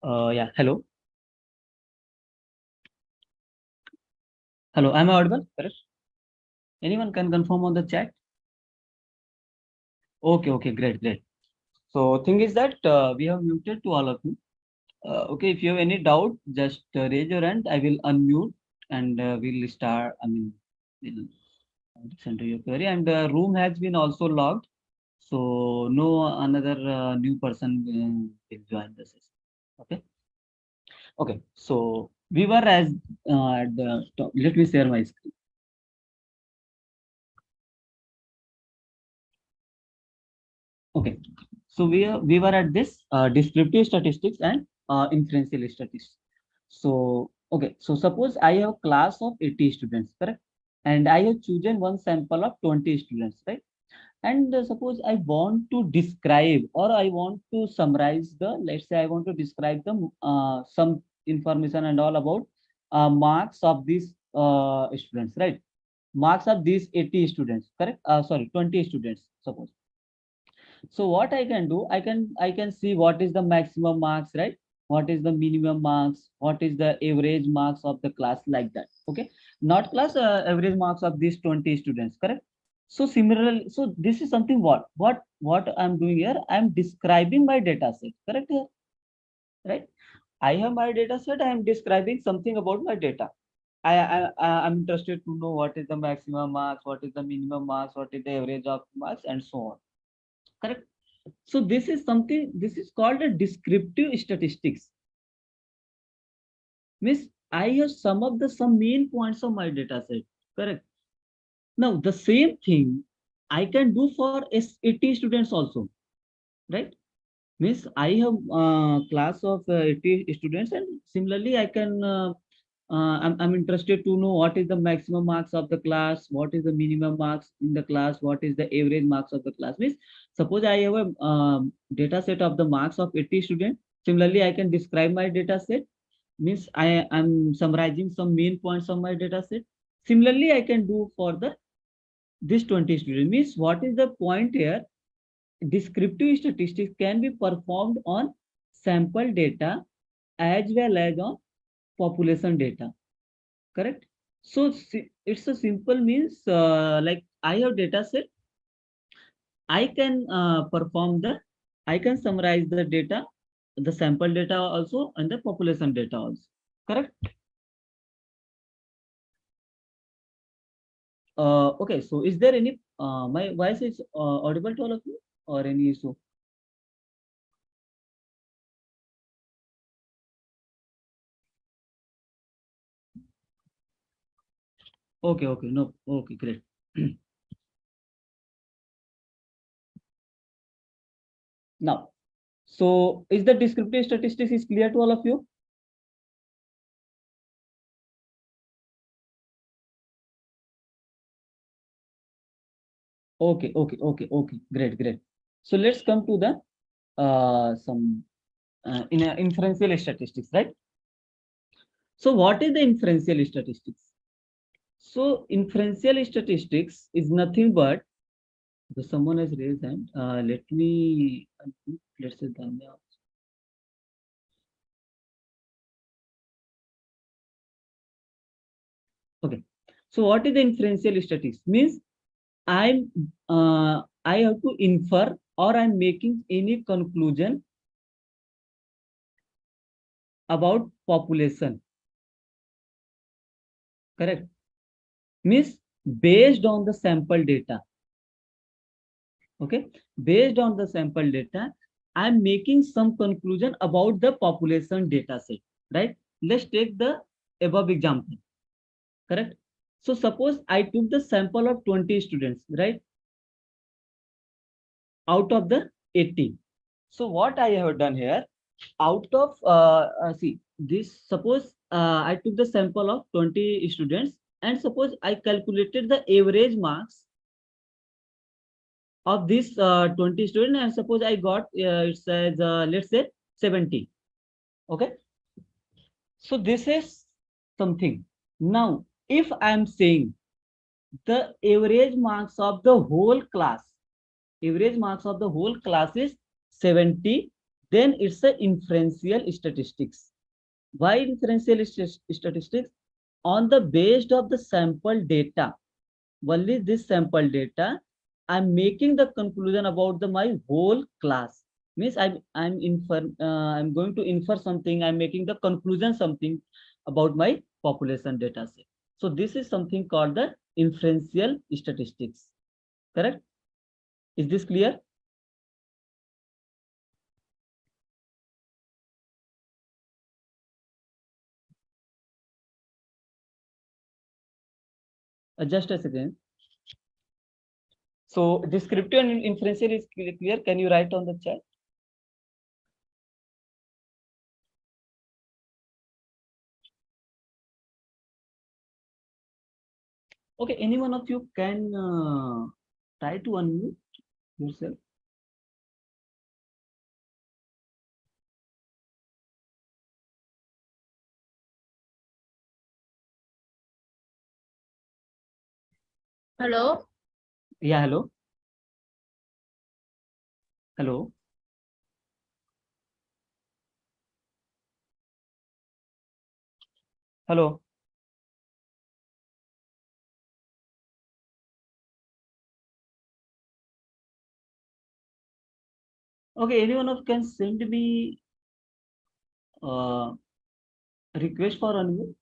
Yeah, hello. Hello, am I audible? Correct. Anyone can confirm on the chat? Okay, okay, great, great. So, thing is that we have muted to all of you. Okay, if you have any doubt, just raise your hand. I will unmute and we'll start. We'll listen to your query. And the room has been also logged, so no another new person will join the session. Okay, okay. So we were as at the top. Let me share my screen. Okay, so we were at this descriptive statistics and inferential statistics. So okay, so suppose I have a class of 80 students, correct? And I have chosen one sample of 20 students, right? And suppose I want to describe or I want to summarize the, let's say I want to describe the some information and all about marks of these students, right? Marks of these 80 students, correct? Sorry, 20 students, suppose. So what I can do, I can see what is the maximum marks, right? What is the minimum marks? What is the average marks of the class, like that? Okay, not class, average marks of these 20 students, correct? So similarly, so this is something what I'm doing here. I'm describing my data set, correct here, right? I have my data set. I am describing something about my data. I'm interested to know what is the maximum marks, what is the minimum marks, what is the average of marks, and so on. Correct. So this is something, this is called a descriptive statistics. Means I have sum up the some main points of my data set. Correct. Now the same thing I can do for S80 students also, right? Means I have class of 80 students, and similarly I can I'm interested to know what is the maximum marks of the class, what is the minimum marks in the class, what is the average marks of the class. Means suppose I have a data set of the marks of 80 students. Similarly, I can describe my data set. Means I am summarizing some main points of my data set. Similarly, I can do for the this 20 students. Means what is the point here? Descriptive statistics can be performed on sample data as well as on population data, correct? So it's a simple means, like I have data set, I can perform the, I can summarize the data, the sample data also and the population data also, correct? Okay, so is there any my voice is audible to all of you or any issue? Okay, okay, no, okay, great. Now, so is the descriptive statistics is clear to all of you? Okay, okay, okay, okay, great, great. So let's come to the some in inferential statistics, right? So what is the inferential statistics? So inferential statistics is nothing but, the someone has raised hand. Let me let's say Danya. Okay. So what is the inferential statistics? Means I'm I have to infer or I'm making any conclusion about population. Correct. Means based on the sample data. Okay, based on the sample data, I'm making some conclusion about the population data set, right? Let's take the above example, correct? So suppose I took the sample of 20 students, right, out of the 80. So what I have done here, out of see this, suppose I took the sample of 20 students, and suppose I calculated the average marks of this 20 students, and suppose I got it says let's say 70. Okay, so this is something. Now if I am saying the average marks of the whole class, average marks of the whole class is 70, then it's a inferential statistics. Why inferential statistics? On the based of the sample data, only this sample data, I'm making the conclusion about the my whole class. Means I'm going to infer something. I'm making the conclusion something about my population data set. So this is something called the inferential statistics. Correct? Is this clear? Just a second. So descriptive and inferential is clear. Can you write on the chat? Okay, any one of you can try to unmute yourself. Hello. Yeah, hello. Hello. Hello. Okay, anyone of can send me uh, request for unmute.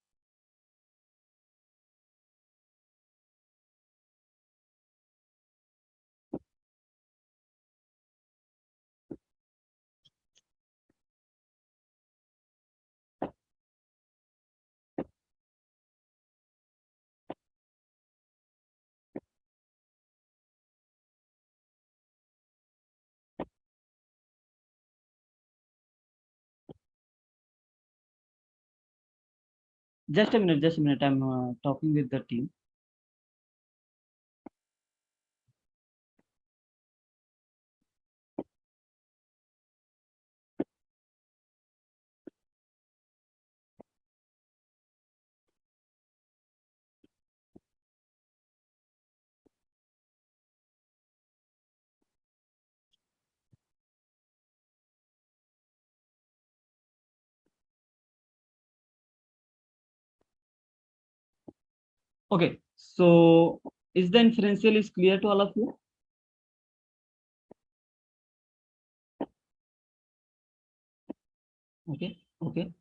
Just a minute, just a minute. I'm talking with the team. Okay, so is the inferential is clear to all of you? Okay, okay.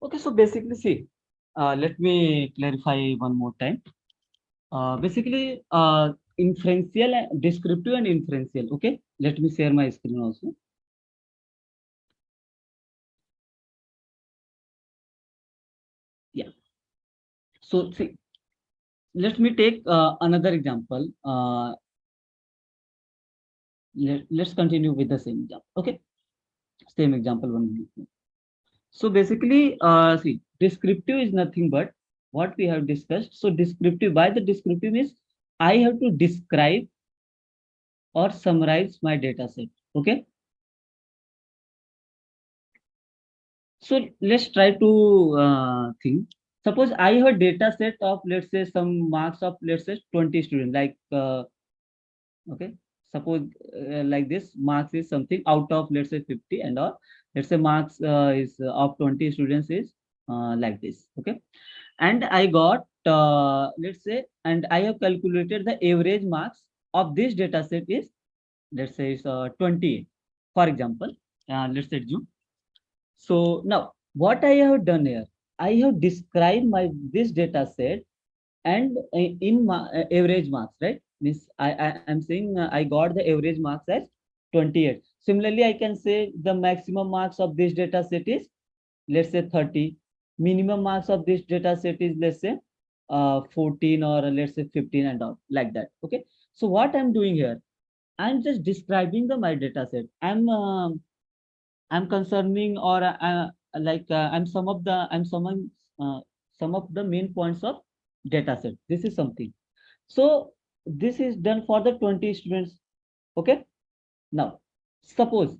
Okay, so basically, see, let me clarify one more time. Basically, inferential, descriptive, and inferential. Okay, let me share my screen also. Yeah. So see, let me take another example. Let's continue with the same example. Okay, same example one minute. So basically, see, descriptive is nothing but what we have discussed. So descriptive, by the descriptive is I have to describe or summarize my data set. Okay. So let's try to think. Suppose I have a data set of, let's say, some marks of, let's say, 20 students. Like, okay, suppose like this, marks is something out of, let's say, 50, and or let's say marks is of 20 students is like this. Okay. And I got, let's say, and I have calculated the average marks of this data set is, let's say, is 28, for example. Let's say June. So now what I have done here, I have described my this data set and in average marks, right? Means I am saying I got the average marks as 28. Similarly, I can say the maximum marks of this data set is, let's say, 30. Minimum marks of this data set is, let's say, 14, or let's say 15, and all like that. Okay. So what I'm doing here, I'm just describing the my data set. I'm I'm concerning, or I'm summing some of the main points of data set. This is something. So this is done for the 20 students. Okay. Now, suppose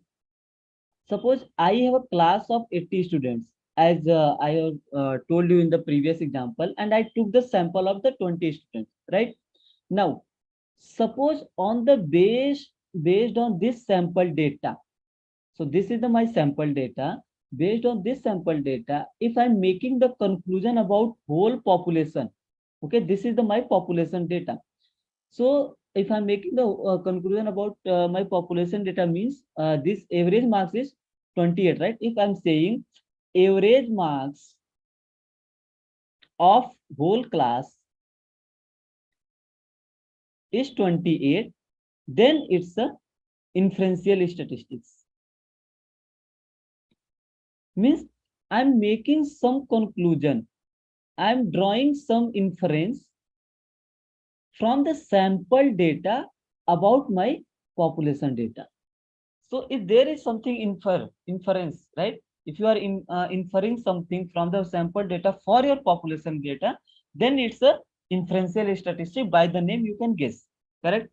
I have a class of 80 students, as I have told you in the previous example, and I took the sample of the 20 students, right? Now, suppose on the based on this sample data. So this is my sample data. Based on this sample data, if I'm making the conclusion about whole population, okay, this is my population data. So if I'm making the conclusion about my population data, means this average marks is 28, right? If I'm saying average marks of whole class is 28, then it's a inferential statistics. Means I'm making some conclusion. I'm drawing some inference from the sample data about my population data. So if there is something inference, right? If you are inferring something from the sample data for your population data, then it's a inferential statistic. By the name you can guess, correct?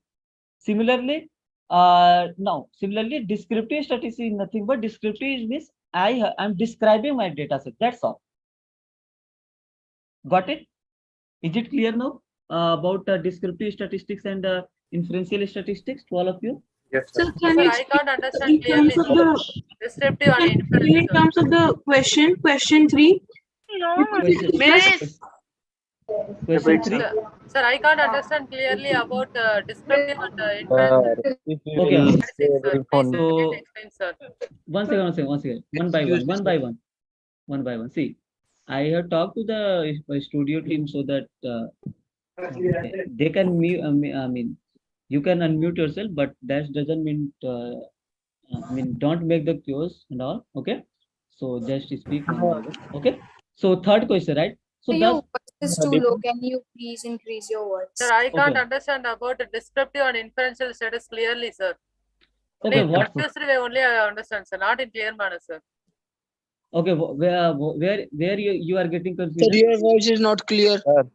Similarly, similarly, descriptive statistics is nothing but descriptive means I'm describing my data set. That's all. Got it? Is it clear now about descriptive statistics and inferential statistics to all of you? Yes, So sir. can Sir, you I explain can't understand in clearly. terms of the Descriptive and inference. in terms of the question 3? Question, Miss, question three. Sir, I can't understand clearly about descriptive and inference If you Okay. will statistics, stay sir. very Please phone. So explain, sir. one second, one by Excuse one, me, one sir. by one, one by one. See, I have talked to the studio team so that they can mute. I mean, you can unmute yourself, but that doesn't mean don't make the cues and all. Okay, so just speak one by one. Okay. So third question, right? So Your does voice is too low. Can you please increase your Sir, voice? I can't okay, understand about descriptive and inferential status clearly, sir. okay, Only what? confused way only I understand, sir. Not in clear manner, sir. Okay, where you are getting Sir, confusion? your voice is not clear. Sir,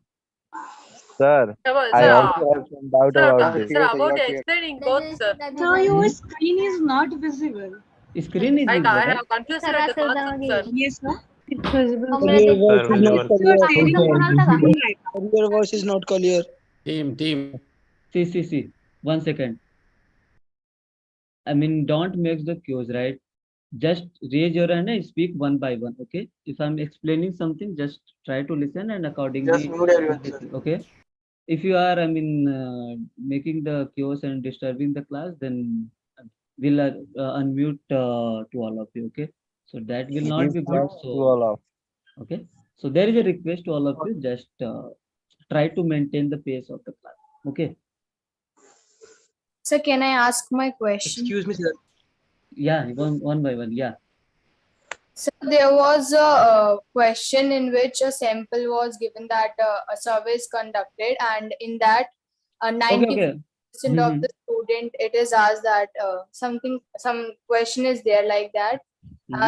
Sir, I sir, also have some doubt about this. sir, Clear, sir, you about are clear. explaining both, sir. sir, your screen is not visible. Screen is I visible, right? have confused with the concept, sir. Yes, sir. It's visible. Sir, your voice is not You are clear. sharing the screen right now. Sir, your voice is not clear. Team. See. One second. I mean, don't make the cues, right? Just raise your hand and speak one by one. Okay. If I'm explaining something, just try to listen and Just accordingly. mute everyone, sir. Okay. If you are, making the cues and disturbing the class, then we'll unmute to all of you. Okay. So that will not Give be good. class to So, all of. okay. So there is a request to all of you. Just try to maintain the pace of the class. Okay. Sir, can I ask my question? Excuse me, sir. Yeah. One by one. Yeah. So there was a question in which a sample was given that a survey is conducted, and in that, 90% Okay. of the student it is asked that some question is there like that.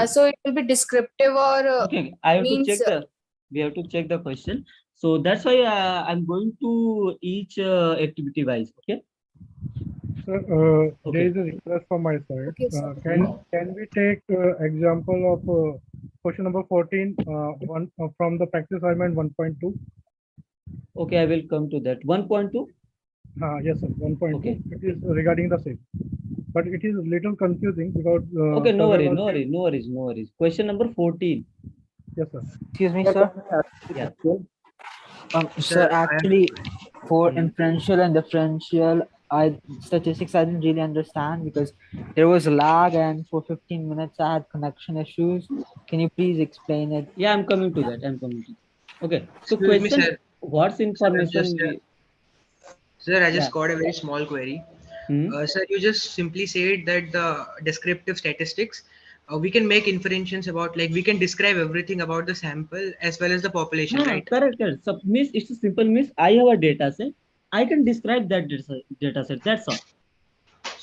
So it will be descriptive or Okay, I have to means check we have to check the question. So that's why I'm going to each activity wise. Okay. Sir, there is a request from my side. Okay, sir. Can we take example of question number 14 from the practice assignment 1.2? Okay, I will come to that. 1.2. Yes, sir. 1.2. Okay. It is regarding the same, but it is a little confusing because. Okay, no survey worries, was no worries. Question number 14. Yes, sir. Excuse me, sir. Yeah. Sir, actually, for Hmm. inferential and differential, statistics I didn't really understand because there was a lag, and for 15 minutes I had connection issues. Can you please explain it? Yeah, I'm coming to that. Okay. So Excuse me, question, sir. what's information Sir, I just yeah. got a very small query. Hmm. Sir, you just simply said that the descriptive statistics, we can make inferences about, like, we can describe everything about the sample as well as the population, right? Correct. So miss, it's a simple miss. I have a data set. I can describe that data set. That's all.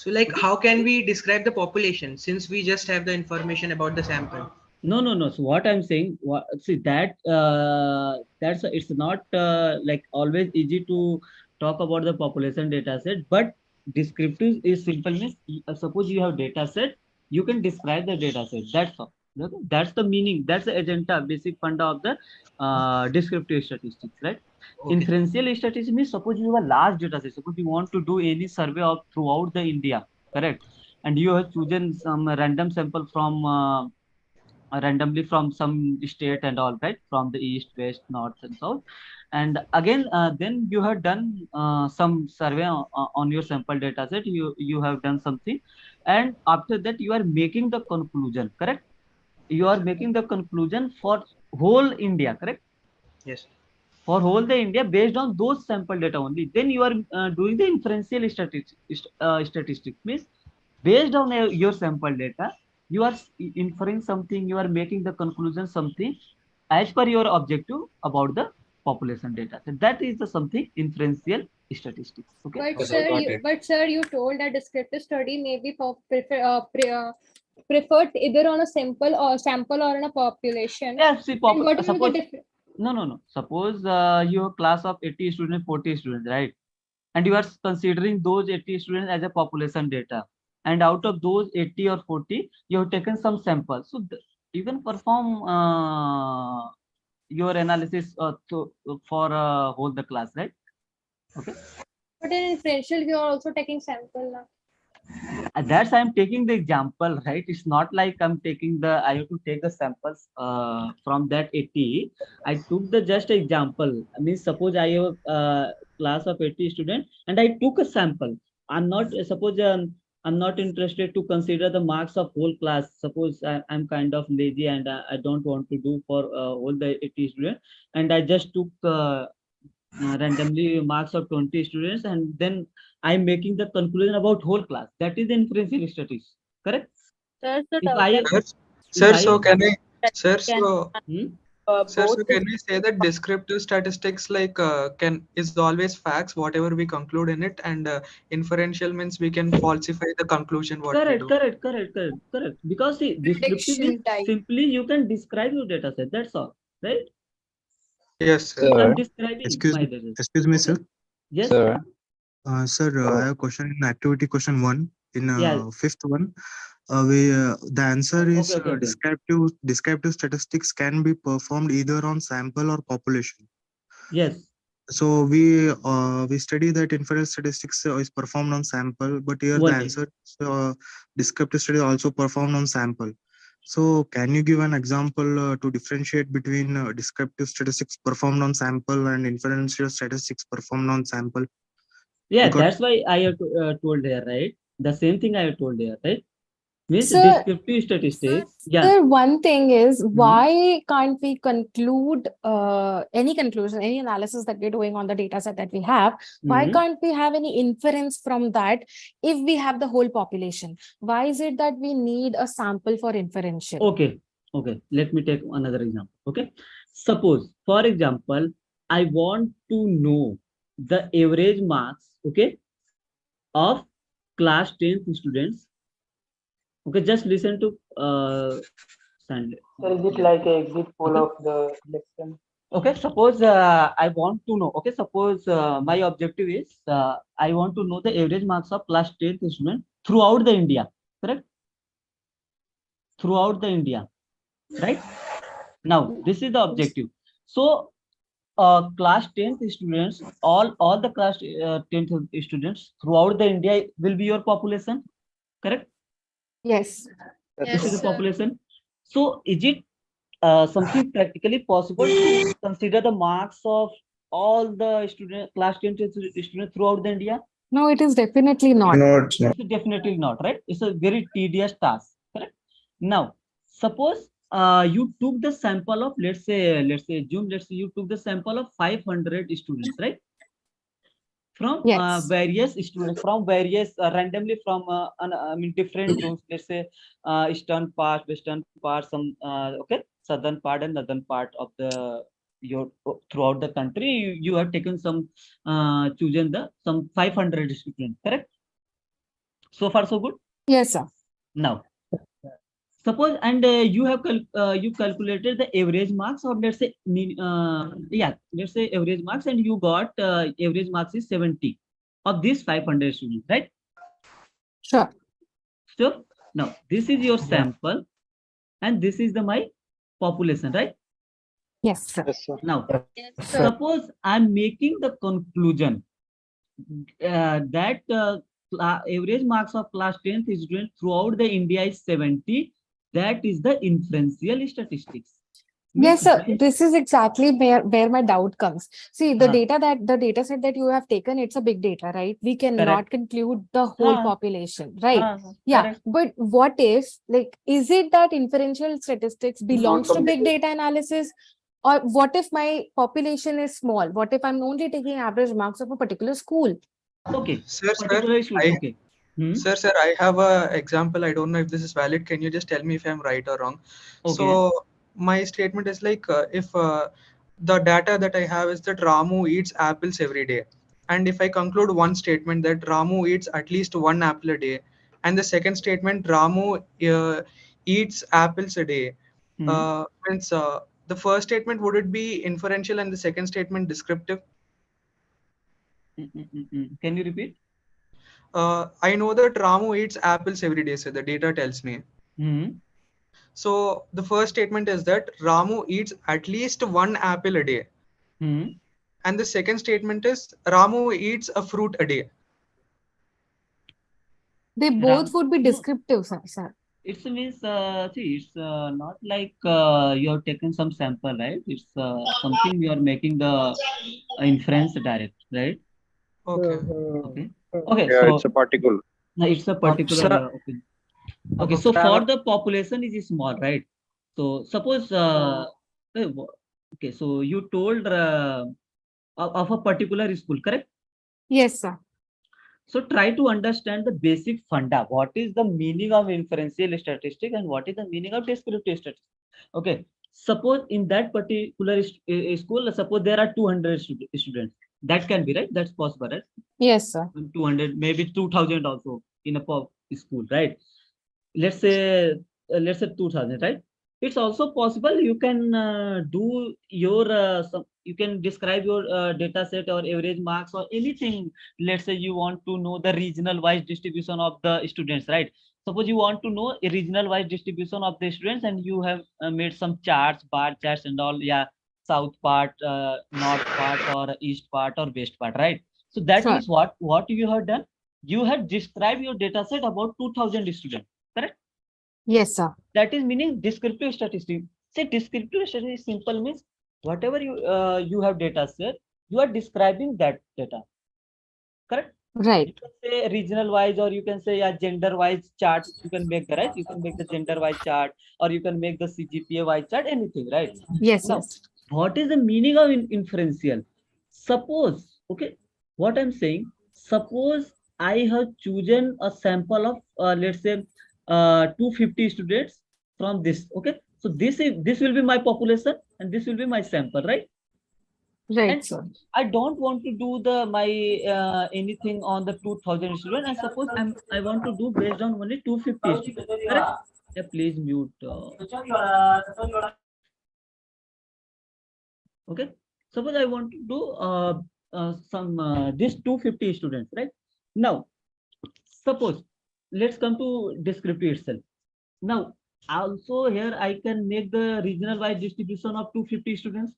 So like how can we describe the population since we just have the information about the sample? No. So what I'm saying, see that it's not like always easy to talk about the population data set, but descriptive is simple means suppose you have data set, you can describe the data set. That's all. Okay? That's the meaning. That's the agenda, basic funda of the descriptive statistics, right? Okay. Inferential statistics means suppose you have a large data set. Suppose you want to do any survey of throughout the India, correct? And you have chosen some random sample from randomly from some state and all, right, from the east, west, north and south, and again then you have done some survey on your sample data set, you have done something, and after that you are making the conclusion, correct? You are making the conclusion for whole India, correct? Yes. For whole the India based on those sample data only, then you are doing the inferential statistics means based on your sample data, you are inferring something, you are making the conclusion something as per your objective about the population data. So that is the something inferential statistics. Okay. But sir, you told that descriptive study may be preferred either on a sample or on a population. Yeah. See, Then what will be the suppose difference? no. Suppose you have class of 80 students, 40 students, right? And you are considering those 80 students as a population data, and out of those 80 or 40 you have taken some samples, so you can perform your analysis for whole the class, right? Okay. But in inferential, you are also taking sample now. That's I'm taking the example, right? It's not like I'm taking the I have to take the samples from that 80. I took the just example. I mean, suppose I have a class of 80 students and I took a sample. I'm not suppose I'm not interested to consider the marks of whole class. Suppose I'm kind of lazy and I don't want to do for all the 80 students, and I just took randomly marks of 20 students, and then I'm making the conclusion about whole class. That is inferential statistics, correct? Sir, If I Sir, I so can I, sir, can so hmm? sir, so both can we say that descriptive statistics like can is always facts, whatever we conclude in it, and inferential means we can falsify the conclusion what we Correct, do. correct. Because see, descriptive is Prediction type. simply you can describe your data set. That's all, right? Yes, sir. So I'm Sir, describing my data set. Excuse me, Okay. sir. Yes. sir, Sir, I have a question in activity question 1 in Yeah. fifth one. The answer is Okay. descriptive statistics can be performed either on sample or population. Yes. So we study that inference statistics is performed on sample, but here the Only. answer is descriptive study also performed on sample. So can you give an example to differentiate between descriptive statistics performed on sample and inferential statistics performed on sample? Yeah, Because that's why I have told there, right? The same thing I have told there, right? Means Sir, descriptive statistics. Yeah. Sir, one thing is, Mhm. why can't we conclude any conclusion, any analysis that we're doing on the data set that we have? Why Mhm. can't we have any inference from that if we have the whole population? Why is it that we need a sample for inferential? Okay. Let me take another example. Okay. Suppose, for example, I want to know the average marks, okay, of class 10th students. Okay, just listen to Sandy. So is it like a exit poll Okay. of the election? Okay, suppose I want to know. Okay, suppose my objective is I want to know the average marks of class 10th student throughout the India, correct? Throughout the India, right? Now, this is the objective. So, class 10th students, all the class 10th students throughout the India will be your population, correct? Yes. This is the Yes, sir. population. So, is it something practically possible to consider the marks of all the class 10th students throughout the India? No, it is definitely not. no, it's not. It's definitely not, right? It's a very tedious task, correct? Now, suppose you took the sample of let's say you took the sample of 500 students, right? From Yes. various students, from various randomly from I mean different zones. Let's say eastern part, western part, some okay, southern part and northern part of the your throughout the country. You have taken some chosen the some 500 students, correct? So far, so good. Yes, sir. Now, suppose and you have you calculated the average marks, or let's say let's say average marks, and you got average marks is 70 of these 500 students, right? Sure. So now this is your sample, and this is the my population, right? Yes, sir. Yes, sir. Now, Yes, sir. suppose I'm making the conclusion that average marks of class 10th student throughout the India is 70. That is the inferential statistics. Yes, sir. This is exactly where my doubt comes. See, the data set that you have taken, it's a big data, right? We cannot conclude the whole population, right? Yeah. Correct. But what if, like, is it that inferential statistics belongs to big data analysis? Or what if my population is small? What if I'm only taking average marks of a particular school? Okay. Sir, Okay. Sir, I have a example. I don't know if this is valid. Can you just tell me if I'm right or wrong? Okay. So my statement is like, if the data that I have is that Ramu eats apples every day, and if I conclude one statement that Ramu eats at least one apple a day, and the second statement Ramu eats apples a day, means the first statement, would it be inferential and the second statement descriptive? Can you repeat? I know that Ramu eats apples every day, so the data tells me. So the first statement is that Ramu eats at least one apple a day. And the second statement is Ramu eats a fruit a day. They both would be descriptive, sir. It means, see, it's not like you have taken some sample, right? It's something you are making the inference direct, right? Okay. Okay. Yeah, So it's a particle. it's a particular opinion. Okay. So for the population is small, right? So suppose, okay. So you told of a particular school, correct? Yes, sir. So try to understand the basic funda. What is the meaning of inferential statistics and what is the meaning of descriptive statistics? Okay. Suppose in that particular school, suppose there are 200 students. That can be, right? That's possible, right? Yes, sir. 200, maybe 2000 also in a school, right? Let's say 2000, right? It's also possible you can do your you can describe your data set or average marks or anything. Let's say you want to know the regional wise distribution of the students, right? Suppose you want to know a regional wise distribution of the students, and you have made some charts, bar charts and all, south part, north part, or east part, or west part, right? So that means what you have done, you have described your data set about 2000 students, correct? Yes, sir. That is meaning descriptive statistics. Say descriptive statistics simple means whatever you have data set, you are describing that data, correct? Right. You can say regional wise, or you can say gender wise chart. You can make the right. You can make the gender wise chart, or you can make the CGPA wise chart. Anything, right? Yes. Now, what is the meaning of inferential? Suppose, okay, what I'm saying. Suppose I have chosen a sample of let's say 250 students from this. Okay, so this will be my population, and this will be my sample, right? Right, and sir. I don't want to do my anything on the 2000 students. And suppose I want to do based on only 250 students, correct? Yeah, please mute. Okay, suppose I want to do some this 250 students, right? Now, suppose let's come to descriptive itself. Now, also here I can make the regional wide distribution of 250 students,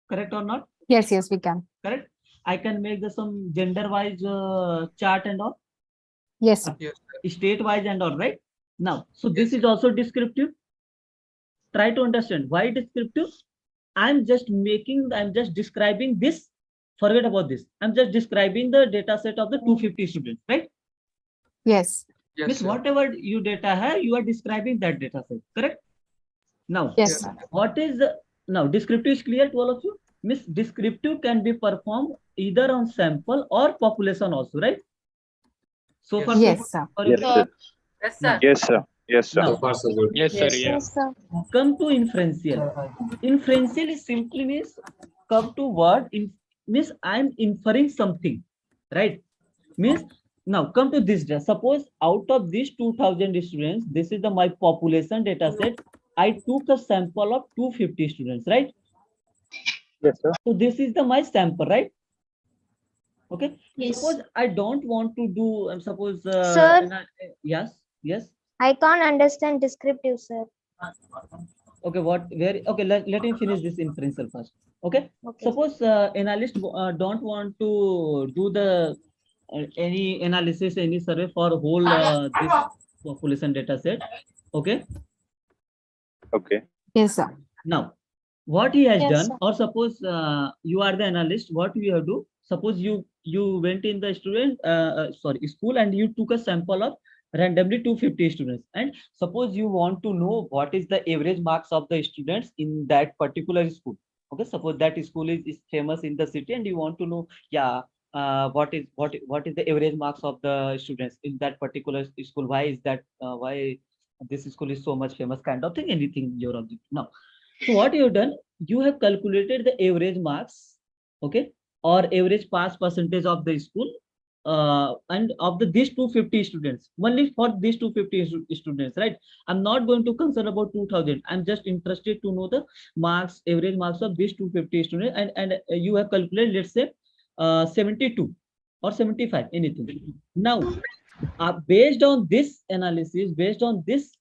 correct or not? Yes, we can. Correct. I can make some gender wise chart and all. Yes, sir. Yes. State wise and all, right? Now, so this is also descriptive. Try to understand why descriptive. I'm just describing this. Forget about this. I'm just describing the data set of the 250 students, right? Yes. Means whatever you data have, you are describing that data set, correct? Now, yes, sir. What is now descriptive is clear to all of you? Means descriptive can be performed either on sample or population also, right? So far, yes, sir. Yes, sir. Yes, sir. Yes, sir. Yes, sir. Now, Yes, sir. Yes. come to inferential. Inferential is simply means come to word in means I'm inferring something, right? Means Now come to this data. Suppose out of these 2000 students, this is the my population data set. I took a sample of 250 students, right? Yes, sir. So this is the my sample, right? Okay. Yes. Suppose I don't want to do, suppose, Sir? yes, yes. I can't understand descriptive, sir. Okay, okay, let me finish this inferential first. Okay. Okay. Suppose analyst don't want to do the any analysis, any survey for whole this population data set. Okay. Okay. Yes, sir. Now, what he has Yes, done, sir. or suppose you are the analyst, what you have do? Suppose you went in the school, and you took a sample of randomly 250 students, and suppose you want to know what is the average marks of the students in that particular school. Okay, suppose that school is famous in the city, and you want to know, yeah, what is the average marks of the students in that particular school? Why is that? Why this school is so much famous? Kind of thing. Anything your object now. So what you have done, you have calculated the average marks, okay, or average pass percentage of the school, and of these 250 students, only for these 250 students, right? I'm not going to concern about 2000. I'm just interested to know the marks, average marks of these 250 students, and you have calculated, let's say, 72 or 75, anything. Now, based on this analysis, based on this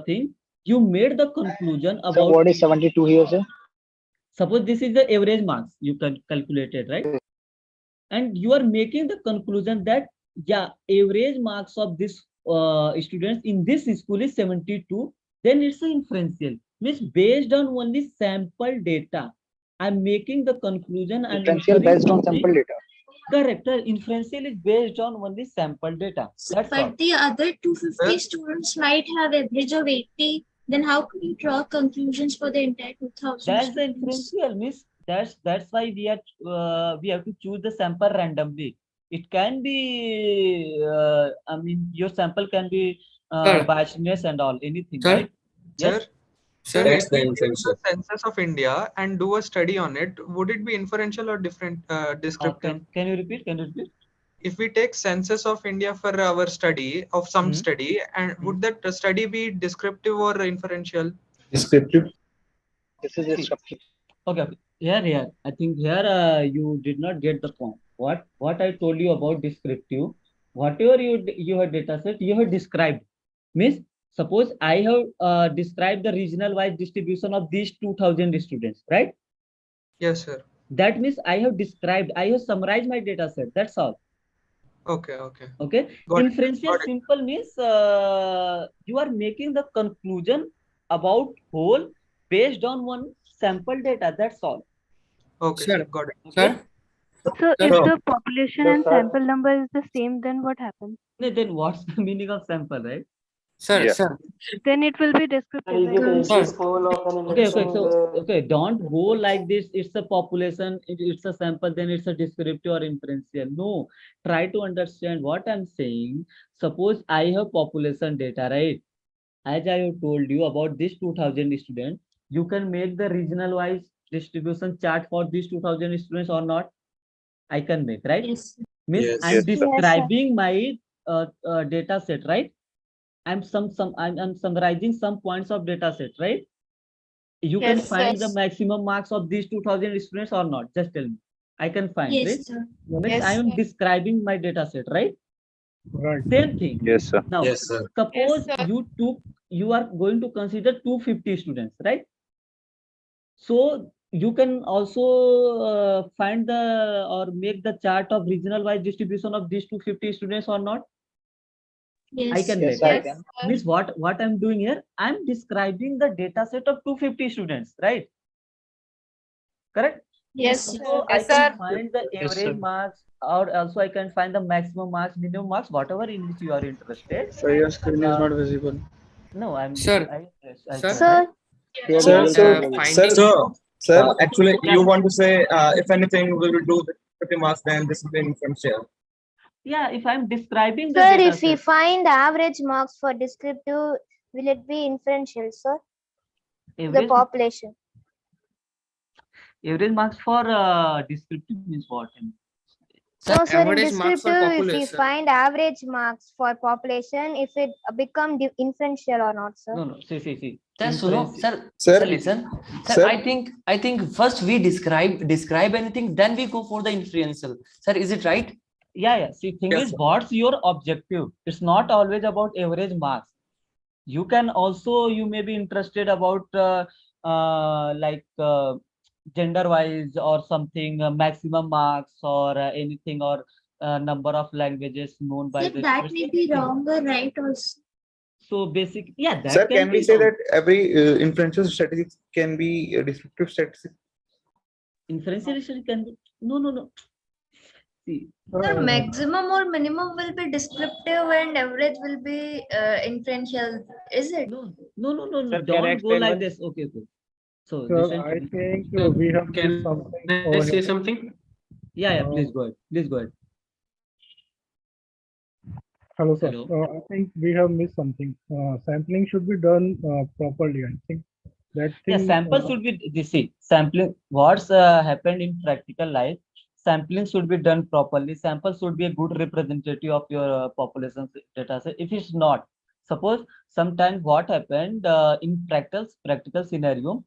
thing, you made the conclusion So about, what is 72 here, sir? suppose this is the average marks you calculated, right? And you are making the conclusion that, yeah, average marks of this students in this school is 72. Then it's an inferential, means based on only sample data, I'm making the conclusion, I'm Differential inferring based on something. sample data. Correct. Inferential is based on only sample data. That's all. But the other 250 students might have average of 80. Then how could you draw conclusions for the entire 2000 That's the students? inferential, miss. That's why we have to choose the sample randomly. It can be I mean, your sample can be biasness and all, anything, Sir? right? Yes. Sir? Sir, if we take the census of India and do a study on it, would it be inferential or different descriptive? Can you repeat? Can you repeat? If we take census of India for our study of some study, and would that study be descriptive or inferential? Descriptive. This is descriptive. Okay. Here. I think here you did not get the point. What I told you about descriptive, whatever you have data set, you have described. Means, suppose I have described the regional wise distribution of these 2000 students, right? Yes, sir. That means I have described, I have summarized my data set. That's all. Okay. Okay. Inferential simple means you are making the conclusion about whole based on one sample data. That's all. Okay, sir. Got it. Okay? So if the population and sample number is the same, then what happens? Then what's the meaning of sample, right? Sir, Then it will be descriptive. Okay. So don't go like this. It's a population. It's a sample. Then it's a descriptive or inferential. No. Try to understand what I'm saying. Suppose I have population data, right? As I have told you about this 2000 students, you can make the regional wise distribution chart for these 2000 students or not. I can make, right? Yes. Means I'm describing my data set, right? I'm summarizing some points of data set, right? You can find the maximum marks of these 2000 students or not. Just tell me. I can find, Yes, right? sir. Means I am describing my data set, right? Right. Same thing. Yes, sir. Now, suppose you are going to consider 250 students, right? So you can also find or make the chart of regional wise distribution of these 250 students or not. Yes. I can Yes, make, I right? can. Means what I'm doing here, I'm describing the data set of 250 students, right? Correct? Yes, So sir. I can find the average marks, or also I can find the maximum marks, minimum marks, whatever in which you are interested. So your screen is not visible. No, I'm Sir. Sir. Sir, actually, you want to say if anything, we will do the 50 marks, then this will be inferential. Yeah, if I'm describing the Sir, data if we set, find average marks for descriptive, will it be inferential, sir? The average population. marks for descriptive means what? No, sir, in average marks for descriptive, if we population. find average marks for population, if it become inferential or not, sir? No. See. Sir, Suno, Inferential. sir, listen. Sir, I think first we describe anything, then we go for the inferential. Sir, is it right? Yeah. See, thing Yes, is, sir. what's your objective? It's not always about average marks. You can also, you may be interested about gender wise or something, maximum marks or anything, or number of languages known by Sir, the that may be wrong or right also. So basic, yeah, that Sir, can we be say wrong. that every inferential statistics can be a descriptive statistics? Inferential can be no. See, Sir, maximum or minimum will be descriptive and average will be inferential. Is it? no. Sir, can I Don't go explain like one? this. Okay. So Sir, listen to I me. think Sir, we have can missed something I over say here. something? Yeah. Please go ahead. Hello, sir. Hello. I think we have missed something. Sampling should be done properly. I think that Yeah, thing. sample should be this. See, sampling. What's happened in practical life? Sampling should be done properly. Sample should be a good representative of your population data set. If it's not, suppose sometimes what happened in practical scenario,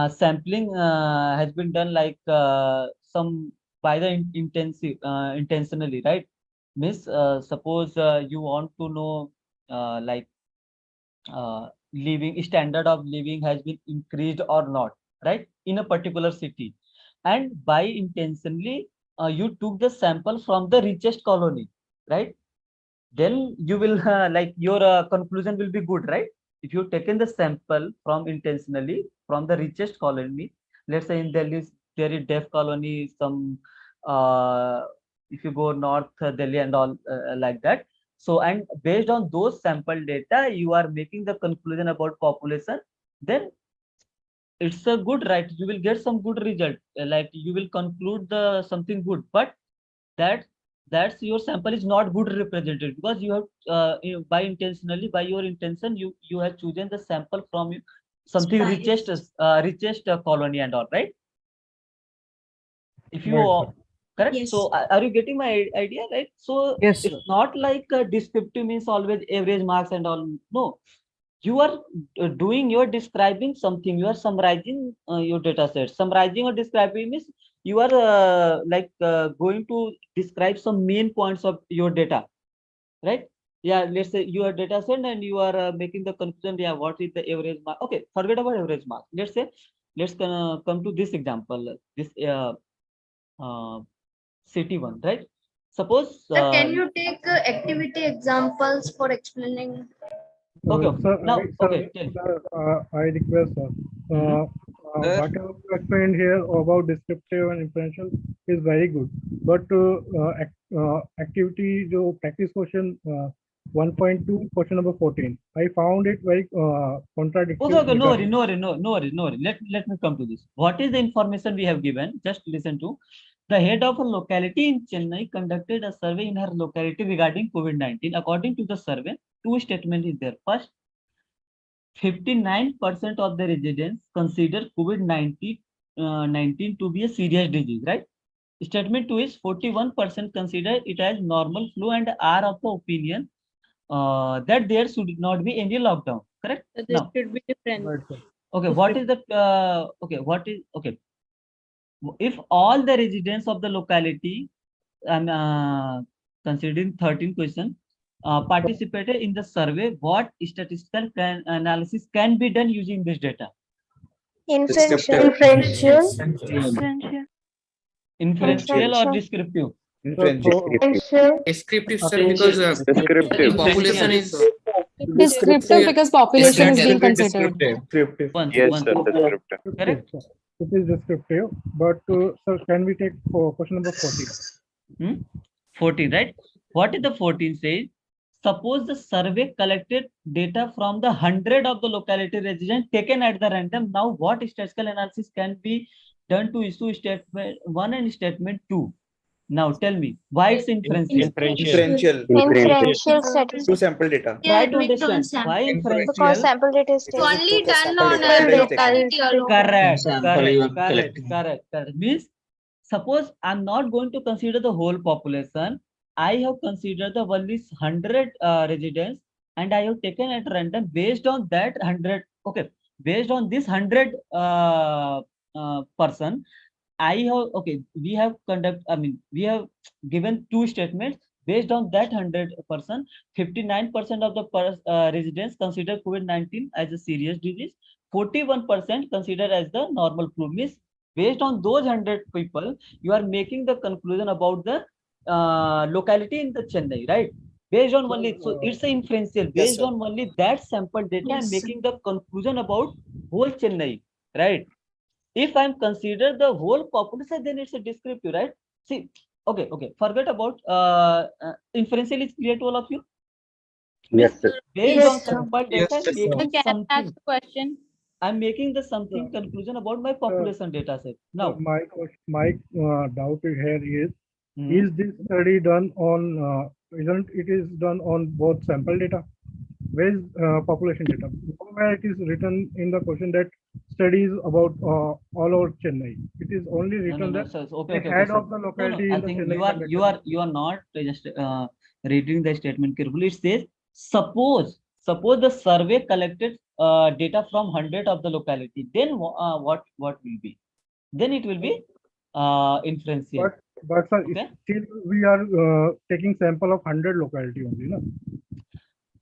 sampling has been done like some by the intentionally, right? Miss, suppose you want to know like living standard of living has been increased or not, right, in a particular city, and by intentionally you took the sample from the richest colony, right? Then you will like your conclusion will be good, right? If you taken the sample from intentionally from the richest colony, let's say in Delhi there is deaf colony, some if you go north Delhi and all like that. So, and based on those sample data you are making the conclusion about population, then it's a good, right? You will get some good result, like you will conclude the something good, but that that's your sample is not good represented, because you have by intentionally, by your intention, you have chosen the sample from something richest colony and all, right? If you Right, correct. Yes. So are you getting my idea, right? So Yes, sir. it's not like descriptive means always average marks and all. No, you are doing, you're describing something, you are summarizing your data set. Summarizing or describing means you are going to describe some main points of your data, right? Yeah, let's say you are data set and you are making the conclusion, yeah, what is the average mark? Okay, forget about average mark. Let's say, let's come to this example, this city one, right? Suppose Sir, can you take activity examples for explaining? okay. Sir, Now, okay, tell me. I request, sir. Whatever you explained here about descriptive and inferential is very good, but activity, जो practice question 1.2, question number 14, I found it very contradictory. Okay, no worry. Let me come to this. What is the information we have given? Just listen to. The head of a locality in Chennai conducted a survey in her locality regarding COVID-19. According to the survey, two statements is there. First, 59% of the residents consider COVID-19 to be a serious disease, right? Statement 2 is 41% consider it as normal flu and are of the opinion that there should not be any lockdown, correct? So this Now, should be different. Right, sir. okay, what is the okay, if all the residents of the locality, and considering 13 question, participated in the survey, what statistical analysis can be done using this data? Inferential. Inferential or descriptive? Descriptive, sir, because Descriptive. population is Descriptive because population is being considered. Descriptive. One, Yes, sir, descriptive. correct? It is descriptive, but sir, can we take question number 14? 14, right? What is the 14 says? Suppose the survey collected data from the 100 of the locality residents taken at the random. Now, what statistical analysis can be done to issue statement 1 and statement 2? Now, tell me why it's inferential. Inferential statistics. To sample data. Try to understand why inferential. Because sample data is Only done on data. locality alone. Correct. Means suppose I'm not going to consider the whole population. I have considered the only 100 residents, and I have taken at random based on that 100. Okay, based on this 100 person, I have, okay, we have we have given two statements. Based on that 100%, 59% of the residents consider COVID-19 as a serious disease. 41% consider as the normal flu. Means based on those 100 people, you are making the conclusion about the locality in the Chennai, right? Based on only, so it's an inferential. Based on only that sample data, I'm making the conclusion about whole Chennai, right? If I'm consider the whole population, then it's a descriptive, right? See, okay, forget about inferential is clear to all of you. Yes, sir. Based on sample data, Yes, I'm making Can I something. ask a question? I'm making the something conclusion about my population data set. Now, my doubt here is this study done on, isn't it is done on both sample data? Where is population data? Nowhere it is written in the question that studies about all over Chennai. It is only written that sir. the head of the locality I in the think Chennai. you are not just reading the statement carefully. It says suppose the survey collected data from 100 of the locality. Then what will be? Then it will be inferential. But sir, Okay? still we are taking sample of 100 locality only, no?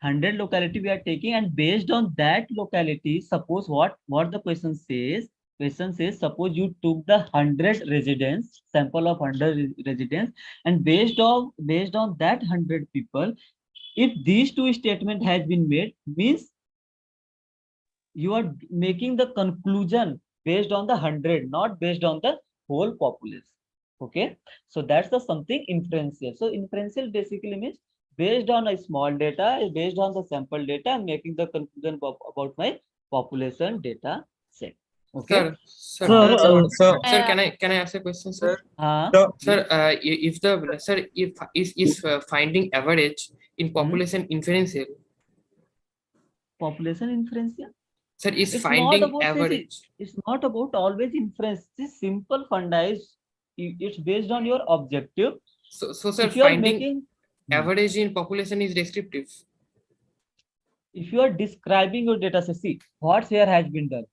100 locality we are taking, and based on that locality, suppose what the question says. Question says suppose you took the 100 residents, sample of 100 residents, and based on that 100 people, if these two statement has been made, means you are making the conclusion based on the 100, not based on the whole population. Okay, so that's the something inferential. So inferential basically means based on a small data, based on the sample data, I'm making the conclusion about my population data set. Okay. Sir, So, can I ask a question, sir? Sir, If finding average in population inferential? Population inferential? Sir, is it's finding not about, average. It's not about always inference. This simple funda is it's based on your objective. So sir, if you are finding making average in population is descriptive. If you are describing your data set, see what here has been done.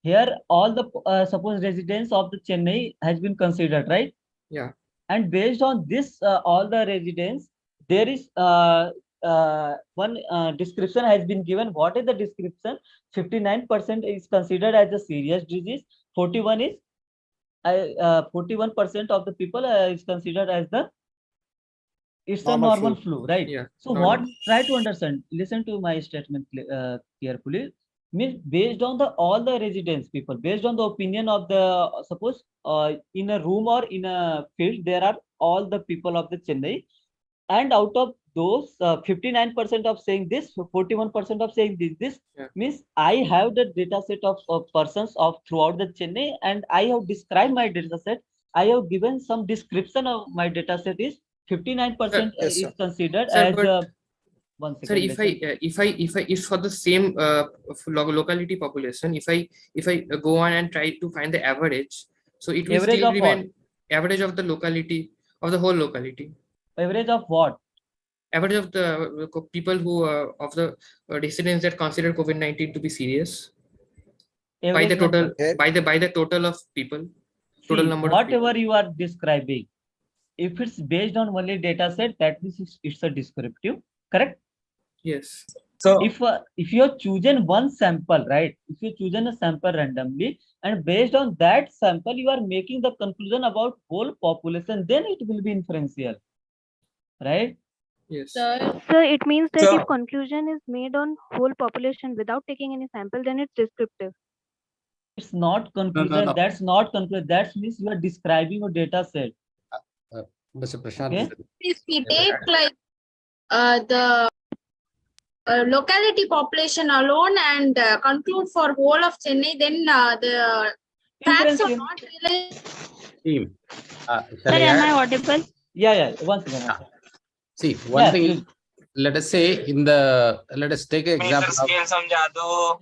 Here all the suppose residents of the Chennai has been considered, right? Yeah. And based on this all the residents, there is one description has been given. What is the description? 59% is considered as a serious disease. 41 is 41% of the people is considered as the normal flu, right? Yeah. So what, try to understand, listen to my statement carefully. Means based on the all the residents people, based on the opinion of the suppose in a room or in a field, there are all the people of the Chennai, and out of those 59% of saying this, 41% of saying this means I have the data set of persons of throughout the Chennai, and I have described my data set. I have given some description of my data set is 59% is considered Sir, as one second. Sir, if for the same locality population, if I go on and try to find the average, so it will average still of remain average of the locality of the whole locality. Average of what? Average of the people who of the residents that consider COVID-19 to be serious. By the total, by the total of people, total number of people. Whatever you are describing, if it's based on only data set, that means it's a descriptive, correct? Yes. So if you have chosen one sample, right? If you chosen a sample randomly, and based on that sample, you are making the conclusion about whole population, then it will be inferential, right? Yes. So it means that if conclusion is made on whole population without taking any sample, then it's descriptive. It's not conclusion. No. That's not conclusion. That means you are describing a data set. Mr. Prashant. Okay. If we take like the locality population alone and conclude for whole of Chennai, then the facts are not really. Team. Sir, am I audible? Yeah. Once again. See, one thing. Let us say let us take an example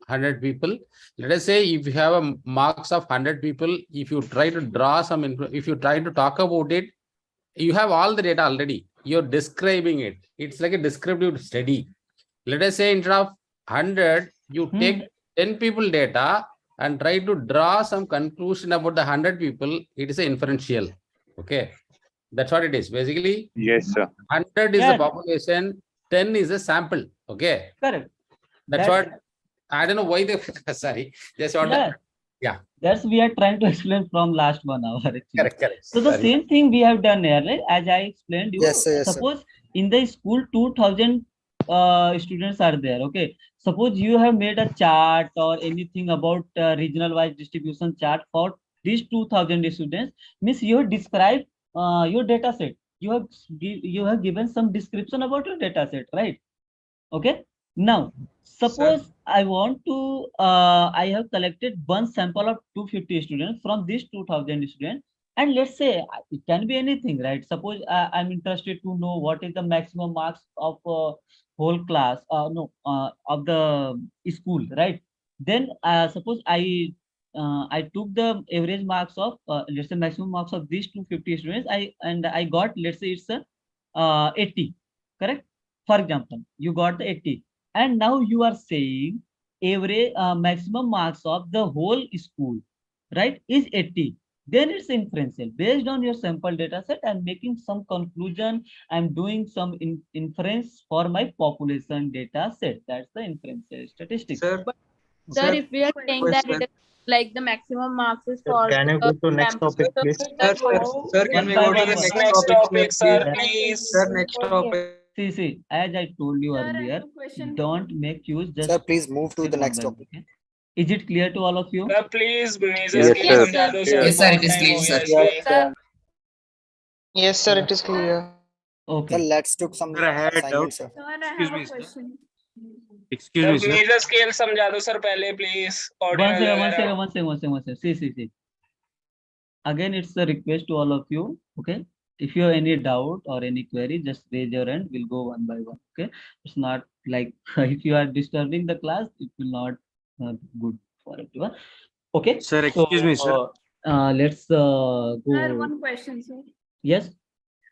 100 people. Let us say if you have a marks of 100 people, if you try to draw some, if you try to talk about it, you have all the data already. You're describing it. It's like a descriptive study. Let us say instead of 100, you take 10 people data and try to draw some conclusion about the 100 people. It is an inferential. Okay. That's what it is. Basically, yes, sir. 100 is the population, 10 is a sample. Okay. Correct. That's what, I don't know why they, sorry. Just want yeah. That's we are trying to explain from last 1 hour. Actually. Correct. So the same thing we have done earlier, as I explained you. Yes, sir, yes, sir. Suppose in the school 2000 students are there. Okay. Suppose you have made a chart or anything about regional wise distribution chart for these 2000 students. Means you have described your data set. You have given some description about your data set, right? Okay. Now, suppose I want to, I have collected one sample of 250 students from these 2000 students. And let's say it can be anything, right? Suppose I'm interested to know what is the maximum marks of whole class, of the school, right? Then suppose I took the average marks of, let's say maximum marks of these 250 students. I got, let's say it's 80, correct? For example, you got the 80. And now you are saying average maximum marks of the whole school, right, is 80. Then it's inferential. Based on your sample data set, I'm making some conclusion. I'm doing some inference for my population data set. That's the inferential statistics. Sir, Sir, if we are saying that it is like the maximum marks is for Can you go to next sample, topic, please? Sir, can we go to the next topic, sir, please? Sir, next topic. See, as I told you earlier, don't make use just. Sir, please move to the next topic. Okay? Is it clear to all of you? Sir, please, Yes, sir. Yes, sir, it is clear, sir. Yes, sir, it is clear. Okay. Sir, let's took some Sir, I have a doubt. assignment, sir. Sir, I have a question. Excuse me, sir. major scale समझा दो sir पहले please. One second. See. Again, it's a request to all of you. Okay. If you have any doubt or any query, just raise your hand. We'll go one by one. Okay. It's not like if you are disturbing the class, it will not good for everyone. Okay. Sir, excuse me, sir. Let's go. Sir, one question, sir. Yes.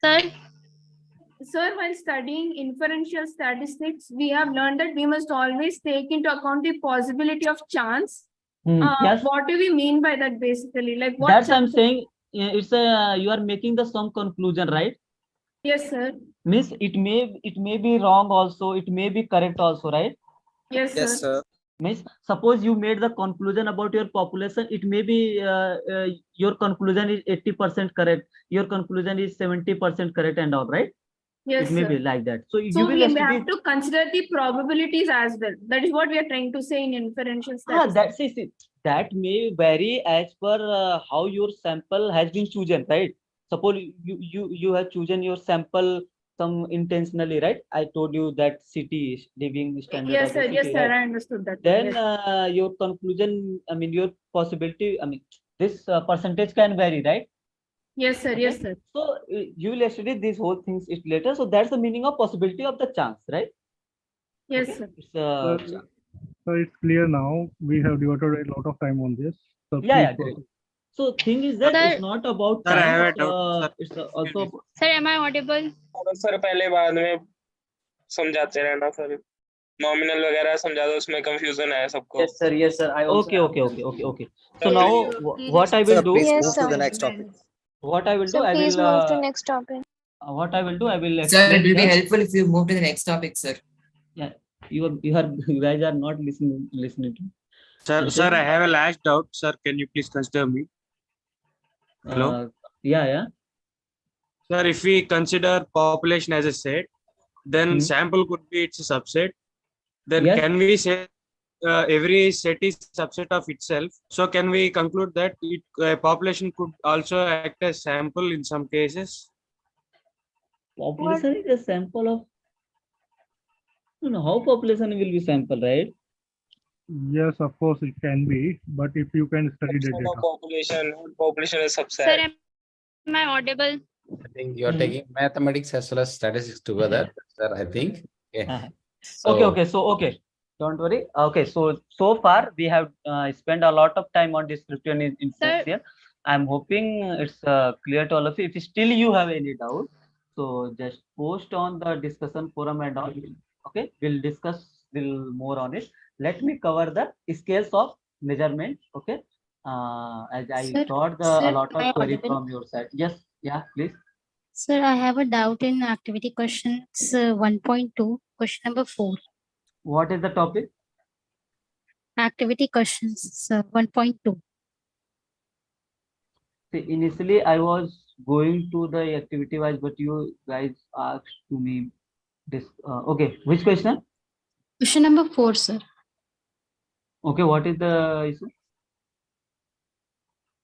Sir, while studying inferential statistics, we have learned that we must always take into account the possibility of chance. Yes. What do we mean by that basically? Like what? That's I'm saying. It's you are making the some conclusion, right? Yes, sir. Means it may be wrong also. It may be correct also, right? Yes, sir. Yes, sir. Means suppose you made the conclusion about your population. It may be your conclusion is 80% correct. Your conclusion is 70% correct and all, right? Yes, it may sir. be like that. So So you will we actually have to consider the probabilities as well. That is what we are trying to say in inferential statistics. that may vary as per how your sample has been chosen, right? Suppose you have chosen your sample some intentionally, right? I told you that city living standard. Yes, of the sir. city, Yes, sir. right? I understood that. Then Yes. your conclusion, I mean your possibility, I mean this percentage can vary, right? Yes, sir. Okay? Yes, sir. So you will study these whole things it later. So that's the meaning of possibility of the chance, right? Yes, Okay? sir. It's So it's clear now. We have devoted a lot of time on this. So yeah, please great. So thing is that it's not about Sir, I time. have a doubt, It's also about, Sir, am I audible? Sir पहले बाद में समझाते रहना sir. Nominal वगैरह समझा दो उसमें confusion है सबको. Yes, sir. I also okay. So now what I will Sir, do? please move to the next topic. What I will do? I Please will. move to next topic. What I will do? I will. Sir, it will be explain helpful if you move to the next topic, sir. Yeah, you guys are not listening to. Sir, I have a last doubt. Sir, can you please consider me? Hello. Yeah. Sir, if we consider population as a set, then sample could be its subset. Then Yes. can we say every set is subset of itself? So can we conclude that population could also act as sample in some cases? Population is a sample of. No, how population will be sample, right? Yes, of course it can be, but if you can study the data. Population is subset. Sir, am I audible? I think you are taking mathematics as well as statistics together, sir. I think. Okay. Okay. Don't worry. Okay, so far we have spent a lot of time on descriptive and inferential. I'm hoping it's clear to all of you. If still you have any doubt, so just post on the discussion forum and all. Okay, we'll discuss more on it. Let me cover the scales of measurement. Okay, as I Sir, got a lot am I of query audible? from your side. Yes, yeah, please. Sir, I have a doubt in activity questions 1.2, question number 4. What is the topic? Activity questions 1.2. See, initially I was going to the activity wise, but you guys asked to me this. Okay, which question? Question number 4, sir. Okay, what is the issue?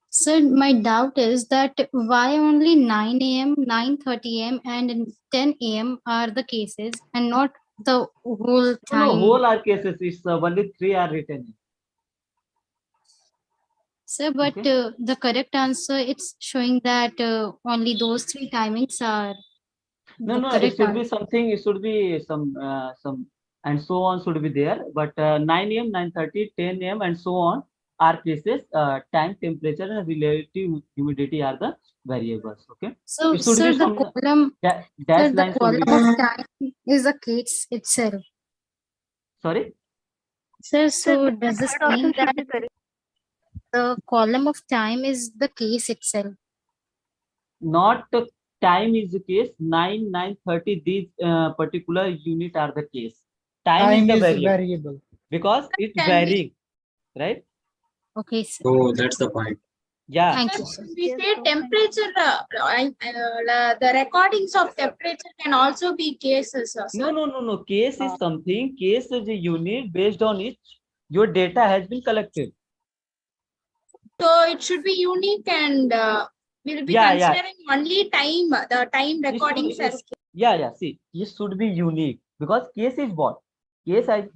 Sir, my doubt is that why only 9 a.m., 9:30 a.m. and 10 a.m. are the cases and not the whole time? No, whole are cases. It's only 3 are written. Sir, but the correct answer, it's showing that only those 3 timings are No, the no, it correct should be answer. something. It should be some and so on should be there. But 9 a.m., 9:30, 10 a.m. and so on are cases. Time, temperature, and relative humidity are the variables. Okay. So, It should sir, be the some column, dash sir, the line should column be of there. time is a case itself. Sorry. Sir, so does this mean that the column of time is the case itself? Not time is the case. 9, 9:30. These particular unit are the case. Time is the variable because it varying, right? Okay, sir. Oh, that's the point. Yeah. Thank you, sir. We say temperature, the recordings of temperature can also be cases, sir. No. Case is something. Case is a unit based on which your data has been collected. So it should be unique and we'll be considering only time, the time recordings as case. Yeah. See, it should be unique because case is what? Case, I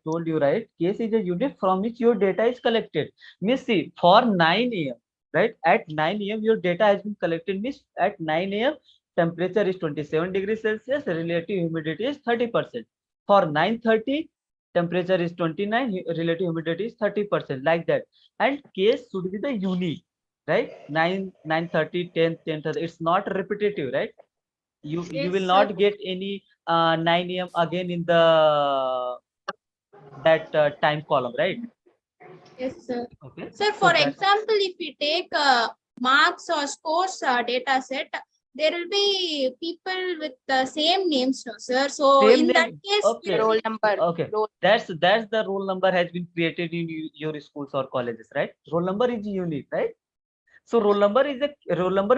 told you, right? Case is a unit from which your data is collected. Means see, for 9 a.m., right? At 9 a.m., your data has been collected. Means at 9 a.m., temperature is 27 degrees Celsius, relative humidity is 30%. For 9:30, temperature is 29, relative humidity is 30%, like that. And case should be the unique, right? 9, 9:30, 10, 10:30. It's not repetitive, right? You will not get any 9 a.m. again in the that time column, right? Yes, sir. Okay. Sir, for example, if we take marks or scores data set, there will be people with the same names, no, sir. So Same in that name. case, Okay. roll number. Okay. That's the roll number has been created in your schools or colleges, right? Roll number is unique, right? So roll number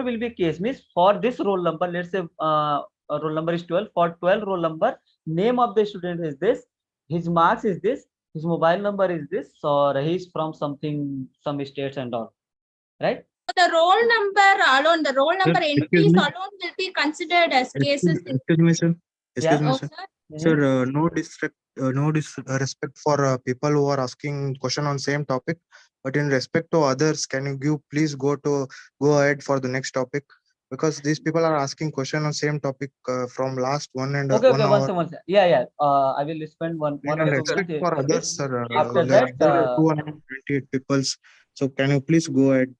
will be a case. Means for this roll number, let's say roll number is 12. For 12 roll number, name of the student is this, his marks is this, his mobile number is this, or he's from some states and all, right? The roll number alone, the roll number entries me. alone will be considered as cases. Excuse me, sir. Excuse me, Oh, sir. sir. Sir, no disrespect for people who are asking question on same topic, but in respect to others, can you please go ahead for the next topic, because these people are asking question on same topic from last 1 and Okay, 1 hour. one second. Yeah. I will spend one In or two respect minutes. for others, sir. After There that, are 228 people. So can you please go ahead?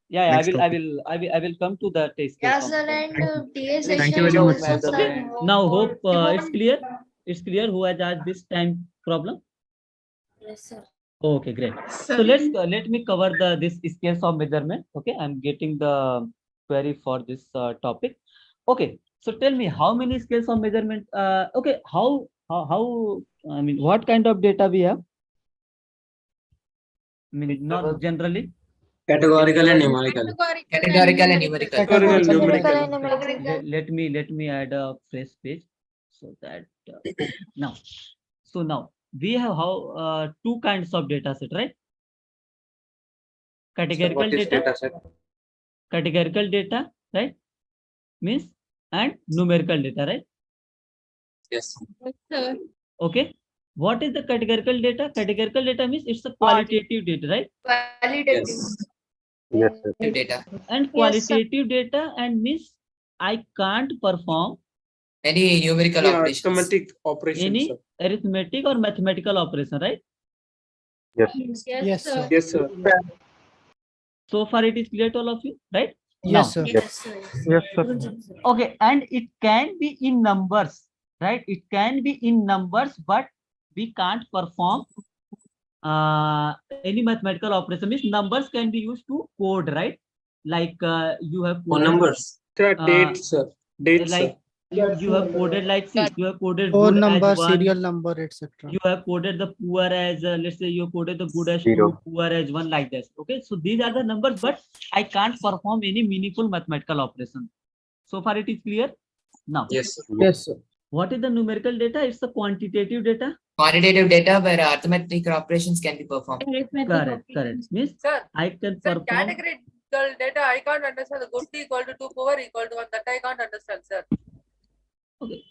yeah, Next I topic. will come to the test. Yeah, sir, and Thank you very much, sir. Okay. Now hope it's clear. It's clear who has asked this time problem. Yes, sir. Okay, great. So let me cover this scales of measurement. Okay, I'm getting the query for this topic. Okay, so tell me how many scales of measurement. Okay, how I mean, what kind of data we have? I mean, not generally. Categorical and numerical. Categorical and numerical. Let me add a fresh page so that now we have two kinds of data set, right? Categorical data, right? Means and numerical data, right? Yes. Yes, sir. Okay. What is the categorical data? Categorical data means it's a qualitative data, right? Qualitative. Yes, sir. Data. And qualitative data and means I can't perform Any numerical Yeah, operations. arithmetic operations. Any Sir. arithmetic or mathematical operation, right? Yes, Yes, sir. Yes, sir. So far it is clear to all of you, right? Yes, sir. Yes, sir. Yes, sir. Okay, and it can be in numbers, right? It can be in numbers, but we can't perform any mathematical operation. Means numbers can be used to code, right? Like you have coded, numbers. Sir, dates, sir. Dates, like sir. you have coded, like, see, you have coded Phone good number, as one. serial number, etc. You have coded the poor as let's say you coded the good as 2, Zero. poor as 1, like this. Okay, so these are the numbers, but I can't perform any meaningful mathematical operation. So far it is clear. Now, Yes, sir. Yes, sir. what is the numerical data? It's the quantitative data. Quantitative data where arithmetic operations can be performed. Correct. Means Sir, I can sir, perform. categorical data I can't understand. The good equal to 2 power equal to 1. That I can't understand, sir. Okay.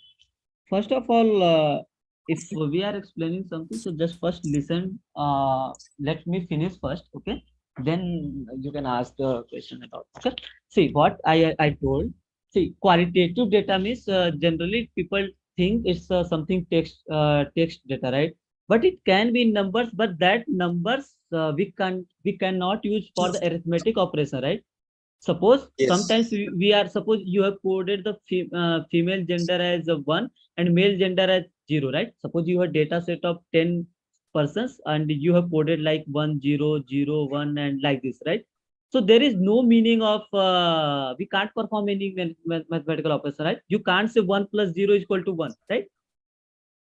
First of all, if we are explaining something, so just first listen. Let me finish first, okay? Then you can ask the question about. Okay? See what I told. See, qualitative data means generally people think it's something text data, right? But it can be in numbers, but that numbers we cannot use for the arithmetic operation, right? Suppose sometimes we are, suppose you have coded the female gender as 1 and male gender as 0, right? Suppose you have data set of 10 persons and you have coded like 1 0 0 1 and like this, right? So there is no meaning of we can't perform any mathematical operation, right? You can't say 1 plus 0 is equal to 1, right?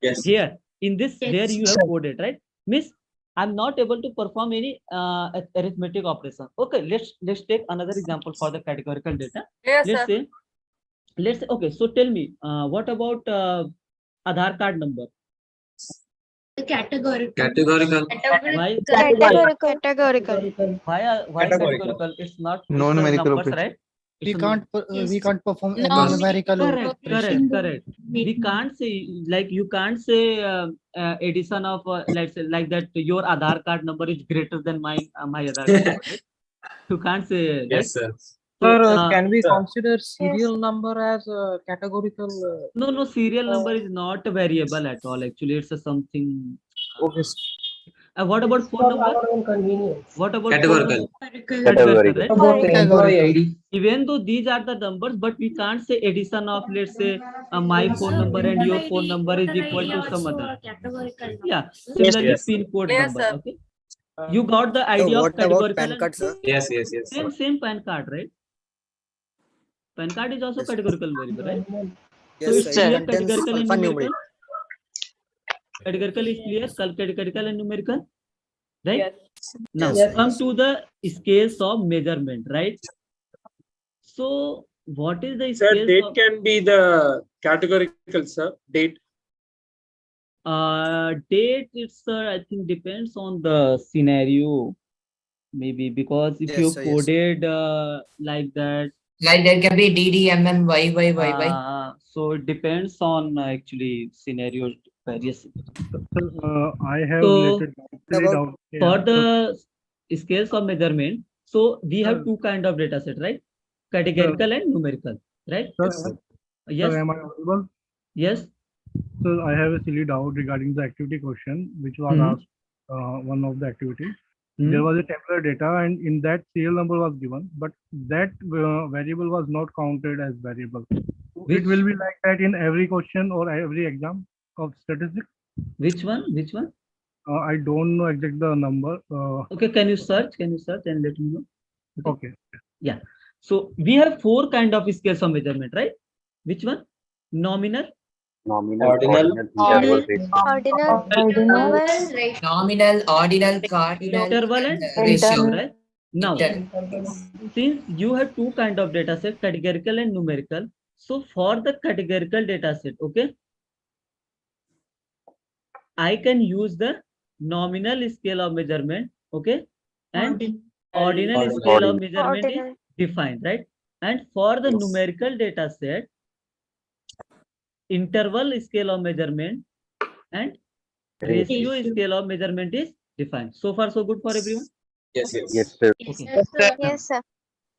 Yes. Here in this, here you have coded, right? Miss, I'm not able to perform any arithmetic operation. Okay, let's take another example for the categorical data. Yes, let's sir. say okay, so tell me what about Aadhaar card number? Categorical. Categorical. Why Categorical. why categorical? It's not No it's numerical numbers, operation. right? We It's can't Yes. we can't perform any No. numerical operation. correct. We can't say, like, you can't say addition of let's say like that your Aadhaar card number is greater than my Aadhaar card number, right? You can't say, right? Yes, sir. So, Sir, can we consider serial number as a categorical? no, serial number is not a variable at all. Actually, it's a something. Okay. What about phone number? What about Categorical. Categorical, right? About employee ID. Even though these are the numbers, but we can't say addition of, let's say, my phone number and your phone number is equal to some other. Yeah, similarly, Yes. pin code Yes, number. sir. Okay, you got the So idea of what about categorical PAN and card, sir? Yes. same PAN card, right? PAN card is also Yes. categorical variable, right? So Yes, it's sir. It clear contains categorical and numerical. alphanumeric. Categorical is clear, categorical and numerical, right? Yes. Now Yes. come to the scales of measurement, right? So what is the Sir, scales date of can be the categorical, sir. Date. date? It's I think depends on the scenario, maybe, because if Yes, you sir. Yes. coded like that, Like there can be DD, MM, YY. so it depends on actually scenarios, various. I have So related About for here. the scales of measurement, so we have two kind of data set, right? Categorical and numerical, right? Sir, Yes. am I audible? Yes. So I have a silly doubt regarding the activity question, which was asked one of the activities. There was a tabular data, and in that serial number was given, but that variable was not counted as variable. It will be like that in every question or every exam of statistics. Which one? I don't know exact the number. Okay, can you search and let me know? Okay. Yeah. So we have four kind of scales of measurement, right? Which one? Nominal, Ordinal. Ordinal, Nominal, ordinal, cardinal, interval, and ratio. right? Now, since you have two kind of data set, categorical and numerical, so for the categorical data set, okay, I can use the nominal scale of measurement, okay, and ordinal scale of measurement is defined, right? And for the numerical data set, interval scale of measurement and ratio scale of measurement is defined. So far, so good for everyone? Yes, sir. Yes, sir.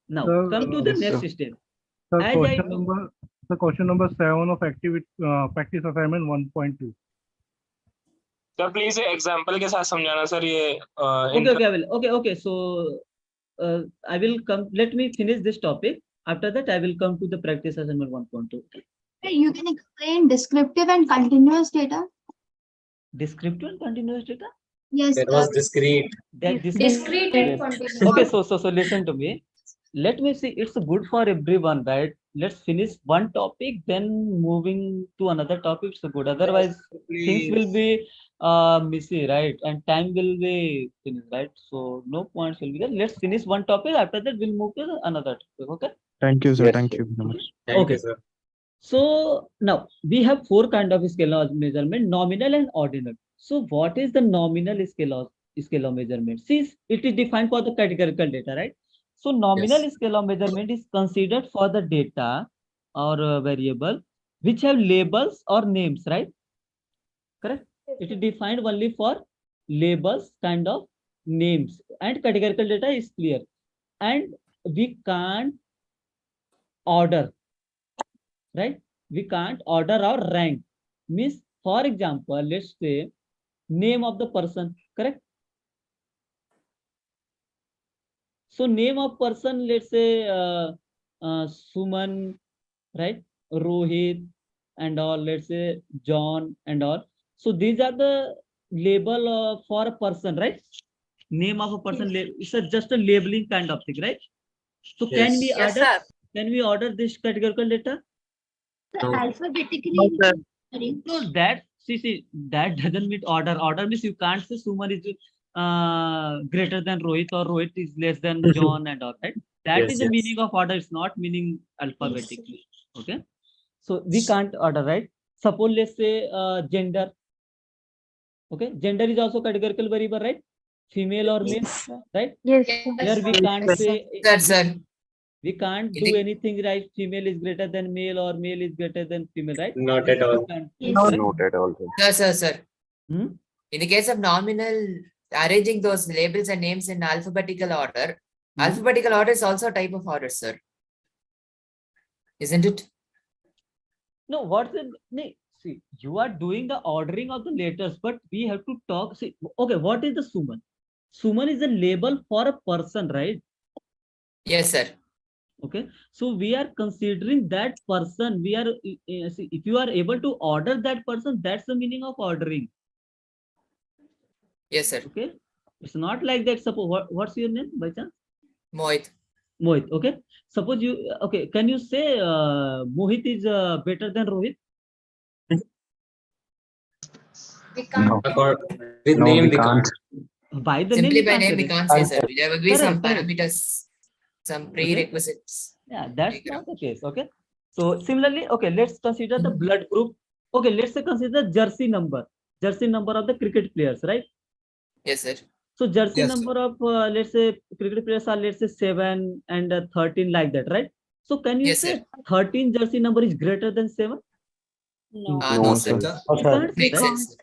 Now, Sir, come to the next step. Sir, As question number the question number 7 of activity practice assignment 1.2. Sir please example के साथ समझाना sir ये Okay. So I will come. Let me finish this topic. After that, I will come to the practice assignment 1.2. You can explain descriptive and continuous data. Descriptive and continuous data. Yes. That was discrete. Discrete and continuous. Okay, so listen to me. Let me see. It's good for everyone, right? Let's finish one topic, then moving to another topic. So good. Otherwise, things will be messy, right? And time will be finished, right? So no points will be there. Let's finish one topic. After that, we'll move to another topic. Okay. Thank you, sir. Yes, Thank sir. you very much. Thank Okay. you, sir. So now we have 4 kind of scalar measurement: nominal and ordinal. So what is the nominal scalar measurement? Since it is defined for the categorical data, right? So nominal scalar measurement is considered for the data or variable which have labels or names, right? Correct. It is defined only for labels, kind of names, and categorical data is clear. And we can't order, right? We can't order or rank. Means, for example, let's say name of the person, correct? So name of person, let's say Suman, right? Rohit and all, let's say John and all. So these are the label for a person, right? Name of a person, it's just a labeling kind of thing, right? So can we Yes, order? sir. Can we order this categorical data? Alphabetically. No, that see that doesn't mean order. Order means you can't say Suman is greater than Rohit or Rohit is less than John and all, right? That is the meaning of order. It's not meaning alphabetically. Okay. So we can't order, right? Suppose let's say gender. Okay, gender is also categorical variable, right? Female or male, right? Yes. Here we can't say Sir. we can't do anything, right? Female is greater than male or male is greater than female, right? Not at all. Not at all. Sir. Hmm? In the case of nominal, arranging those labels and names in alphabetical order, alphabetical order is also a type of order, sir. Isn't it? No, what's the see? You are doing the ordering of the letters, but we have to talk. See, okay, what is the Suman? Suman is a label for a person, right? Yes, sir. Okay, so we are considering that person. We are see, if you are able to order that person, that's the meaning of ordering. Yes, sir. Okay, it's not like that. Suppose what's your name by chance? Mohit. Mohit. Okay, suppose you okay. Can you say Mohit is better than Rohit? We can't. With name we can't. By the Simply name, by name, we can't say, sir. There will be some correct. parameters, some prerequisites. Yeah, that's not the case. Okay. So similarly, okay, let's consider the blood group. Okay, let's say consider jersey number of the cricket players, right? Yes, sir. So jersey number of let's say cricket players are, let's say 7 and 13 like that, right? So can you say 13 jersey number is greater than 7? No, No, sir. sir. You can't say, Makes right? sense.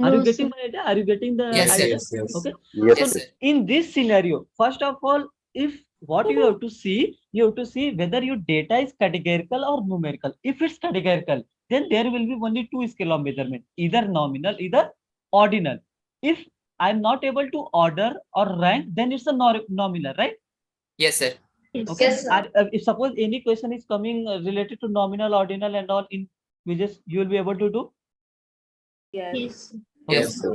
Are you getting my idea? Are you getting the Yes, sir. idea? Yes. Okay. Yes, So sir. in this scenario, first of all, if what you have to see whether your data is categorical or numerical. If it's categorical, then there will be only 2 scale of measurement, either nominal, either ordinal. If I'm not able to order or rank, then it's a nominal, right? Yes, sir. Okay. Yes, sir. If suppose any question is coming related to nominal, ordinal, and all in quizzes, you will be able to do. Yes. Okay. Yes, sir.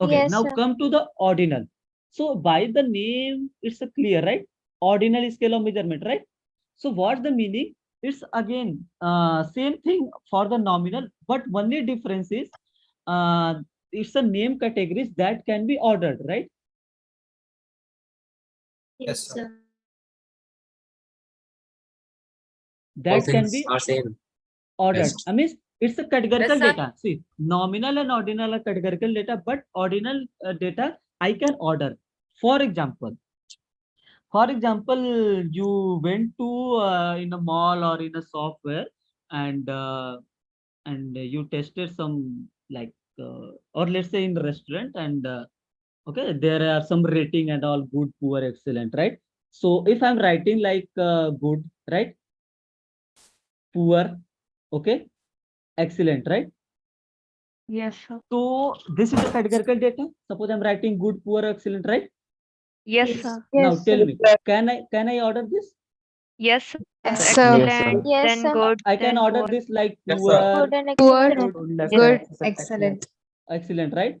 Okay, Yes, now sir. come to the ordinal. So by the name, it's a clear, right? Ordinal scale of measurement, right? So what's the meaning? It's again same thing for the nominal, but only difference is it's a name categories that can be ordered, right? Yes, sir. That can be Are same. ordered. I mean, it's a categorical Yes, sir. data. See, nominal and ordinal are categorical data, but ordinal data I can order. For example, you went to in a mall or in a software and you tested some like or let's say in the restaurant and okay, there are some rating and all good, poor, excellent, right? So if I'm writing like good, right? poor, okay, excellent, right? Yes, sir. So this is the categorical data. Suppose I'm writing good, poor, excellent, right? Yes, sir. Now tell me, can I order this? Yes, sir. Yes, sir. Excellent, Yes, then sir. good, I can then order poor. this like Yes, poor, sir. Good and Poor, excellent. Yes, Good, excellent. excellent, right?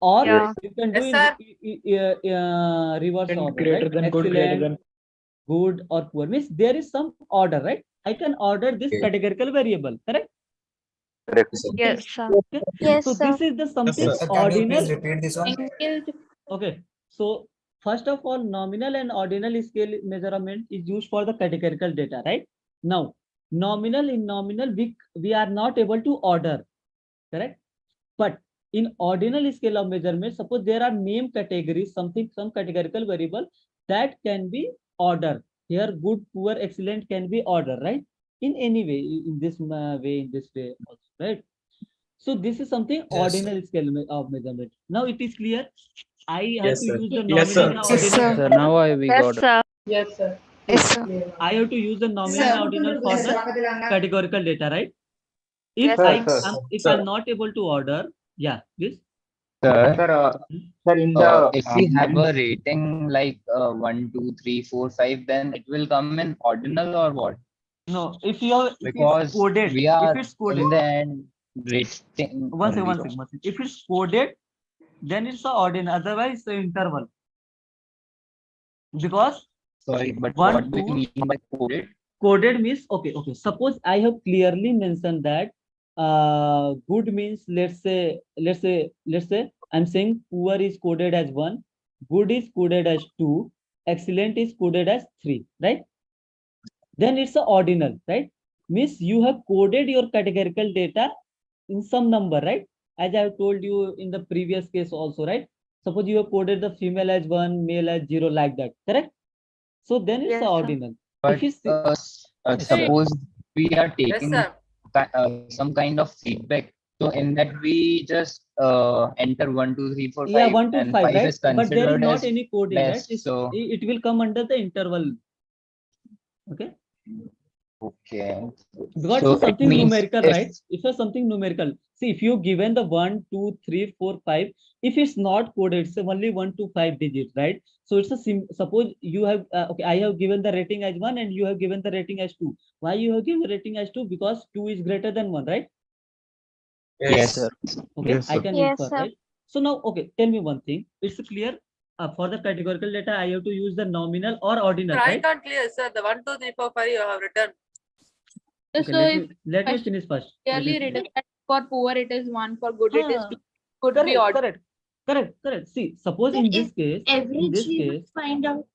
Or Yeah. you can do Yes, in sir. reverse order, Greater right? than good, greater Excellent, than. good, or poor. Means there is some order, right? I can order this categorical variable, correct? Correct, sir. Yes, sir. Okay. Yes, So sir. this is the Yes, something sir. Can you please ordinal. repeat this one? Okay. So first of all, nominal and ordinal scale measurement is used for the categorical data, right? Now, nominal we are not able to order, correct? But in ordinal scale of measurement, suppose there are name categories, some categorical variable that can be ordered. Here, good, poor, excellent can be ordered, right? In any way, in this way also, right? So this is something ordinal scale of measurement. Now it is clear. I have Yes, to sir. use the Yes, nominal sir. and Yes, ordinal. sir. So now we Yes, got it. sir. Yes, sir. Yes, sir. I have to use the nominal and ordinal for the categorical data, right? If Yes, if I'm not able to order, yeah, please. Sir, Sir, if we have a rating like 1, 2, 3, 4, 5, then it will come in ordinal or what? No, if it's Because coded, we are if it's coded, in the end rating one only. second. If it's coded, then it's the ordinal. Otherwise, it's the interval. Because Sorry, but one, what do you two, mean by coded? coded means okay. Suppose I have clearly mentioned that good means let's say I'm saying poor is coded as 1, good is coded as 2, excellent is coded as 3, right? Then it's a ordinal, right? Means you have coded your categorical data in some number, right? As I have told you in the previous case also, right? Suppose you have coded the female as 1, male as 0, like that, correct? So then it's yes, a sir. ordinal. But If suppose we are Yes, taking sir. some kind of feedback. So in that we just enter 1, 2, 3, 4, yeah, 5, 1 to and 5, 5 right? is But there is considered not as any coding, right? less. So It will come under the interval. Okay. okay. Because So it's it something means numerical, if right? It's something numerical. See, if you given the 1, 2, 3, 4, 5, if it's not coded, it's only 1 to 5 digits, right? So it's suppose you have okay, I have given the rating as 1 and you have given the rating as 2. Why you have given rating as 2? Because 2 is greater than 1, right? yes, sir. Okay, Yes, I sir. can Yes, infer, sir. right? So now, okay, tell me one thing. It's clear. For the categorical data, I have to use the nominal or ordinal, Sir, I right? can't clear, sir. The 1, 2, 3, 4, 5 you have written. Okay, let me finish first. Clearly written that for poor it is 1, for good it is 2. Could be odd. Correct. See, suppose in this case, Find out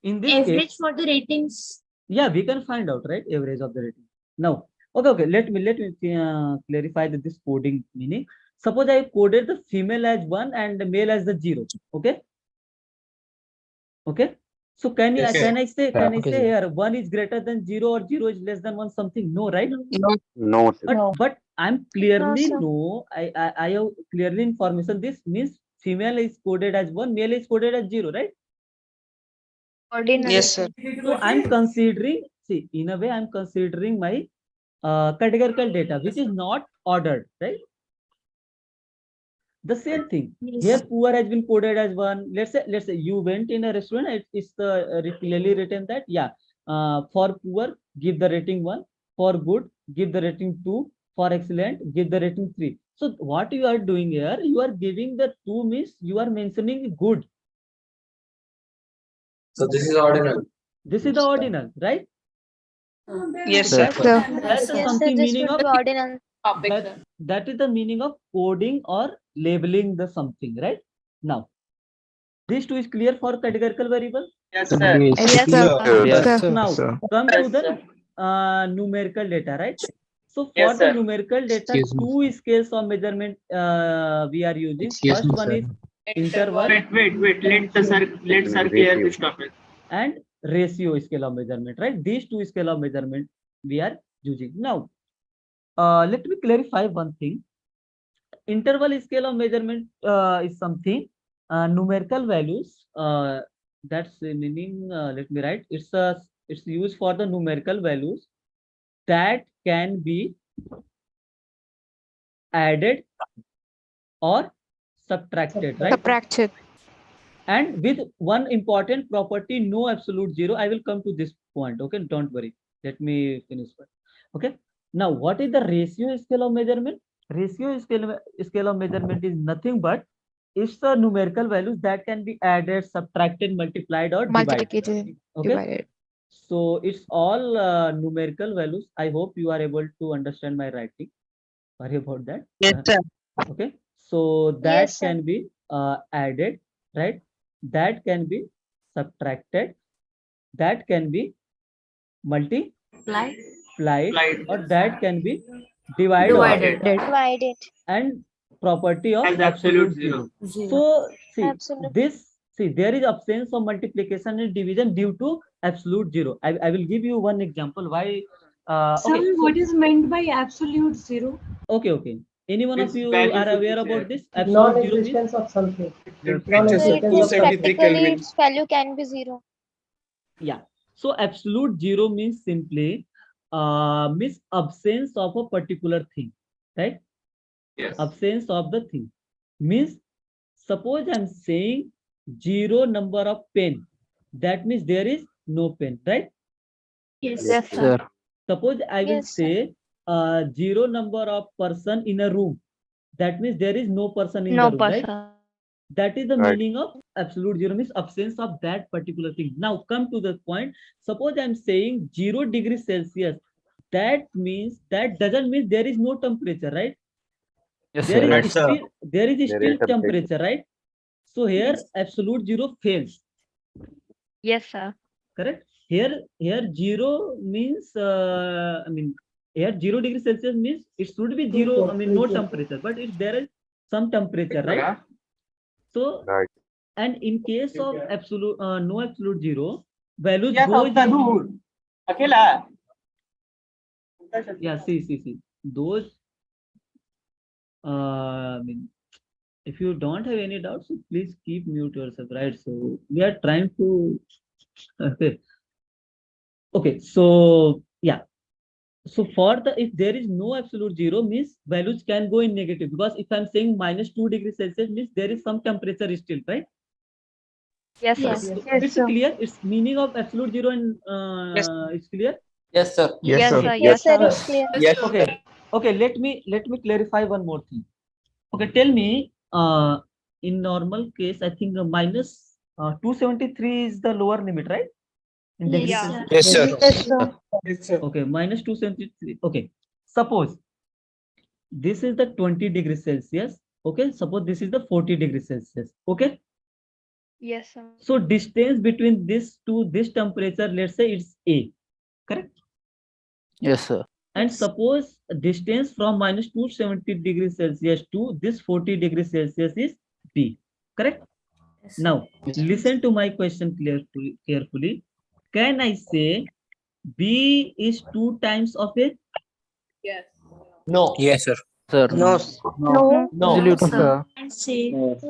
in this average case, for the ratings. yeah, we can find out, right? Average of the rating. Now, okay. Let me clarify this coding meaning. Suppose I coded the female as 1 and the male as the 0. Okay. So can I say here 1 is greater than 0 or 0 is less than 1 something? No, right? No, sir. But I'm clearly No, sir. I have clearly information. This means female is coded as 1, male is coded as 0, right? Ordinal. Yes, sir. So I'm considering, see, in a way, I'm considering my categorical data, which is not ordered, right? The same thing. Here, poor has been coded as 1. Let's say you went in a restaurant. It's clearly written that for poor, give the rating 1. For good, give the rating 2. For excellent, give the rating 3. So what you are doing here, you are giving the 2 means you are mentioning good. So this is ordinal. This is the ordinal, right? Yes, So sir. that's the Yes, sir. something This meaning would of be ordinal. that is the meaning of coding or labeling the something, right? Now, these two is clear for categorical variable. Yes, sir. Yes, sir. Now, Sir. come to the numerical data, right? So for Yes, the sir. numerical data, Excuse me. 2 scales of measurement we are using. Excuse First me, one sir. is interval. Let sir clear this topic. And ratio scale of measurement, right? These two scale of measurement we are using. Now, let me clarify one thing. Interval scale of measurement is something numerical values. That's the meaning. Let me write. It's used for the numerical values that can be added or subtracted, right? Subtracted. And with one important property, no absolute zero. I will come to this point. Okay, don't worry. Let me finish first. Okay. Now, what is the ratio scale of measurement? Ratio scale of measurement is nothing but it's the numerical values that can be added, subtracted, multiplied, or divided. Okay. Divided. So it's all numerical values. I hope you are able to understand my writing. Sorry about that. Yes, sir. Okay. So that Yes, sir. can be added, right? That can be subtracted. That can be multiplied, or that can be divided. Divided. And property of As absolute absolute zero. zero. So see Absolute. there is absence of multiplication and division due to absolute zero. I will give you one example why. Okay, so, What is meant by absolute zero? okay. Any one of Its you value are should be aware about zero. this? Absolute zero means Non-existence of something. Temperature, So 273 practically Kelvin. its value can be zero. yeah. So absolute zero means simply means absence of a particular thing, right? Yes. Absence of the thing means suppose I'm saying zero number of pen. That means there is no pen, right? Yes. Yes, sir. Suppose I will Yes, sir. say zero number of person in a room. That means there is no person in No the room, right? person. That is the Right. meaning of absolute zero means absence of that particular thing. Now come to the point. Suppose I'm saying 0 degrees Celsius. That means that doesn't mean there is no temperature, right? Yes, There sir. is Right, sir. still there is There still is temperature. temperature, right? So here absolute zero fails. Yes, sir. Correct. Here zero means I mean here 0 degrees Celsius means it should be zero. I mean no temperature, but if there is some temperature, right? So Right. and in case of absolute no absolute zero, values Yeah, goes दूर अकेला. yeah, see those I mean if you don't have any doubts, so please keep mute yourself, right? So we are trying to okay, so yeah. So for the if there is no absolute zero means values can go in negative, because if I'm saying -2 degrees Celsius means there is some temperature still, right? Yes, sir. Yes. So Yes, it's sir. clear. It's meaning of absolute zero and Yes. it's clear. Yes, sir. Yes, sir. Yes, Yes, sir. sir. It's clear. Yes. Okay. Let me clarify one more thing. Okay, tell me. In normal case, I think minus 273 is the lower limit, right? In degrees Yeah. Celsius. Yes, sir. Yes, sir. Yes, sir. Okay, minus 273. Okay, suppose this is the 20 degrees Celsius. Okay, suppose this is the 40 degrees Celsius. Okay, Yes, sir. so distance between this to this temperature, let's say it's A, correct? Yes, sir. And suppose distance from minus 270 degrees Celsius to this 40 degrees Celsius is B, correct? Now, listen to my question carefully. Can I say B is 2 times of A? Yes. No. Yes, sir. Sir. No. No. No. Absolutely. Sir. Can't say.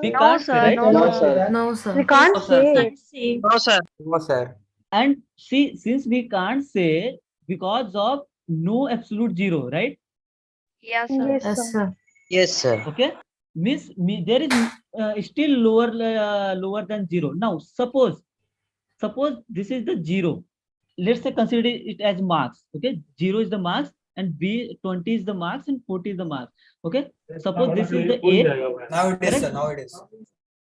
We No, can't say, sir. right? No, sir. No, sir. We can't say. Can't say. No, sir. No, sir. And see, since we can't say because of no absolute zero, right? Yes, sir. Yes, sir. Yes, sir. Okay, means there is still lower than zero. Now suppose this is the zero. Let's say consider it as marks. Okay, 0 is the marks and B 20 is the marks and 40 is the marks. Okay, suppose this is the A. Now it is, Correct? sir. Now it is.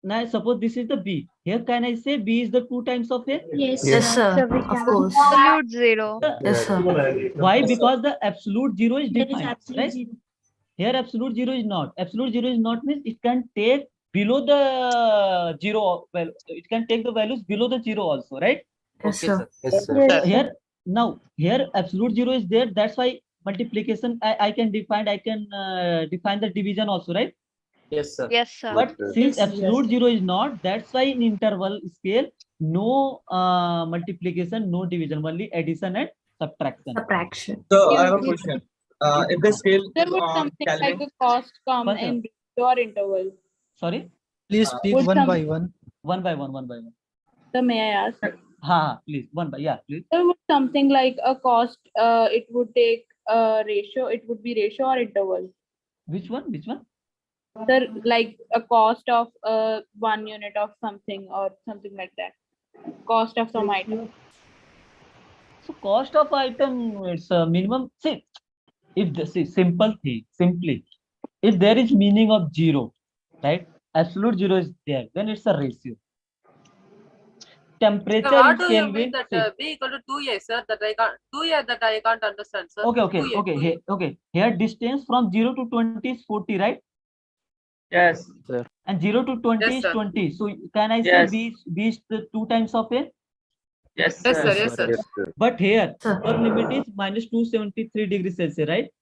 Now suppose this is the B. Here can I say B is the 2 times of A? Yes, Yes, sir. So we Of can. course. Absolute zero. Yes, sir. Why? Because the absolute zero is There is defined, absolute right? zero. Here absolute zero is not. Absolute zero is not means it can take below the zero. Well, it can take the values below the zero also, right? Yes, sir. Yes, sir. So here now here absolute zero is there. That's why multiplication I can define. I can define the division also, right? Yes, sir. Yes, sir. But Yes, since Yes. absolute zero is not, that's why in interval scale no multiplication, no division, only addition and subtraction. Subtraction. So I have a question. If the scale There is would on something like Kelvin, a cost come First, in your interval. sorry, Please speak Would one some- by one. one by one. So may I ask? Ha, please, one by, yeah, please. There would something like a cost, it would take ratio, it would be ratio or interval. Which one? Which one? Sir, like a cost of 1 unit of something or something like that. Cost of some item. So cost of item, it's a minimum. See, if the simple thing, simply, if there is meaning of zero, right? Absolute zero is there, then it's a ratio. Temperature So what in do you mean Kelvin. that B equal to 2A, sir? That I can't 2A that I can't understand, sir. Okay, okay, 2A, okay. 2A. Okay. Here distance from 0 to 20 is 40, right? Yes, sir. And 0 to 20 Yes, is sir. 20. So can I say Yes. B is the 2 times of A? Yes, Yes, sir. sir. Yes, sir. Yes, sir. But here, upper limit is minus 273 degrees Celsius, right?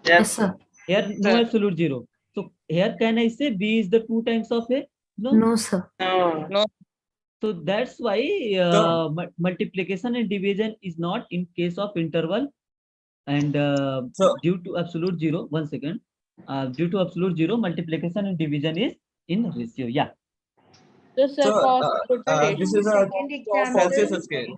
Yes, sir. Here, no absolute zero. So here, can I say B is the 2 times of A? No. No, sir. No. No. So that's why multiplication and division is not in case of interval, and due to absolute zero. 1 second. Due to absolute zero, multiplication and division is in ratio. Yeah. So, sir, cost would be ratio. This is a Second example, Celsius scale.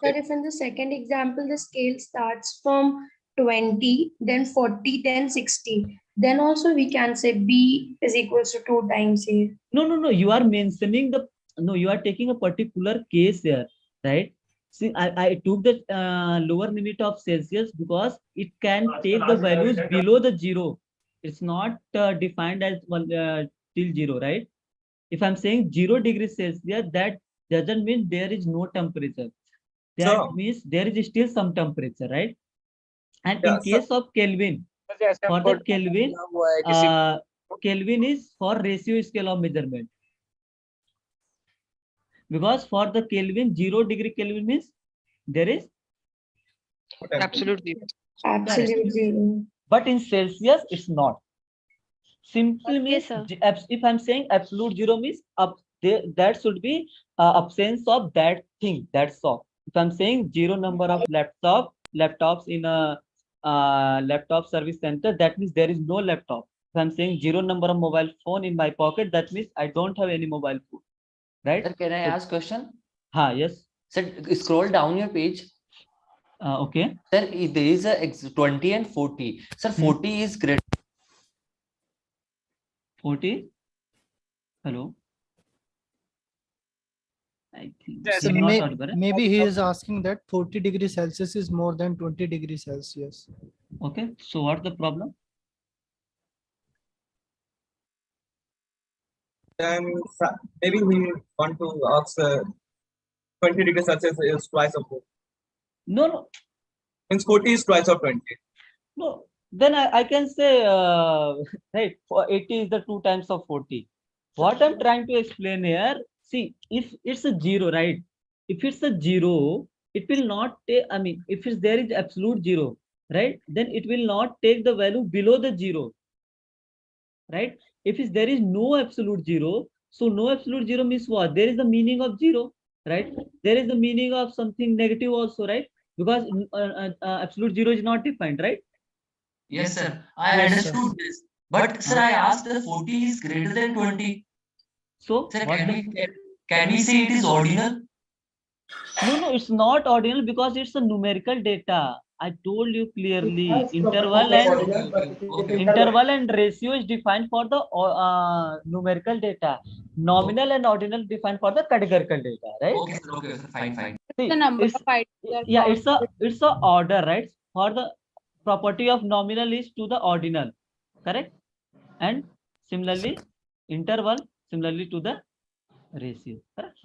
sir, if in the second example the scale starts from 20, then 40, then 60, then also we can say B is equals to 2 times A. No. You are mentioning the, no, you are taking a particular case here, right? See, I took the lower limit of Celsius because it can take the values below the zero. It's not defined as till zero, right? If I'm saying 0 degrees Celsius, that doesn't mean there is no temperature. That means there is still some temperature, right? And in case of Kelvin, for the Kelvin, Kelvin is for ratio scale of measurement. Because for the Kelvin, 0 degree Kelvin means there is Absolute zero. Absolute zero. But in Celsius, it's not. Simply means, if I'm saying absolute zero means that should be absence of that thing. That's all. If I'm saying zero number of laptops in a laptop service center, that means there is no laptop. If I'm saying zero number of mobile phone in my pocket, that means I don't have any mobile phone. Right? Sir, can I ask question? Yes. Sir, scroll down your page. Okay. Sir, there is a 20 and 40. Sir, 40 is greater. 40. Hello. I think So it's not audible. maybe he is asking that 40 degrees Celsius is more than 20 degrees Celsius. Okay. So what's the problem? Then maybe we want to ask 20 degrees Celsius is twice of 40. No. Means 40 is twice of 20. No. Then I can say, right, 80 is the 2 times of 40. What I'm trying to explain here, see, if it's a zero, right? If it's a zero, it will not take, if there is absolute zero, right? Then it will not take the value below the zero, right? If there is no absolute zero, so no absolute zero means what? There is the meaning of zero, right? There is the meaning of something negative also, right? Because absolute zero is not defined, right? Yes, sir. I understood this. But sir, I asked the 40 is greater than 20. So sir, can we say it is ordinal? No, it's not ordinal because it's a numerical data. I told you clearly. Interval and ratio is defined for the numerical data. Nominal and ordinal defined for the categorical data, right? Okay, sir. Okay, sir. Fine. See, The number of items. Yeah, it's a order, right? For the property of nominal is to the ordinal, correct? And similarly, interval similarly to the ratio, correct?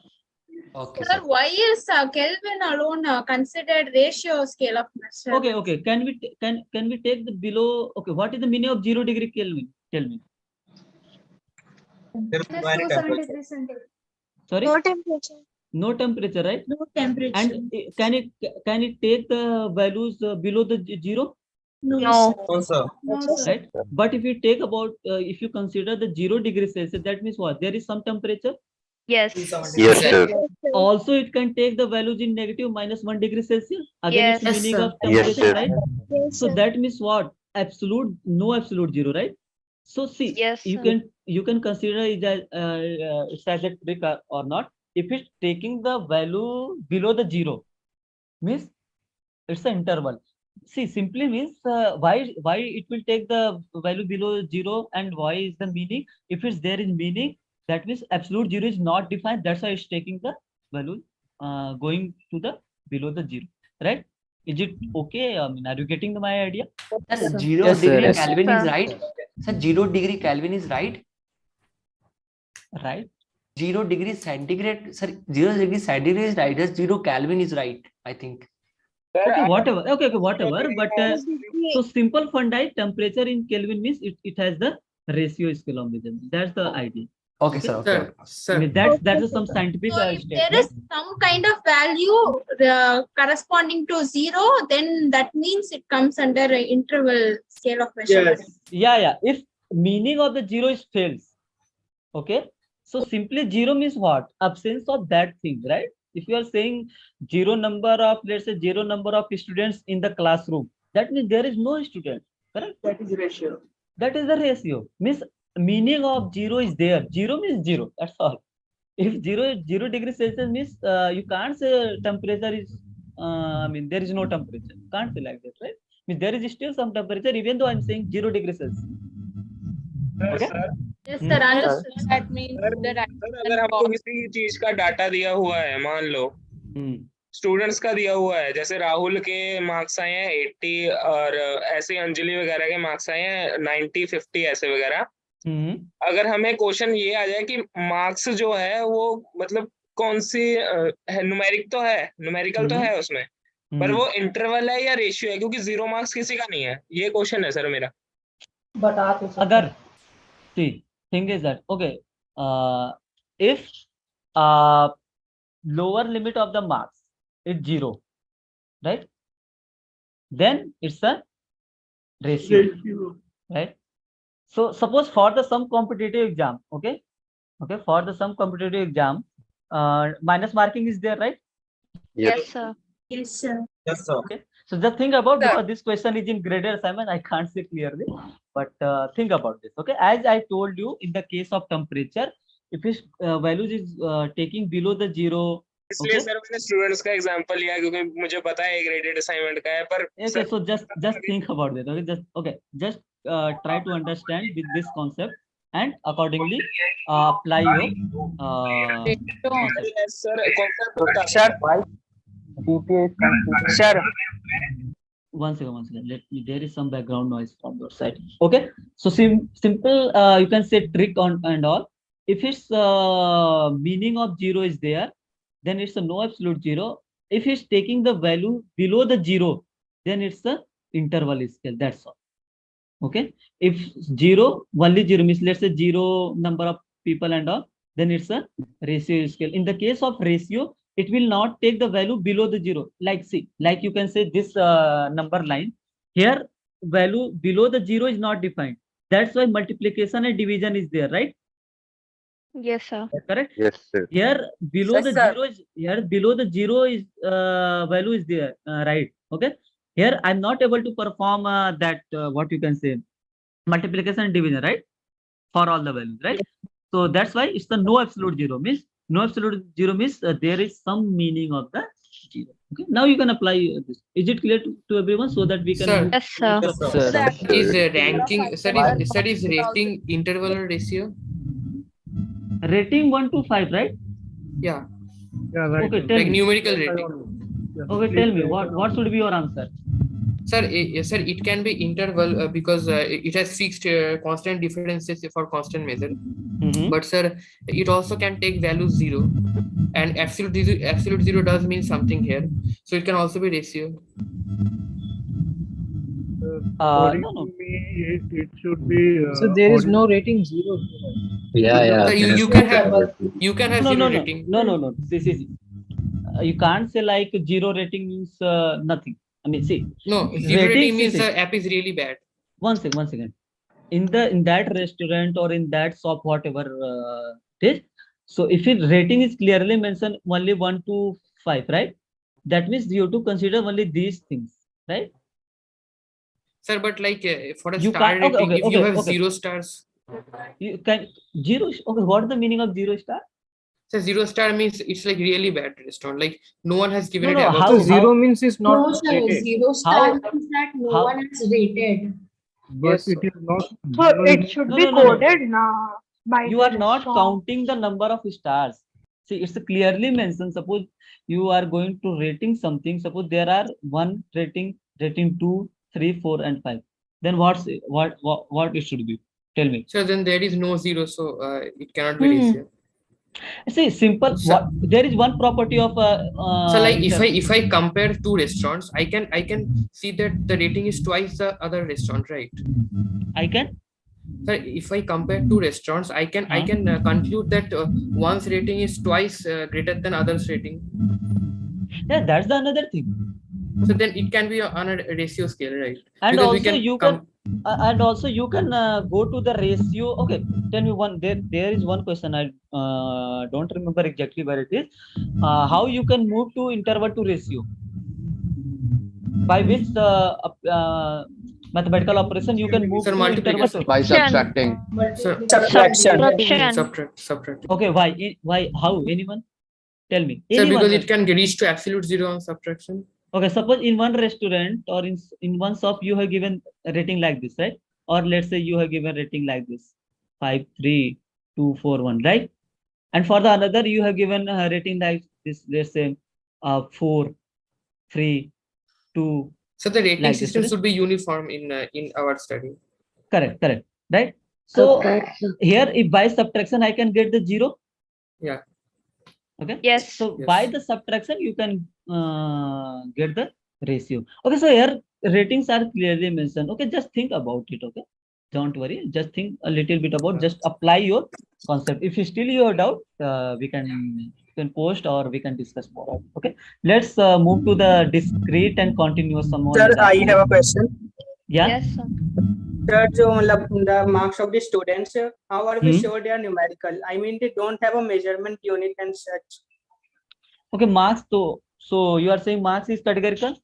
Okay, sir, why is Kelvin alone considered ratio scale of measurement? Okay. Can we take the below? Okay, what is the meaning of 0 degree Kelvin? Tell me. Sorry. No temperature. No temperature, right? No temperature. And can it take the values below the zero? No. No, sir. Right. But if you take about if you consider the 0 degree Celsius, that means what? There is some temperature. Yes. Yes, sir. Also, it can take the values in negative -1 degree Celsius. Again, it's the Yes, meaning sir. of temperature, sir. right? So that means what? No absolute zero, right? So see, you can consider it as it's as a trick or not. If it's taking the value below the zero, means it's an interval. See, simply means why it will take the value below 0 and why is the meaning? If it's there in meaning, that means absolute 0 is not defined. That's why it's taking the value going to the below the 0, right? Is it okay? I mean, are you getting my idea? Sir, 0 degree Kelvin is right. Sir, 0 degree Kelvin is right. Right. 0 degree centigrade. Sir, 0 degree centigrade is right. Just 0 Kelvin is right, I think. Okay, whatever. Okay, whatever. But so simple fundite temperature in Kelvin means it has the ratio scale of measurement. That's the idea. Okay, sir. Okay. I mean, that's some scientific So if statement. there is some kind of value corresponding to 0, then that means it comes under an interval scale of measurement. Yeah. If meaning of the 0 is fails, okay. So simply 0 means what? Absence of that thing, right? If you are saying zero number of, let's say 0 number of students in the classroom, that means there is no student, correct? That is ratio. That is the ratio. Means meaning of 0 is there. 0 means 0. That's all. If 0 degrees Celsius means you can't say temperature is. I mean, there is no temperature. Can't say like that, right? Means there is still some temperature, even though I'm saying 0 degrees Celsius. Okay. Yes, sir. Understood. That means that अगर हमको किसी चीज का data दिया हुआ है, मान लो students का दिया हुआ है, जैसे राहुल के मार्क्स आए हैं 80 और ऐसे अंजलि वगैरह के मार्क्स आए हैं 90 50 ऐसे वगैरह। अगर हमें क्वेश्चन ये आ जाए कि मार्क्स जो है वो मतलब कौन सी न्यूमेरिक तो है, न्यूमेरिकल तो है उसमें, पर वो इंटरवल है या रेशियो है, क्योंकि 0 मार्क्स किसी का नहीं है। ये क्वेश्चन है सर मेरा। बता तो सकते अगर see, thing is that okay, if lower limit of the marks is 0, right? Then it's a ratio. Right? So suppose for the some competitive exam, okay, for the some competitive exam, minus marking is there, right? Yes, sir. Yes, sir. Yes, sir. Okay. So just think about, because this question is in graded assignment, I can't say clearly, but think about this. Okay, as I told you, in the case of temperature, if its values is taking below the 0. इसलिए sir मैंने students का example लिया क्योंकि मुझे पता है graded assignment का है, पर okay, so just think about this. Okay, just try to understand with this concept and accordingly apply your concept. Sir, sir. One second. Let me. There is some background noise from your side. Okay, so simple. You can say trick on and all. If its meaning of 0 is there, then it's a no absolute 0. If it's taking the value below the 0, then it's a interval scale. That's all. Okay. If 0 only 0 means, let's say 0 number of people and all, then it's a ratio scale. In the case of ratio, it will not take the value below the 0. Like see, like you can say this number line here, value below the 0 is not defined. That's why multiplication and division is there, right? Yes, sir. Correct. Yes, sir. Here below the 0 is value is there, right? Okay. Here I'm not able to perform that what you can say multiplication and division, right? For all the values, right? So that's why it's the no absolute 0 means there is some meaning of the 0. Okay. Now you can apply this. Is it clear to everyone, so that we can? Sir. Yes, sir. Is ranking, sir, is rating interval or ratio? Rating 1 to 5, right? Yeah. Yeah, right. Okay, tell Like me. numerical rating. Okay, tell me what should be your answer? Sir, yes, sir, it can be interval because it has fixed constant differences for constant measure. But sir, it also can take value 0, and absolute 0 does mean something here, so it can also be ratio. According No. to me, it should be. So there is no rating 0. So you can have No, 0 rating. No. See. You can't say like 0 rating means nothing. I mean, see. No, 0 rating means the app is really bad. One second. In that restaurant or in that shop, whatever it is. So if it rating is clearly mentioned only 1 to 5, right? That means you have to consider only these things, right? Sir, but like for a You star can't- rating, if you have okay. 0 stars. You can 0. Okay, what is the meaning of 0 star? So 0 star means it's like really bad restaurant. Like no one has given No, it no, above. how- So how- zero means it's No, not sir. rated. 0 star means that no how- one has rated. But Yes, it sir. is not. So zero is it not- should No, be no, no, no. coded now by You the are not restaurant. counting the number of stars. See, it's clearly mentioned. Suppose you are going to rating something. Suppose there are one rating, rating 2, 3, 4, and 5. Then what it should be? Tell me. So then there is no zero, so it cannot be ratio. See, simple. So- There is one property of So like if I compare two restaurants, I can see that the rating is twice the other restaurant, right? I can. So if I compare two restaurants, I can conclude that one's rating is twice greater than others rating. Yeah, that's the another thing. So then it can be on a ratio scale, right? And Because also you can go to the ratio. Okay, tell me one. There is one question I don't remember exactly where it is. How you can move to interval to ratio? By which mathematical operation you can move Sir, to interval multiplication. to? By subtracting. Subtract. Okay, why? How? Anyone? Tell me. Sir, Anyone because can. it can reach to absolute zero on subtraction. Okay, suppose in one restaurant or in one shop you have given a rating like this, right? Or let's say you have given rating like this, 5, 3, 2, 4, 1, right? And for the another you have given a rating like this, let's say 4, 3, 2. So the rating like this, system right? should be uniform in our study. Correct, right? So here, if by subtraction I can get the 0. Yeah. Okay. Yes. So by the subtraction you can get the ratio. Okay. So here ratings are clearly mentioned. Okay. Just think about it. Okay. Don't worry. Just think a little bit about. Just apply your concept. If you still your doubt, we can post or we can discuss more. Okay. Let's move to the discrete and continuous. Sir, I have a question. Yeah. Yes, sir. Sir, the marks of the students, how are we Hmm. sure they are numerical? I mean, they don't have a measurement unit and such. Okay. Marks. So you are saying marks is categorical?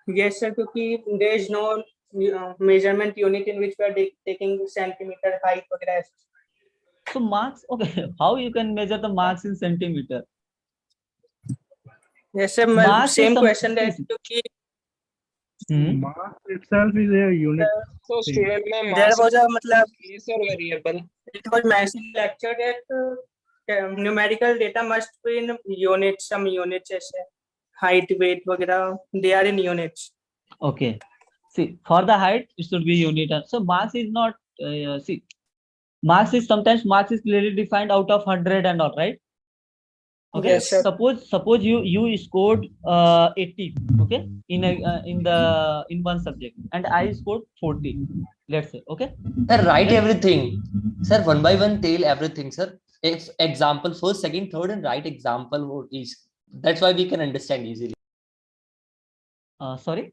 Yes, sir, because there is no measurement unit in which we are taking centimeter height. वगैरह. So marks. Okay. How you can measure the marks in centimeter? Yes, sir. Marks Same is question that Mass itself is a unit. So thing. student में there mass was a मतलब is or variable. it was mentioned in lecture that numerical data must be in units, some units जैसे height, weight वगैरह they are in units. Okay. See, for the height, it should be unit. So mass is not, see, mass is sometimes marks is clearly defined out of 100 and all, right? Okay. Yes, sir. Suppose you scored 80, okay, in one subject, and I scored 40. Let's say, okay. Sir, write everything. Sir, one by one, tell everything, sir. If example first, second, third, and write example for each. That's why we can understand easily. Sorry.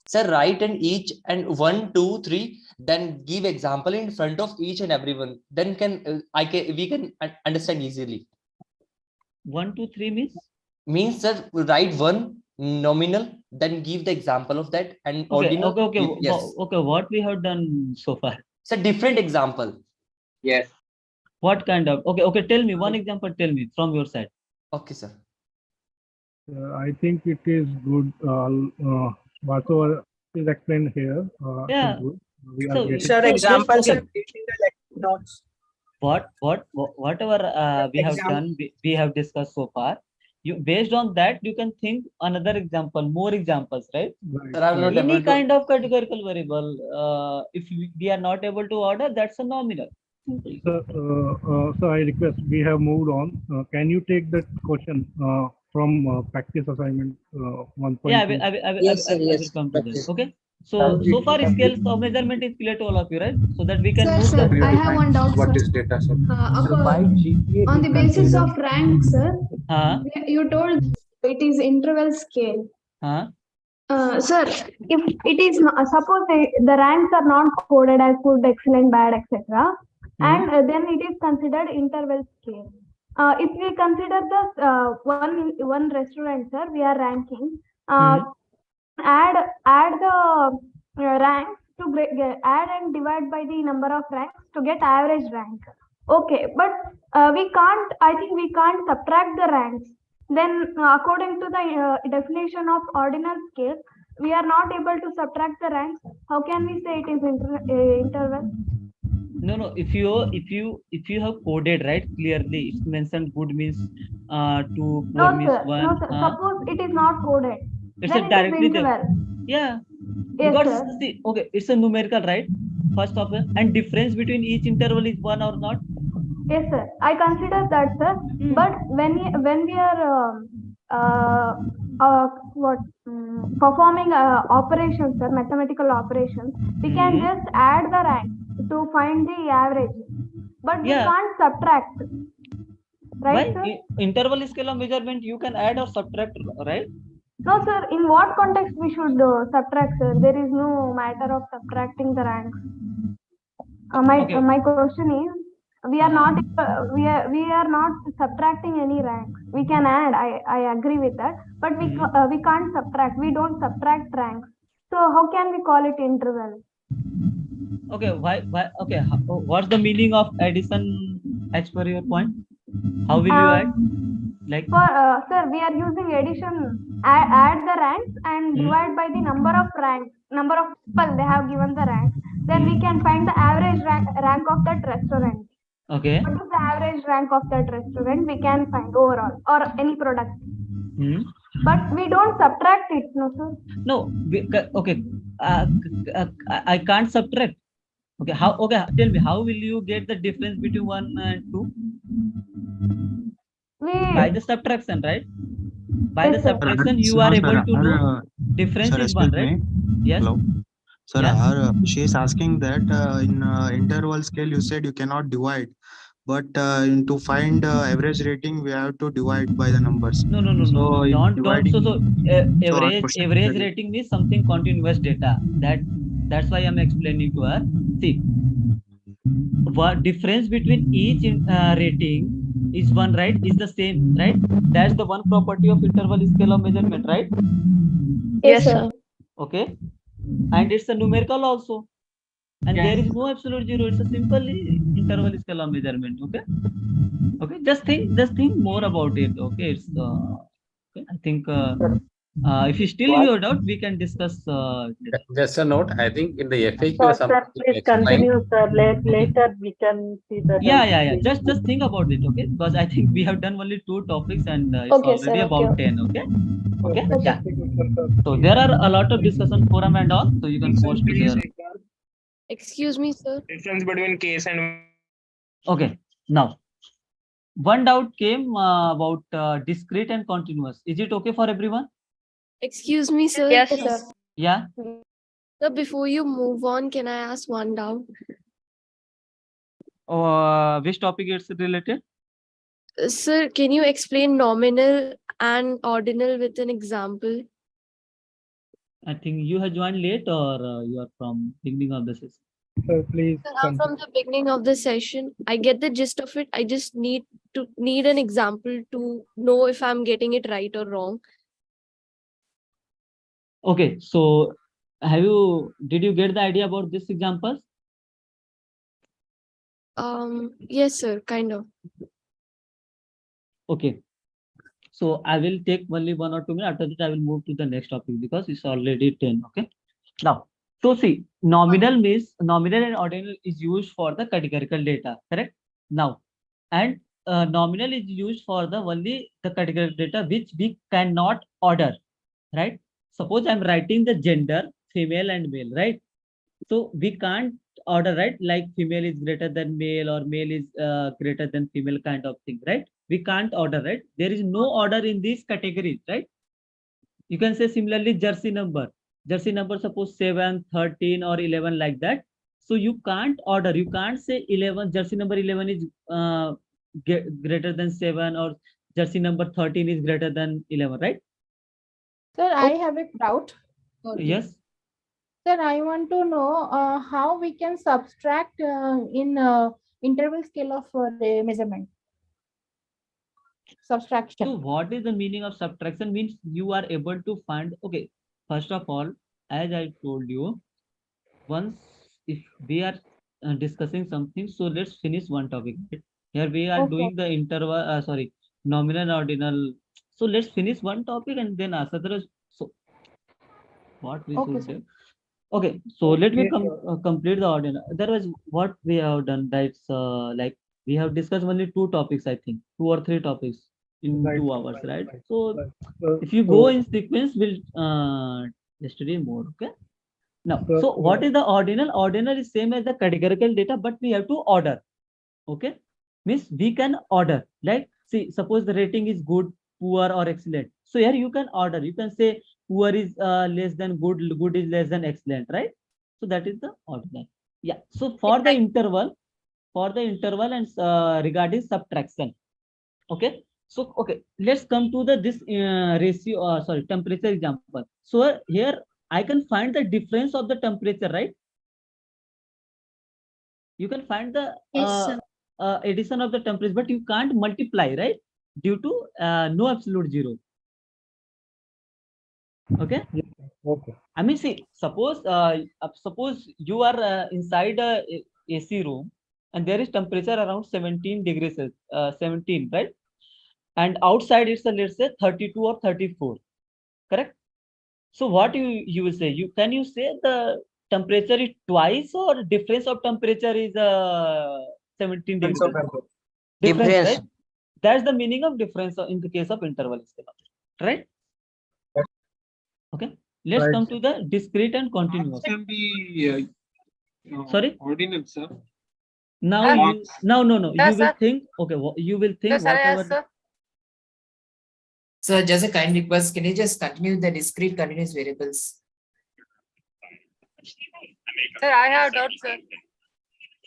Sir, write and each and 1, 2, 3. Then give example in front of each and everyone. Then we can understand easily. 1, 2, 3 means sir, write one nominal, then give the example of that, and Okay, ordinal. okay. Yes. Okay, what we have done so far? It's a different example. Yes. What kind of? Okay. Tell me one example. Tell me from your side. Okay, sir. I think it is good. Whatever is explained here. Yeah. Is good. We are So, getting. Sir, So, examples okay. are in the lecture notes. Whatever we have done, we have discussed so far. You based on that, you can think another example, more examples, right? Sir, I'm not able Any to. kind of categorical variable. If we are not able to order, that's a nominal. So I request we have moved on. Can you take that question from practice assignment 1.2? Yeah, I will come to that. Okay. So far scales of measurement is clear to all of you, right? So that we can move. Sir, I have one doubt, What sir. is data set? On the basis of rank, sir, Huh? you told it is interval scale. Huh? Sir, if it is suppose the ranks are not coded as good, excellent, bad, etc., and then it is considered interval scale. If we consider the one restaurant, sir, we are ranking. Add the ranks to add and divide by the number of ranks to get average rank. Okay, but we can't, I think we can't subtract the ranks. Then according to the definition of ordinal scale, we are not able to subtract the ranks. How can we say it is interval? No. If you have coded right clearly, it's mentioned good means 2, 4 means No 1. sir. Suppose it is not coded. It's Then a it is directly there. interval. Yeah. Yes, Because sir. see, okay, it's a numerical, right? First of all, and difference between each interval is 1 or not. Yes, sir. I consider that, sir. But when we are performing operations, sir, mathematical operations, we can just add the rank to find the average, but we can't subtract. Right, sir? Interval scale of measurement, you can add or subtract, right? No, sir. In what context we should subtract, sir? There is no matter of subtracting the ranks. My question is, we are not subtracting any ranks. We can add. I agree with that, but we can't subtract. We don't subtract ranks. So how can we call it interval? Okay, why? Okay, what's the meaning of addition as per your point? How will you add? Like sir, we are using addition. Add the ranks and divide by the number of ranks, number of people they have given the ranks. Then we can find the average rank of that restaurant. Okay. What is the average rank of that restaurant? We can find overall or any product. But we don't subtract it, no sir. No. Okay. I can't subtract. Okay. How? Okay. Tell me, how will you get the difference between 1 and 2? By the subtraction, right? By the subtraction, you are able to do difference is 1, right? Yes. Hello. Sir, Yeah. she is asking that in interval scale, you said you cannot divide, but to find average rating, we have to divide by the numbers. No. Don't. So average rating means something continuous data. That's why I'm explaining to her. See, what difference between each rating is 1, right? Is the same, right? That's the one property of interval scale of measurement, right? Yes, sir. Okay, and it's a numerical also, and there is no absolute zero. It's a simply interval scale of measurement. Okay. Just think more about it. Okay, it's okay. I think if you still have doubt, we can discuss. Just a note. I think in the FAQ, Sir, something please continue, sir. Later we can see the. Yeah. Just think about it, okay? Because I think we have done only 2 topics and it's already about 10. Okay. Yeah. So there are a lot of discussion forum and all, so you can post there. Excuse me, sir. Difference between case and. Okay. Now, one doubt came about discrete and continuous. Is it okay for everyone? Excuse me, sir. Yes, sir. Yeah. Sir, before you move on, can I ask one doubt? Which topic it's related? Sir, can you explain nominal and ordinal with an example? I think you have joined late or you are from beginning of the session. Please. Sir, I'm from the beginning of the session. I get the gist of it. I just need an example to know if I'm getting it right or wrong. Okay, so did you get the idea about this examples? Yes, sir, kind of. Okay, so I will take only 1 or 2 minutes. After that, I will move to the next topic because it's already 10. Okay. Now, so see, nominal and ordinal is used for the categorical data, correct? Now, and nominal is used for only the categorical data which we cannot order, right? Suppose I'm writing the gender, female and male, right? So we can't order, right? Like female is greater than male or male is greater than female kind of thing, right? We can't order, right? There is no order in these categories, right? You can say similarly jersey number suppose 7, 13 or 11 like that. So you can't order, you can't say 11, jersey number 11 is greater than 7 or jersey number 13 is greater than 11, right? Sir, I have a doubt. Yes. Sir, I want to know how we can subtract in interval scale of measurement. Subtraction. So what is the meaning of subtraction? Means you are able to find, okay, first of all, as I told you, once if we are discussing something. So let's finish one topic. Right? Here we are Okay. doing the interval. Sorry, nominal and ordinal. So let's finish one topic and then ask others. So what we Okay, should sir. do. Okay, so let me Okay, complete the ordinal. That was what we have done. That's like we have discussed only two topics, I think, 2 or 3 topics in right, 2 hours, right? right, So right. if you go in sequence, we'll study more. Okay. Now, So, so what is the ordinal? Ordinal is same as the categorical data, but we have to order. Okay, means we can order. Like, see, suppose the rating is good, poor, or excellent. So here you can order. You can say poor is less than good, good is less than excellent, right? So that is the ordinal. Yeah. So for the interval, and regarding subtraction. Okay. So okay, let's come to the this ratio. Sorry, temperature example. So here I can find the difference of the temperature, right? You can find the Yes, sir. addition of the temperature, but you can't multiply, right? Due to no absolute zero. Okay. okay. I mean, see, suppose you are inside a AC room and there is temperature around 17 degrees, 17, right? And outside it's let's say 32 or 34, correct? So what you will say? You say the temperature is twice or difference of temperature is 17 degrees? Difference, right? That's the meaning of difference in the case of interval scale, right? Okay. Let's Right. come to the discrete and continuous. Can be Sorry? ordinal, sir. Now you no. Yes, You will sir. think, okay, you will think Yes, sir. Yes, whatever. sir. So just a kind request, can you just continue the discrete continuous variables? Sir, I have doubt, sir.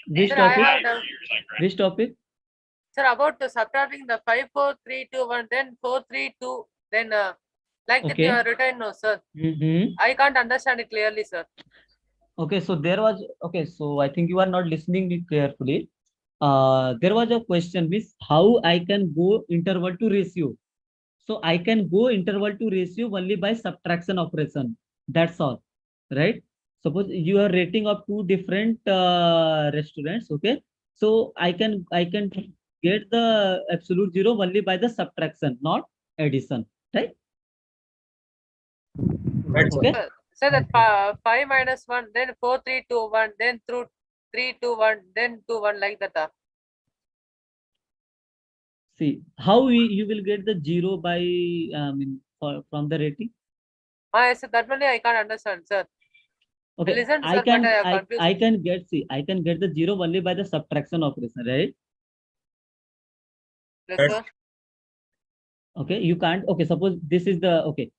Which Sir, topic? I have doubt. Which topic? Sir, about the subtracting the 5, 4, 3, 2, 1, then 4, 3, 2, then like that Okay. you have written, no, sir. Mm-hmm. I can't understand it clearly, sir. Okay, so there was, okay, so I think you are not listening me carefully. There was a question, means how I can go interval to ratio. So I can go interval to ratio only by subtraction operation. That's all, right? Suppose you are rating of 2 different restaurants, okay? So I can get the absolute zero only by the subtraction, not addition, right? Right. Okay. So that 5 minus 1, then 4, 3, 2, 1, then through 3, 2, 1, then 2, 1 like that. See how you will get the zero by from the rating. Sir, that only I can't understand, sir. Okay, Listen, I sir, can but I am confused. I can get, see, I can get the zero only by the subtraction operation, right? Yes, sir. Okay, you can't. Okay, suppose this is the, okay,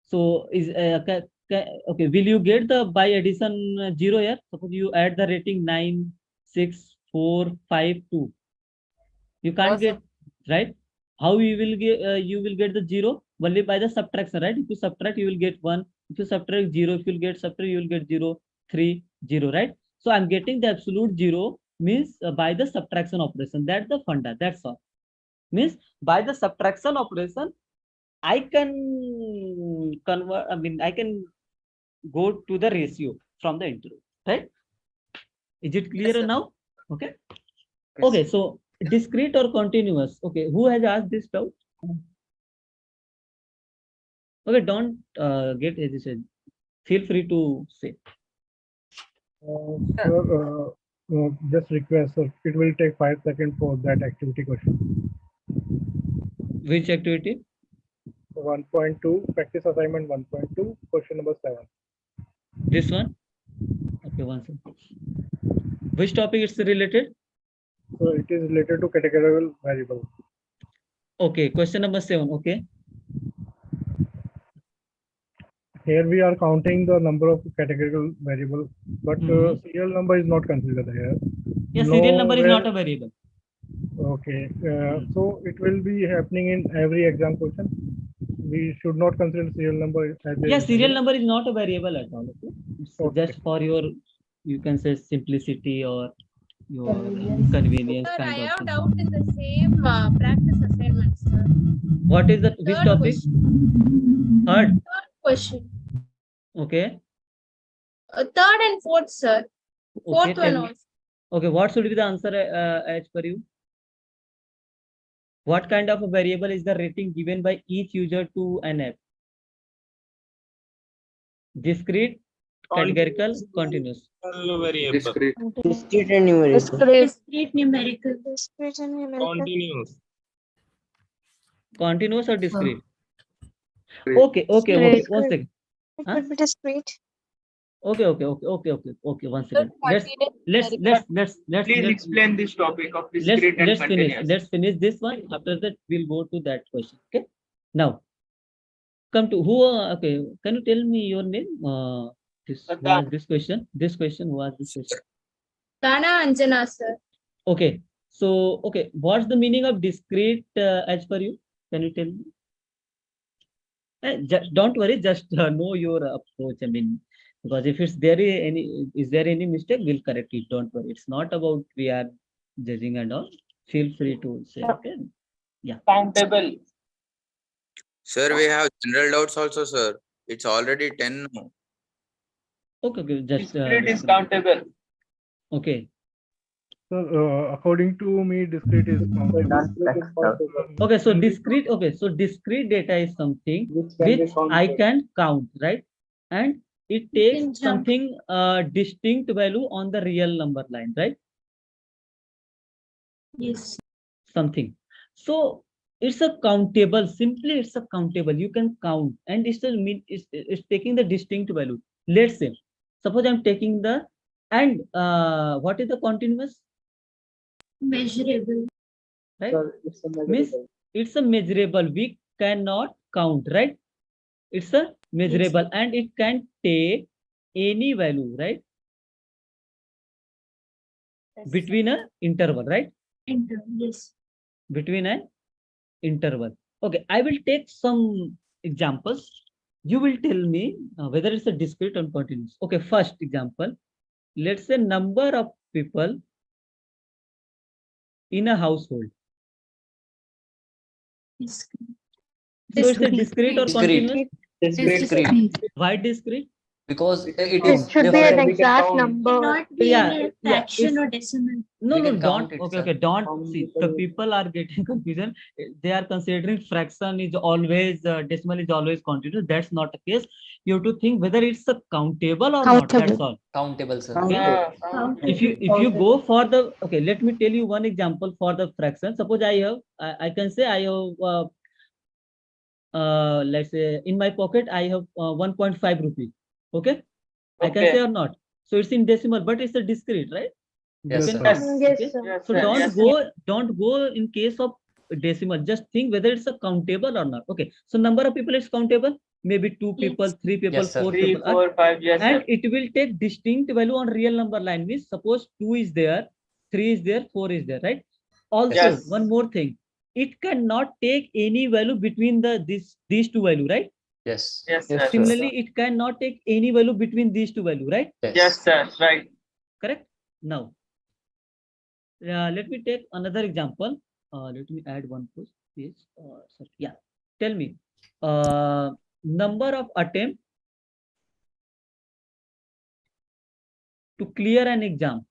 so is okay, will you get the by addition zero here? Suppose you add the rating 9, 6, 4, 5, 2. You can't get, right? How you will get the zero only by the subtraction, right? If you subtract, you will get 1. If you subtract 0, if you get subtract, you will get 0, 3, 0, right? So I'm getting the absolute zero means by the subtraction operation. That's the funda. That's all. Means by the subtraction operation, I can convert. I mean, I can go to the ratio from the interval, right? Is it clear now? Okay. Okay. So discrete or continuous? Okay. Who has asked this doubt? Okay. Don't get hesitation. Feel free to say. Sir, just request, sir. It will take 5 seconds for that activity question. Which activity? 1.2, practice assignment 1.2, question number 7. This one? Okay, one second. Which topic is related? So it is related to categorical variable. Okay, question number 7. Okay. Here we are counting the number of categorical variable, but serial number is not considered here. Yeah, serial number is not a variable. Okay, so it will be happening in every exam question. We should not consider serial number as a Serial number is not a variable at all. Okay? It's just for your, you can say, simplicity or your convenience Sir, I kind of have thing. doubt in the same practice assignment, sir. What is the which Third topic? question. Third. Third question. Okay. Third and fourth, sir. Fourth Okay. one also. Okay, what should be the answer as per you? What kind of a variable is the rating given by each user to an app? Discrete, categorical, continuous. Variable. Discrete. Discrete and numerical. Discrete numerical. Discrete and numerical. Continuous. Continuous or discrete? Discrete. Okay. One second. It Huh? could be discrete. Okay. One second. Let's Please explain this topic of discrete and let's finish. continuous. Let's finish this one. After that, we'll go to that question. Okay. Now, come to who? Okay. Can you tell me your name? This question. This question was this question. Dana Anjana, sir. Okay. So, okay. What's the meaning of discrete as per you? Can you tell me? Don't worry. Just know your approach. I mean, because if is there any mistake, we'll correct it. Don't worry. It's not about we are judging and all. Feel free to say. Okay. Yeah. Countable. Sir, we have general doubts also, sir. It's already 10 now. Okay. Just Discrete is countable. okay. So according to me, discrete is countable. Okay, so discrete. Okay, so discrete data is something which I can count, right? And it takes something distinct value on the real number line, right? Yes. Something. So it's a countable. Simply, it's a countable. You can count, and it's taking the distinct value. Let's say, suppose I'm taking the what is the continuous? Measurable. Right? Means it's a measurable. We cannot count, right? It's a measurable, and it can take any value, right? Between an interval, right? Yes. Between an interval. Okay, I will take some examples. You will tell me whether it's a discrete or continuous. Okay, first example. Let's say number of people in a household. So it's a discrete or continuous? Discrete. Why discrete? Because it It is should be an exact number. Not be in a fraction or decimal. No, We can don't. count it, Okay, sir. okay, don't see. The people are getting confusion. They are considering fraction is always decimal is always continuous. That's not the case. You have to think whether it's a countable or not. That's all. Countable, sir. Okay. If you go for the let me tell you one example for the fraction. Suppose I can say I have let's say in my pocket I have 1.5 rupees. Okay, I can say or not. So it's in decimal, but it's a discrete, right? Yes, You sir. can count, Yes, okay? sir. So don't go in case of decimal. Just think whether it's a countable or not. Okay. So number of people is countable. Maybe 2 people, 3 people, Yes, sir. 4 3, people. 4, 5. Yes, And sir. it will take distinct value on real number line. Means suppose 2 is there, 3 is there, 4 is there, right? Also, Yes. one more thing. It cannot take any value between these two value, right? Yes. Yes, sir. Similarly, it cannot take any value between these two value, right? Yes, sir. Right. Correct. Now, let me take another example. Let me add one page. Sorry. Yeah. Tell me, number of attempt to clear an exam.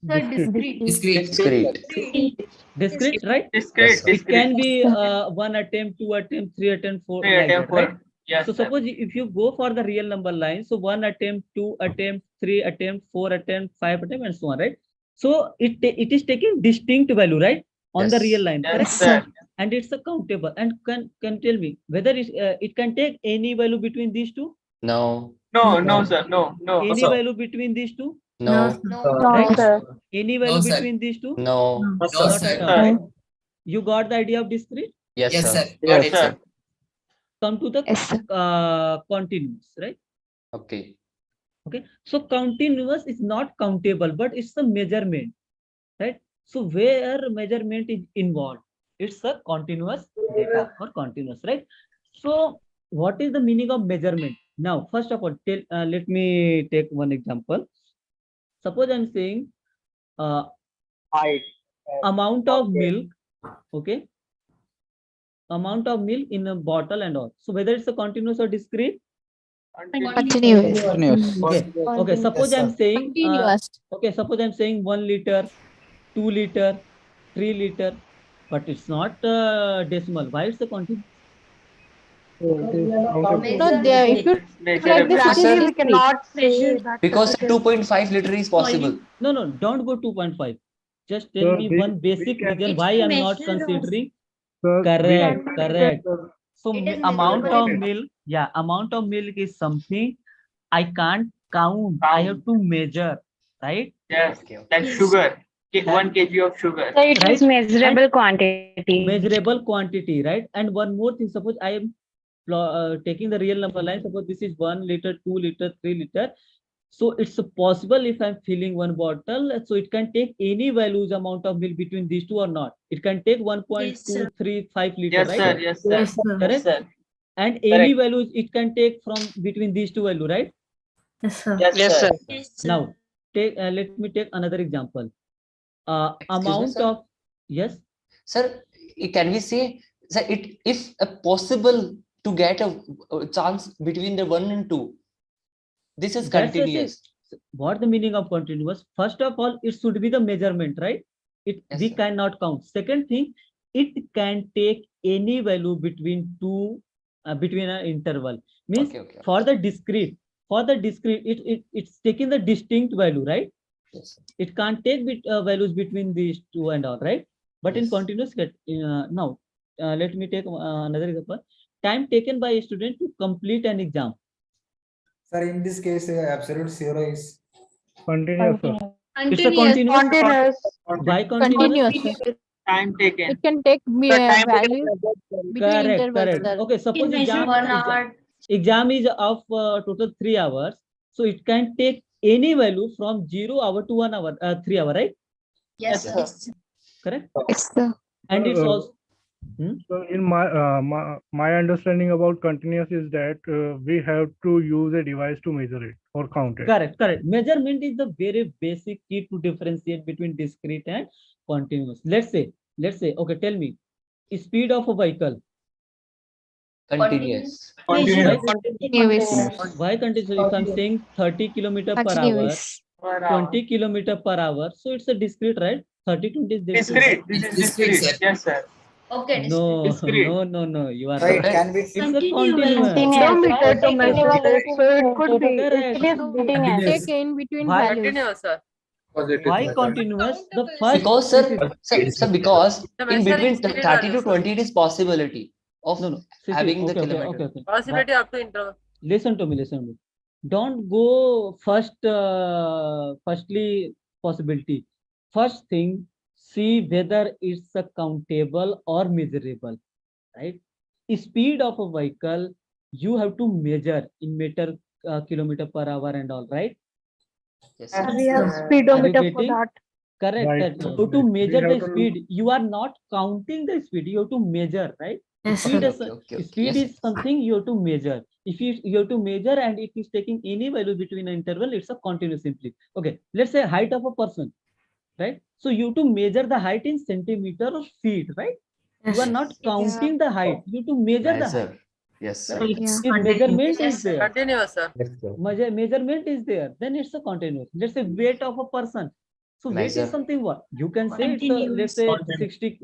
Discrete. Discrete. Discrete, right? Discrete. Yes, It can be 1 attempt, 2 attempt, 3 attempt, 4 3 like attempt, that, right? 4. Yes, So sir. suppose if you go for the real number line, so 1 attempt, 2 attempt, 3 attempt, 4 attempt, 5 attempt, and so on, right? So it is taking distinct value, right, on the Yes. real line, Yes, correct? sir. And it's a countable. And can tell me whether it can take any value between these two? No. No, sir. No. Any value between these two? No. Right? sir. Any value No, sir. between these two? No. No, Not sir. at all, right? You got the idea of discrete? Yes, Yes, sir. sir. Got Yes, it, sir. sir. Come to the continuous, right? Okay. Okay. So continuous is not countable, but it's a measurement, right? So where measurement is involved, it's a continuous data or continuous, right? So what is the meaning of measurement? Now, first of all, let me take one example. Suppose I'm saying amount of milk, okay? Amount of milk in a bottle and all. So whether it's a continuous or discrete? Continuous. Okay. Suppose I'm saying Continuous. okay. Suppose I'm saying 1 liter, 2 liter, 3 liter, but it's not decimal. Why it's a continuous? No, if you like this, it is We cannot say that. Because 2.5 liter is possible. No, don't go 2.5. Just tell Sir, me we- one basic we can- reason why I'm not considering. Sir, Correct. So It is amount measurable. of milk, amount of milk is something I can't count. I have to measure, right? Yes, like sugar. 1 kg of sugar. So it is Right? measurable quantity. Measurable quantity, right? And one more thing, suppose I am taking the real number line, suppose this is 1 liter, 2 liter, 3 liter. So it's possible if I'm filling one bottle, so it can take any values amount of milk between these two or not. It can take 1.235 liter, Yes, right? sir. Yes, sir. Yes, sir. Correct? And any values it can take from between these two value, right? Yes, sir. Yes, sir. Now take let me take another example. Excuse me, Amount sir. of yes. Sir, can we say that if possible to get a chance between the 1 and 2, this is That's the continuous. thing. What the meaning of continuous? First of all, it should be the measurement, right? We sir. cannot count. Second thing, it can take any value between two between an interval. Means Okay. for the discrete, it's taking the distinct value, right? Yes, sir. It can't take values between these two and all, right? But in Yes. continuous, now let me take another example. Time taken by a student to complete an exam. Sir, in this case, absolute zero is Continuous, sir. It's a continuous. Why continuous? Continuous. Time taken. It can take values between intervals. Correct. Sir. Okay, suppose exam is of total 3 hours. So it can take any value from 0 hour to 1 hour, 3 hour, right? Yes, sir. Correct. Yes, sir. And it's also So in my understanding about continuous is that we have to use a device to measure it or count it. correct. Measurement is the very basic key to differentiate between discrete and continuous. Let's say, okay, tell me, speed of a vehicle. Continuous. Continuous. Why continuous? If I'm saying 30 kilometer per hour, Continuous. 20 kilometer per hour, so it's a discrete, right? 30 20 is Discrete. This is discrete. Yes, sir. Okay. No, Discrete. no, you are right. right. Can be It's a continuous. Kilometer to measure it, so it could be. Correct. It is continuous. Take in between Why? values. Continuous, sir. Why continuous? The first Because sir, because The in measuring between speed 30 to values, sir. 20 it is possibility of no. having the Okay. kilometer. Possibility up to interval. Listen to me. Don't go firstly possibility. First thing, see whether it's a countable or measurable, right? Speed of a vehicle, you have to measure in meter, kilometer per hour and all, right? Yes, We have Are you speedometer for getting? that. Correct. Right. That you have to measure have the to- speed. You are not counting the speed. You have to measure, right? Yes, Speed sir. is Okay. speed Yes, is something you have to measure. If you have to measure and it is taking any value between an interval, it's a continuous simply. Okay, let's say height of a person, right? So you have to measure the height in centimeter or feet, right? You are not counting the height. You have to measure the height. Yes, sir. Correct? Yeah. If measurement is there, Continuous, sir. measurement is there, then it's a continuous. Let's say weight of a person. So weight Nicer. is something what you can say it's a, let's say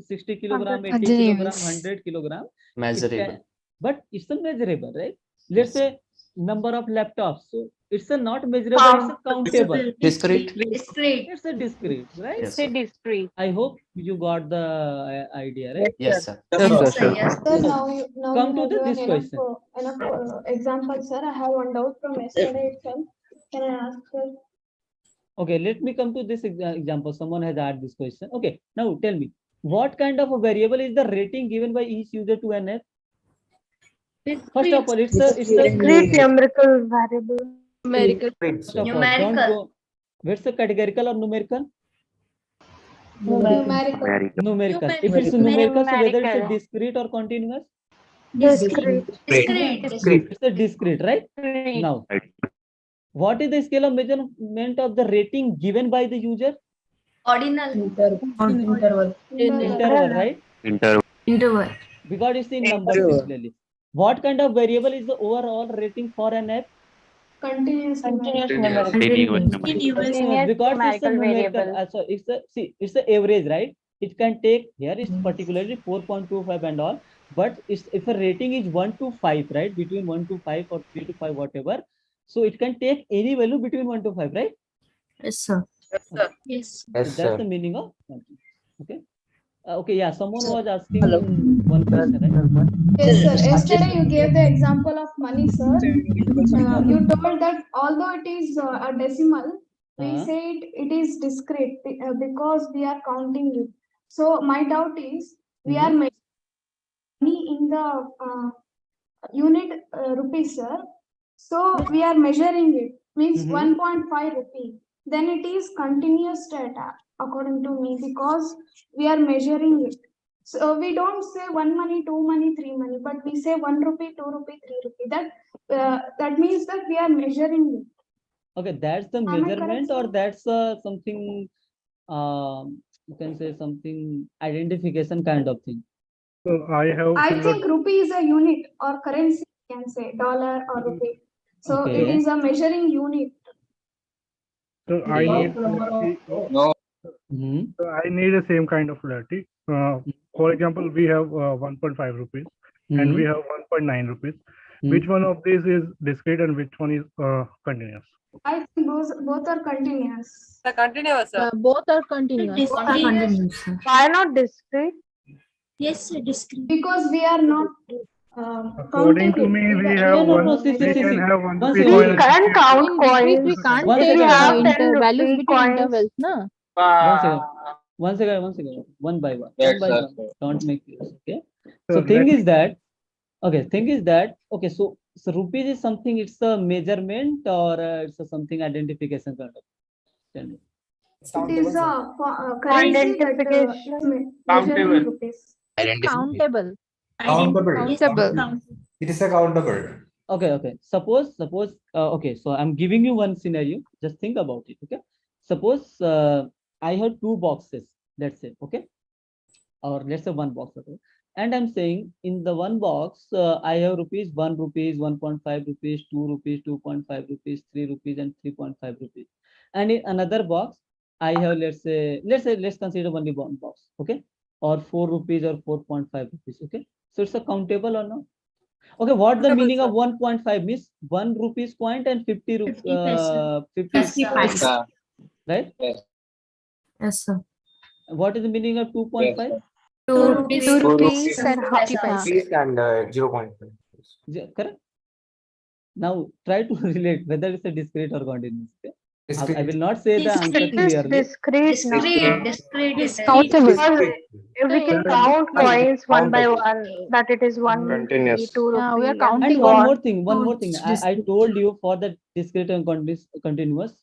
60 kilogram, 80 kilogram, Continuous. 100 kilogram. It Measurable. can, but it's a measurable, right? Let's say number of laptops. So it's a not measurable, it's a countable. Discrete. Discrete. It's a discrete, right? Yes, Say sir. discrete. I hope you got the idea, right? Yes, sir. Yes, sir. Yes, Sir, So, now come you to have this given question. enough examples, sir. I have one doubt from yesterday itself. Can I ask, sir? Okay, let me come to this example. Someone has asked this question. Okay, now tell me, what kind of a variable is the rating given by each user to an app? First of all, it's a Discrete numerical variable. Numerical. first of all, don't go. What's the categorical or numerical? Numerical. If it's numerical, so whether it's a discrete or continuous? Discrete. It's a discrete, right? Now, what is the scale of measurement of the rating given by the user? Ordinal. Interval, right? Interval. Because it's in numbers similarly. What kind of variable is the overall rating for an app? Continuous Continuous Continuous, because it's a numerical numerical. variable. So it's the average, right? It can take here is particularly 4.25 and all, but if a rating is 1 to 5, right? Between 1 to 5 or 3 to 5, whatever. So it can take any value between 1 to 5, right? Yes, sir. Yes. So that's the meaning of continuous. Okay. Okay. Yeah. Someone was asking one question, right? Yes, sir. Yesterday you gave the example of money, sir. You told that although it is a decimal, we say it is discrete because we are counting it. So my doubt is we are making money in the unit rupees, sir. So we are measuring it, means 1.5 rupee. Then it is continuous data according to me because we are measuring it. So we don't say 1 money, 2 money, 3 money, but we say 1 rupee, 2 rupee, 3 rupee. That means that we are measuring it. Okay, that's the Am I correct, measurement, sir? or that's something you can say something identification kind of thing. So I have I filled think rupee is a unit or currency, you can say dollar or rupee. So it Okay. is a measuring unit. So I need clarity. So I need the same kind of clarity. For example, we have 1.5 rupees and we have 1.9 rupees. Which one of these is discrete and which one is continuous? I think both are continuous. The continuous, sir. Both are continuous. Why not discrete? Yes, discrete. Because we are not According to counting me, it. we have one. see, We can have 1 One rupee second, coin. We can't count In discrete, we coins. can't One take second, have 10 values rupee between coins. intervals, na? one second, one by one, don't make this. Okay. So So thing let is that, okay, so rupees is something, it's a measurement or it's a something identification kind of. Tell me. It is a currency that Identification. measuring rupees. Countable. Countable. It is a countable. Okay. Suppose, okay, so I'm giving you one scenario. Just think about it. Okay. Suppose I have 2 boxes, let's say, okay, or let's say 1 box, okay, and I'm saying in the 1 box I have rupees, 1 rupees, 1.5 rupees, 2 rupees, 2.5 rupees, 3 rupees, and 3.5 rupees, and in another box I have, let's consider only 1 box, okay, or 4 rupees or 4.5 rupees, okay. So it's a countable or not? Okay, what the meaning of 1.5 means? 1 rupees coin and 50 paisa. right? Yes, sir. What is the meaning of 2.5? 2 rupees and half paisa. And 0.5. Correct. Now try to relate whether it's a discrete or continuous. Okay? I will not say the answer It is clearly. discrete. Discrete. Countable. Because if we can count coins one by one, that it is 1 rupee, 2 Yeah, we are rupee, counting. And so one on. more thing. I told you for the discrete and continuous,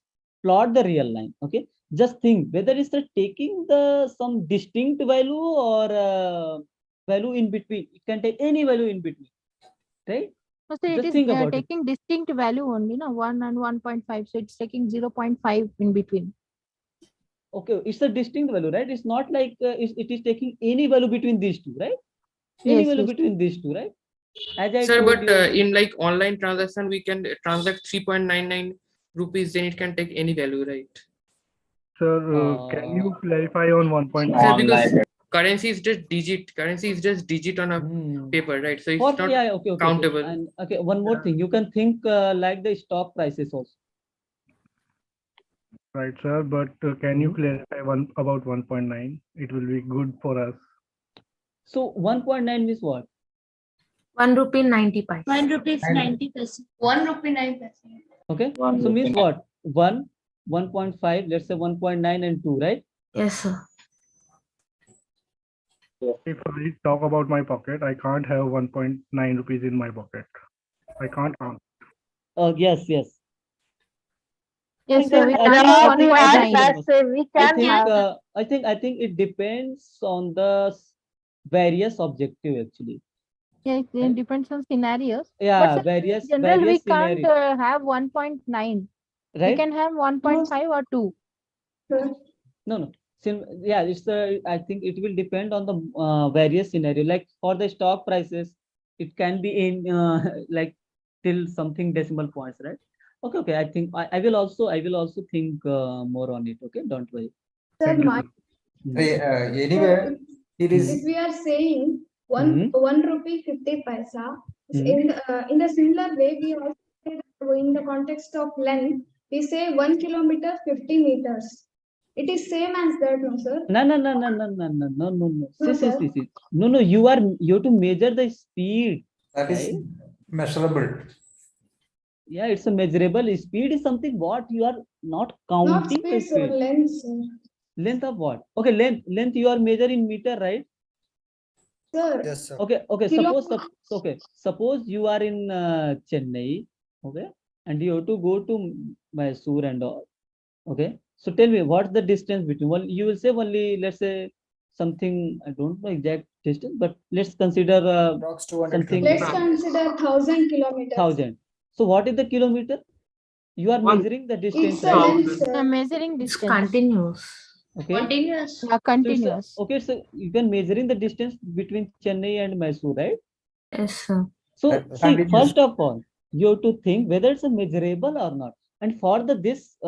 plot the real line. Okay, just think whether it's taking the some distinct value or value in between. It can take any value in between, right? So it Just is think about it. taking distinct value only, no, 1 and 1.5. So it's taking 0.5 in between. Okay, it's a distinct value, right? It's not like it is taking any value between these two, right? Any Yes, value yes. between these two, right? As I Sir, told but you. in like online transaction, we can transact 3.99 rupees, then it can take any value, right? Sir, can you clarify on 1.9? Sir, because currency is just digit on a paper, right? So it's not Okay. countable. And okay, one more thing. You can think like the stock prices also. Right, sir. But can you clarify about 1.9? It will be good for us. So 1.9 means what? 1 rupee 90 paisa. 1 rupees 90 paisa. 1 rupee 9 paisa. Okay. So means what? 1, 1.5, let's say 1.9 and 2, right? Yes, sir. If I talk about my pocket, I can't have 1.9 rupees in my pocket. I can't count. Yes. Yes, sir. We I can't think- have I think- 1.9. We can have. I think it depends on the various objective actually. Yes, it depends on scenarios. Yeah, But various in general, we can't scenarios. have 1.9. We Right? can have 1.5 or 2. No. Yeah, it's I think it will depend on the various scenario. Like for the stock prices, it can be in like till something decimal points, right? Okay, okay. I think I will also think more on it. Okay, don't worry. Sir, Anyway, it is. if we are saying Mhm. 1 rupee 50 paisa, Mhm. in the similar way, we also say that in the context of length, we say 1 kilometer 50 meters. It is same as that, no, sir? No. No, See. No. You have to measure the speed. That is right? measurable. Yeah, it's a measurable. Speed is something what you are not Not counting the speed, sir, speed. length, sir. Length of what? Okay, length you are measuring in meter, right? Sir. Yes, sir. Okay. Kilo- Suppose you are in Chennai, okay, and you have to go to Mysore and all. Okay, so tell me what's the distance between one? You will say only, let's say something, I don't know exact distance, but let's consider Approx 200 something Let's consider 1,000 kilometers. 1000. So what is the kilometer? You are measuring the distance, It's a right? length, sir. Measuring It's distance. continuous. Okay. Continuous. Continuous. Okay, so you can measuring the distance between Chennai and Mysore, right? Yes, sir. So see, continuous. first of all, you have to think whether it's a measurable or not. And for this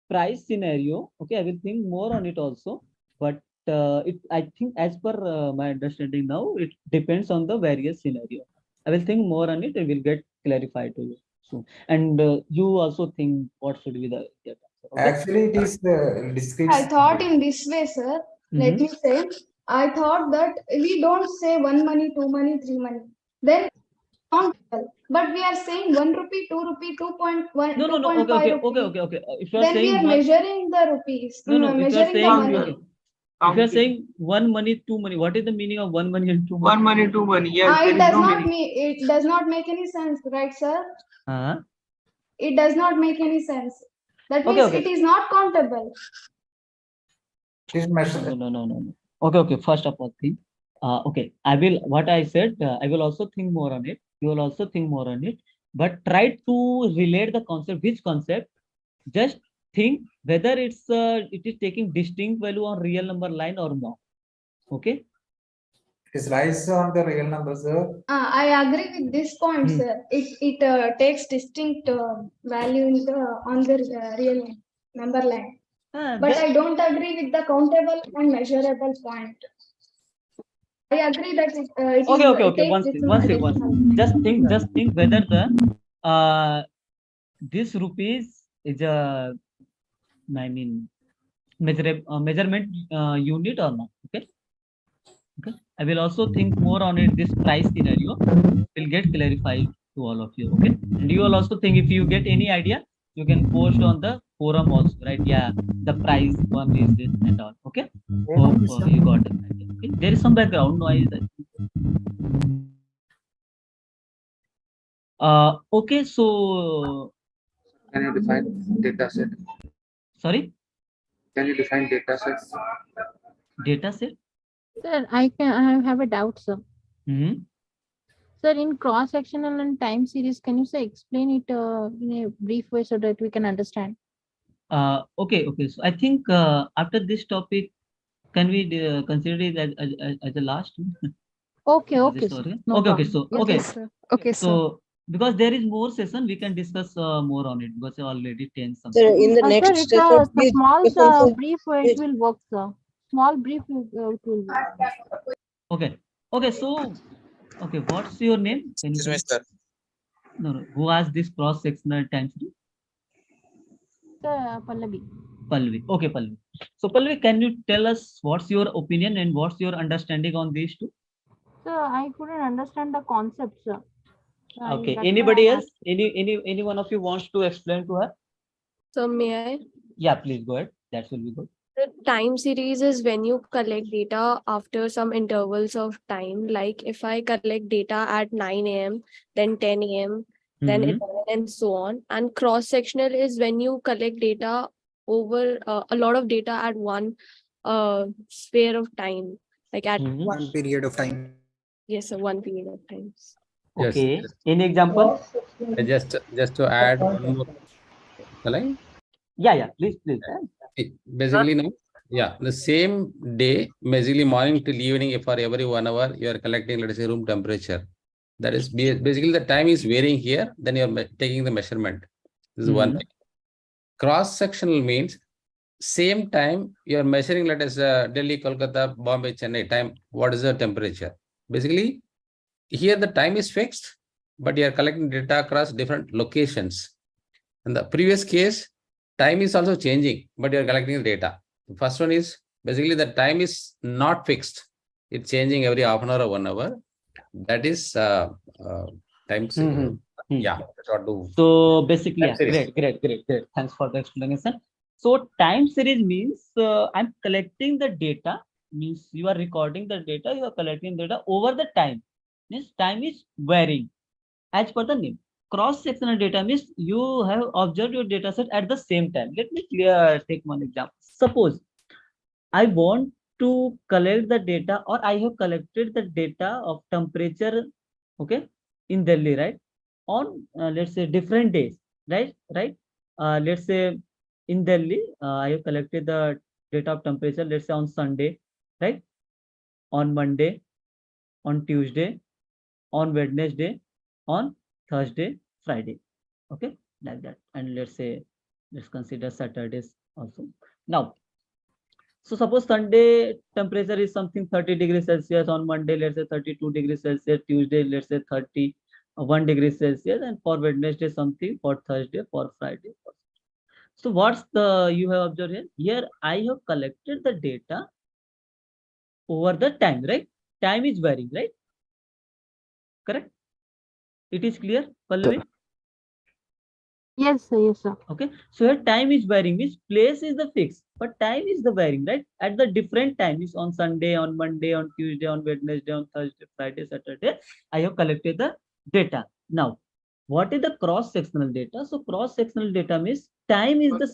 price scenario, okay, I will think more on it also. But I think as per my understanding now, it depends on the various scenario. I will think more on it and will get clarified to you. So, and you also think what should be the answer. Okay? Actually, it is discrete. I thought in this way, sir. Let me say, I thought that we don't say 1 money, 2 money, 3 money. Then countable. But we are saying 1 rupee, 2 rupee, 2.1, No. 2.5 Okay. If you are Then we saying are one, measuring the rupees. no. If you are Measuring the saying money. okay. If you are saying 1 money, 2 money, what is the meaning of 1 money and 2 money? 1 money, 2 money. Yes, It does not it does not make any sense, right, sir? It does not make any sense. That means Okay. it is not countable. It is measurable. No. Okay. First of all, think. Okay. I will also think more on it. You will also think more on it. But try to relate the concept. Which concept? Just think whether it is taking distinct value on real number line or not. Okay. It is lies on the real numbers, sir. I agree with this point, sir. It takes distinct value on the real number line. But I don't agree with the countable and measurable point. I agree that it Okay. takes One second. Just think whether the this rupees is a, I mean, measurement unit or not. Okay. I will also think more on it. This price scenario will get clarified to all of you. Okay. And you will also think if you get any idea, you can post on the forum also, right? Yeah, the price one is this and all. Okay. Hope you got it. Okay? There is some background noise. Okay, so Can you define data set? sorry, Can you define data sets? data set. Sir, I have a doubt, sir. Sir, in cross-sectional and time series, can you explain it in a brief way so that we can understand? Okay. So I think after this topic, can we consider it as a last? Okay. Sorry. No Okay. problem. So because there is more session, we can discuss more on it because already 10 something. Sir, in the next sir, session, it's a small sir, brief way it will work, sir. Small brief it will work. Okay. So, what's your name? Can you Excuse me, sir. No. Who asked this cross-sectional time series? Sir, Pallavi. Okay, Pallavi. So, Pallavi, can you tell us what's your opinion and what's your understanding on these two? Sir, I couldn't understand the concept, sir. Okay. Anybody else? Any one of you wants to explain to her? So may I? Yeah, please go ahead. That will be good. The time series is when you collect data after some intervals of time. Like if I collect data at 9 a.m., then 10 a.m., then 11 and so on. And cross-sectional is when you collect data over a lot of data at one sphere of time. Like at one period of time. Yes, sir, one period of time. Okay. Yes. Any example? Just to add one more. Shall I? Yeah. Please. Basically, now, the same day, basically morning till evening, for every 1 hour, you are collecting, let us say, room temperature. That is basically the time is varying here. Then you are taking the measurement. This is one thing. Cross-sectional means same time you are measuring, let us Delhi, Kolkata, Bombay, Chennai time. What is the temperature? Basically, here the time is fixed, but you are collecting data across different locations. In the previous case, time is also changing, but you are collecting the data. The first one is basically the time is not fixed. It's changing every half an hour or 1 hour. That is time. Yeah. So basically, Time yeah, series. great. Thanks for the explanation. So time series means I'm collecting the data, means you are recording the data, you are collecting data over the time. Means time is varying as per the name. Cross-sectional data means you have observed your data set at the same time. Let me take one example. Suppose I want to collect the data, or I have collected the data of temperature, okay, in Delhi, right? On let's say different days, right? Let's say in Delhi, I have collected the data of temperature, let's say on Sunday, right? On Monday, on Tuesday, on Wednesday, on Thursday, Friday, okay, like that. And let's consider Saturdays also. Now, so suppose Sunday temperature is something 30 degrees Celsius, on Monday, let's say 32 degrees Celsius, Tuesday, let's say 31 degrees Celsius, and for Wednesday something, for Thursday, for Friday. So what's the, you have observed here? Here I have collected the data over the time, right? Time is varying, right? Correct? It is clear, Pallavi? Yes, sir. Yes, sir. Okay, so here time is varying, means place is the fixed, but time is the varying, right? At the different times on Sunday, on Monday, on Tuesday, on Wednesday, on Thursday, Friday, Saturday, I have collected the data. Now, what is the cross-sectional data? So cross-sectional data means time is the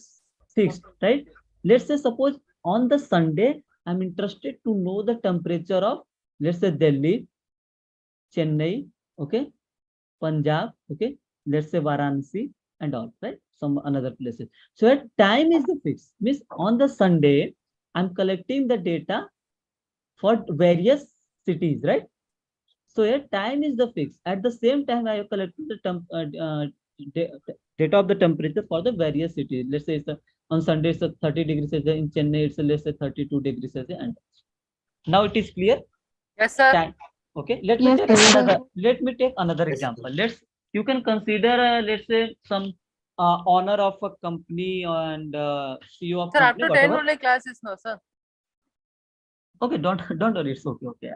fixed, right? Let's say suppose on the Sunday, I'm interested to know the temperature of, let's say Delhi, Chennai, okay, Punjab, okay, let's say Varanasi and all, right? Some another places. So at time is the fix, means on the Sunday, I'm collecting the data for various cities, right? So here time is the fix. At the same time, I have collected the data of the temperature for the various cities. Let's say it's on Sunday it's 30 degrees Celsius, in Chennai it's let's say 32 degrees Celsius. And now it is clear. Yes, sir. Time. Okay, let me take another example. You can consider let's say some owner of a company and CEO of Sir, up company, to 10 whatever. only classes, no, sir. Okay, don't worry, it's okay. Okay.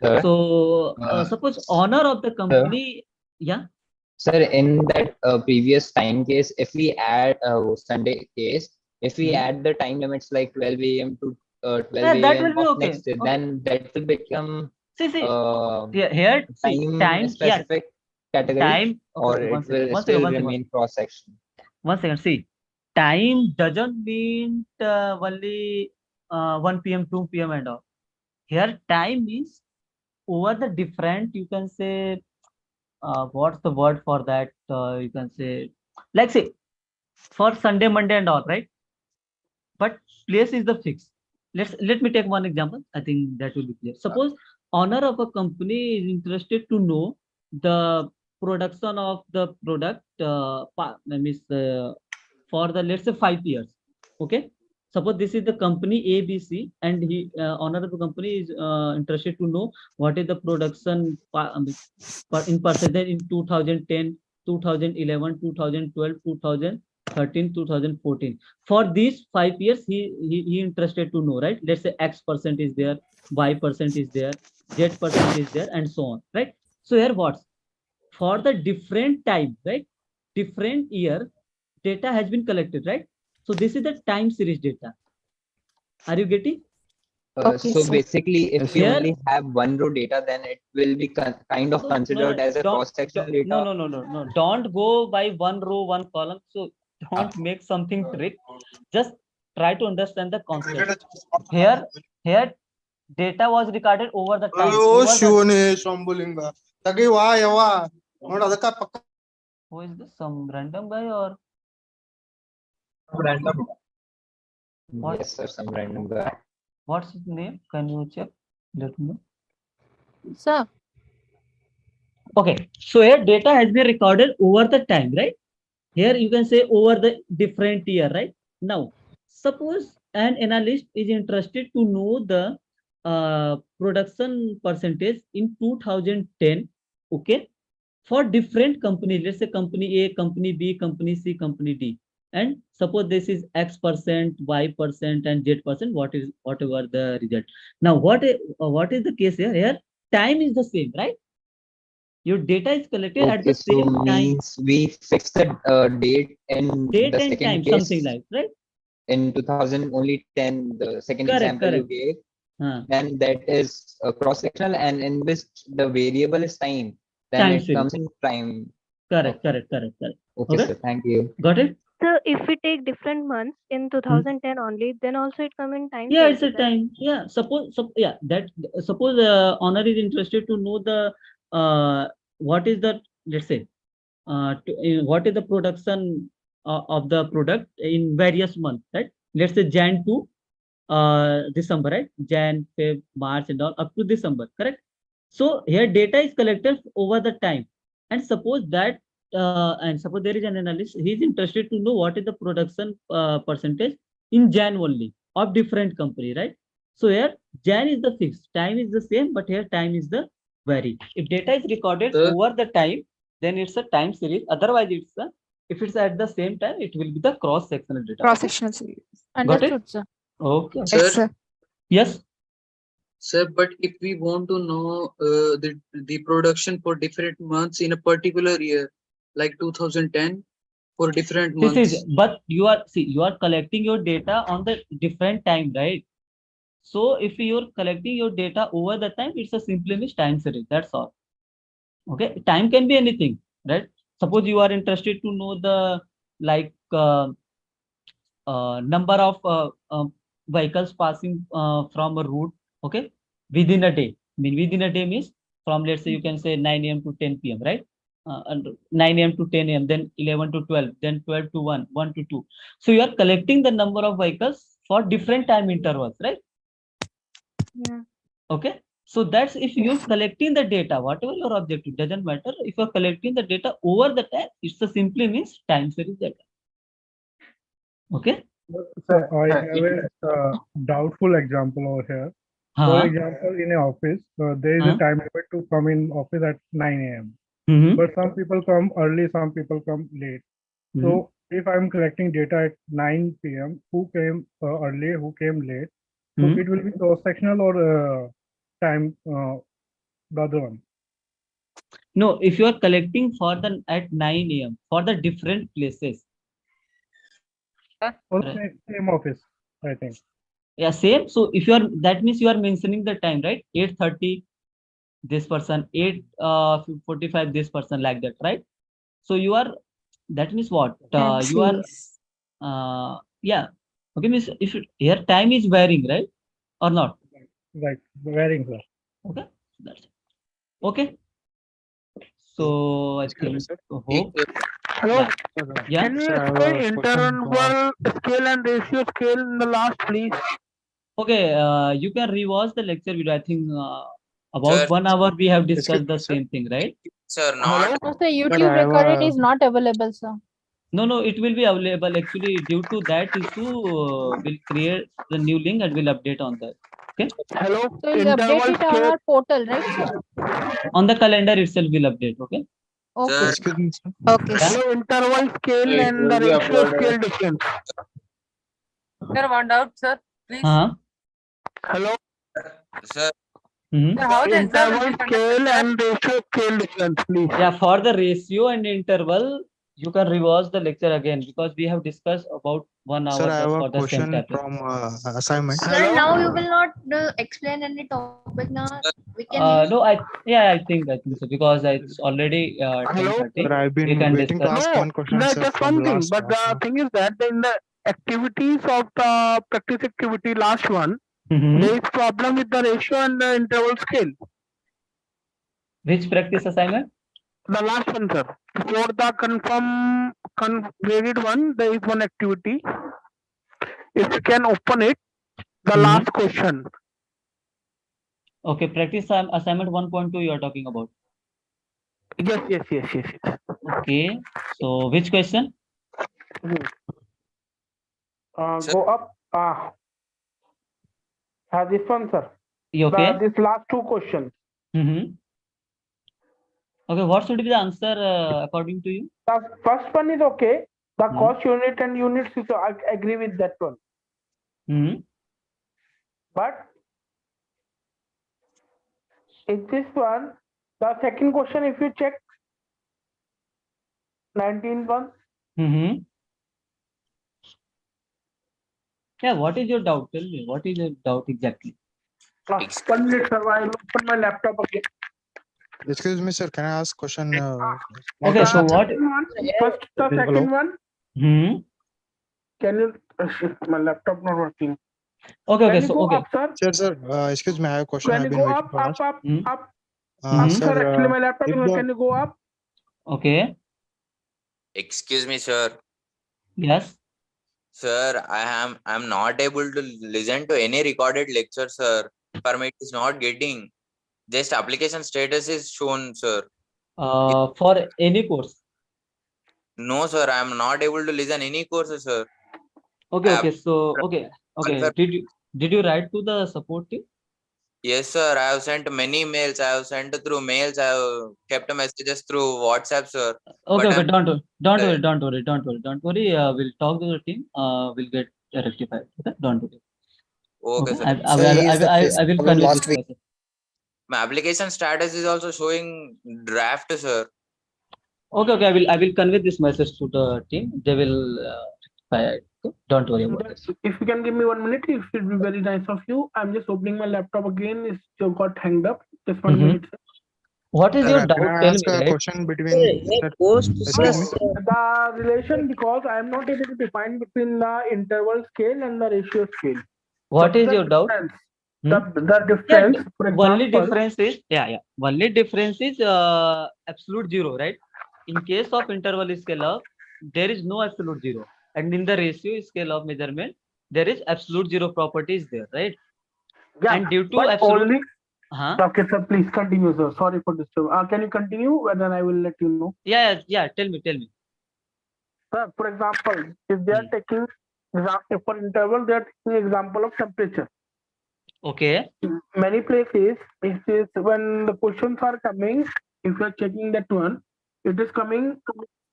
Sir, So suppose owner of the company, yeah. Sir, in that previous time case, if we add Sunday case, if we add the time limits like 12 a.m. to 12 that a.m. will be of okay. next day, then that will become here time specific category, time, okay, or it will one still second. remain cross section. One second. See, time doesn't mean only 1 p.m., 2 p.m. and all. Here time means over the different, you can say, what's the word for that? You can say, like say, for Sunday, Monday and all, right? But place is the fix. Let me take one example. I think that will be clear. Suppose owner of a company is interested to know the production of the product for the, let's say, 5 years. Okay, suppose this is the company ABC, and he owner of the company is interested to know what is the production in percentage in 2010, 2011, 2012, 2013, 2014. For these 5 years, he interested to know, right? Let's say X% is there, Y% is there, Z% is there, and so on, right? So here what? For the different time, right? Different year, data has been collected, right? So this is the time series data. Are you getting? So basically, if we only have one row data, then it will be kind of considered as a cross-sectional data. No. Don't go by one row, one column. So don't make something trick. Just try to understand the concept. Here, data was recorded over the time. Who is this? Some random guy or? Random. What? Yes, sir, some random guy. What's his name? Can you check? Let me know. Sir. Okay, so here data has been recorded over the time, right? here you can say over the different year, right? Now, suppose an analyst is interested to know the production percentage in 2010, okay, for different companies. Let's say company A, company B, company C, company D. And suppose this is X%, Y%, and Z%, whatever the result. Now, what is the case here? Here, time is the same, right? Your data is collected at the Okay, so same time. means we fix the date in Date the and second time, case something like, right? in 2000 only 10, the second Correct, example you correct. gave, then that is cross-sectional, and in which the variable is time, then Time it series. comes in time. Correct, Okay. correct, correct, correct. Okay, sir, thank you. Got it? So if we take different months in 2010 only, then also it come in time Yeah, series, it's a right? time. Yeah, suppose suppose owner is interested to know the what is the, let's say, what is the production of the product in various months, right? Let's say Jan to December, right? Jan, Feb, March, and all up to December, correct? So here data is collected over the time, and suppose there is an analyst, he is interested to know what is the production percentage in Jan only of different company, right? So here Jan is the fixed, time is the same, but here time is the vary. If data is recorded over the time, then it's a time series. Otherwise, if it's at the same time, it will be the cross-sectional data. Cross-sectional series. Got it? Understood, sir. Okay. Yes, sir. Yes. Sir, but if we want to know the production for different months in a particular year, like 2010, for different months. But you are collecting your data on the different time, right? So if you're collecting your data over the time, it's a simply means time series. That's all. Okay, time can be anything, right? Suppose you are interested to know the number of vehicles passing from a route, okay, within a day. I mean, within a day means from, let's say, you can say 9 a.m. to 10 p.m., right? And 9 a.m. to 10 a.m., then 11 to 12, then 12 to 1, 1 to 2. So you are collecting the number of vehicles for different time intervals, right? Yeah. Okay. So that's if you're collecting the data, whatever your objective, doesn't matter. If you're collecting the data over the time, it's a simply means time series data. Okay. So I have a doubtful example over here. For example, in an office, there is a time limit to come in office at 9 a.m. But some people come early, some people come late. So if I'm collecting data at 9 p.m., who came early, who came late, so it will be cross-sectional or time, the other one. No, if you are collecting for the at 9 a.m. for the different places. For the same office, I think. Yeah, same. So if you are, that means you are mentioning the time, right? 8:30, this person, 8:45, this person, like that, right? So you are, that means what? You are, yeah. Okay, means if here time is varying, right? Or not? Right, varying, sir. Okay, that's it. Okay. So I think hope. Hello. Yeah. Can you explain interval scale and ratio scale in the last, please? Okay, you can rewatch the lecture video. I think about 1 hour we have discussed the same thing, right? Sir, not. No, sir, YouTube recorded is not available, sir. No, it will be available. Actually, due to that issue, we'll create the new link and we'll update on that. Okay. Hello. So you'll update it on our portal, right, sir? On the calendar itself, we'll update. Okay. Okay. Okay. Hello, interval scale and the ratio scale difference. Sir, one doubt, sir, please. Hello. Sir. Sir, how the exam will Interval be conducted, scale sir? and ratio scale difference, please. Yeah, for the ratio and interval, you can rewatch the lecture again because we have discussed about 1 hour Sir, I have just a for the same question topic. from assignment. Sir, now you will not explain any topic now. We can No, I think so because it's already 10:30. Sir, I've We been can waiting to discuss. ask one question, No, sir, just from one thing. last But the thing is that in the activities of the practice activity, last one, there is problem with the ratio and the interval scale. Which practice assignment? The last one, sir. For the graded one, there is one activity. If you can open it, the last question. Okay, practice assignment 1.2 you are talking about. Yes. Okay, so which question? Go up. This one, sir. You okay? This last two questions. Okay, what should be the answer according to you? The first one is okay. The cost unit and units is I agree with that one. But in this one, the second question, if you check 19th one. Yeah, what is your doubt? Tell me, what is your doubt exactly? 1 minute, sir. I'll open my laptop again. Excuse me, sir. Can I ask question? Okay, so what? First, the second one. Can you? My laptop not working. Okay, Can okay, you so go okay. up, sir? Sir, excuse me. I have a question. Can I've you been go waiting up, for up, us. up, up, Sir, sir? Actually, my laptop. if Can you go up? Okay. Excuse me, sir. Yes. Sir, I'm not able to listen to any recorded lecture, sir. Permit is not getting. Just application status is shown, sir. For any course. No, sir. I'm not able to listen any courses, sir. Okay, okay. So okay. Did you write to the support team? Yes, sir. I have sent many mails. I have sent through mails. I have kept messages through WhatsApp, sir. Okay, But okay. Don't worry. We'll talk to the team. We'll get rectified. Okay, don't worry. Okay, sir. I will convey this message. My application status is also showing draft, sir. Okay, okay. I will convey this message to the team. They will rectify it. Okay? Don't worry about this. If you can give me 1 minute, it should be very nice of you. I'm just opening my laptop again. It's still got hanged up. Just 1 minute. Sir. What is your doubt? Can I Tell ask me, a right? question between The relation, because I am not able to define between the interval scale and the ratio scale. What is your doubt? The difference, for example, only difference is only difference is absolute zero, right? In case of interval scale of, there is no absolute zero, and in the ratio scale of measurement, there is absolute zero properties there, right? Yeah, and due to but absolute only. Okay, sir. Please continue, sir. Sorry for disturbing. Can you continue? And then I will let you know. Yeah. Tell me. Sir, for example, if they are taking for interval, they are taking example of temperature. Okay. Many places, it is when the questions are coming, if you are checking that one, it is coming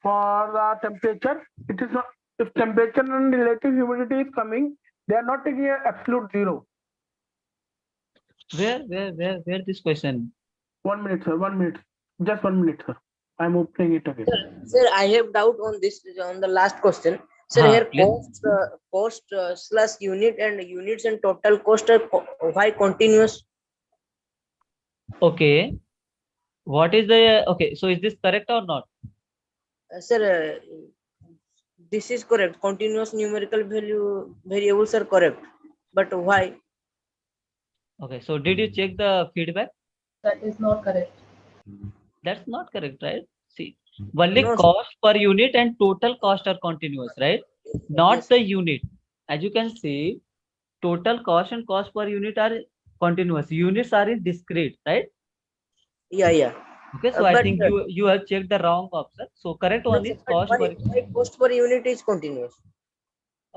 for the temperature. It is not, if temperature and relative humidity is coming, they are not taking an absolute zero. Where this question? 1 minute, sir. 1 minute. Just 1 minute, sir. I'm opening it again. Sir, I have doubt on this, on the last question. Sir, here cost slash unit and units and total cost are why continuous? Okay. What is the okay? So is this correct or not? Sir, this is correct. Continuous numerical variables are correct, but why? Okay. So did you check the feedback? That is not correct. That's not correct, right? See, only cost per unit and total cost are continuous, right? Not the unit. As you can see, total cost and cost per unit are continuous. Units are in discrete, right? Yeah. Okay, so I think you have checked the wrong option. So correct one is cost per. Why cost per unit is continuous?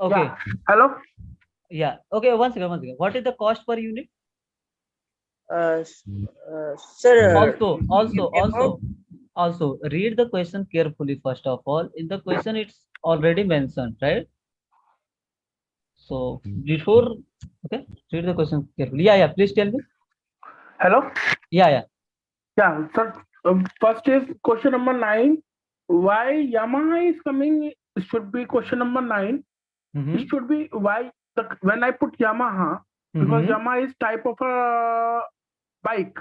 Okay. Yeah. Hello. Yeah. Okay. One second. What is the cost per unit? Sir. Also read the question carefully. First of all, in the question it's already mentioned, right? So before, okay, read the question carefully. Yeah. Please tell me. Hello. Yeah, sir. First is question number 9. Why Yamaha is coming? It should be question number 9. It should be why when I put Yamaha, because Yamaha is type of a bike.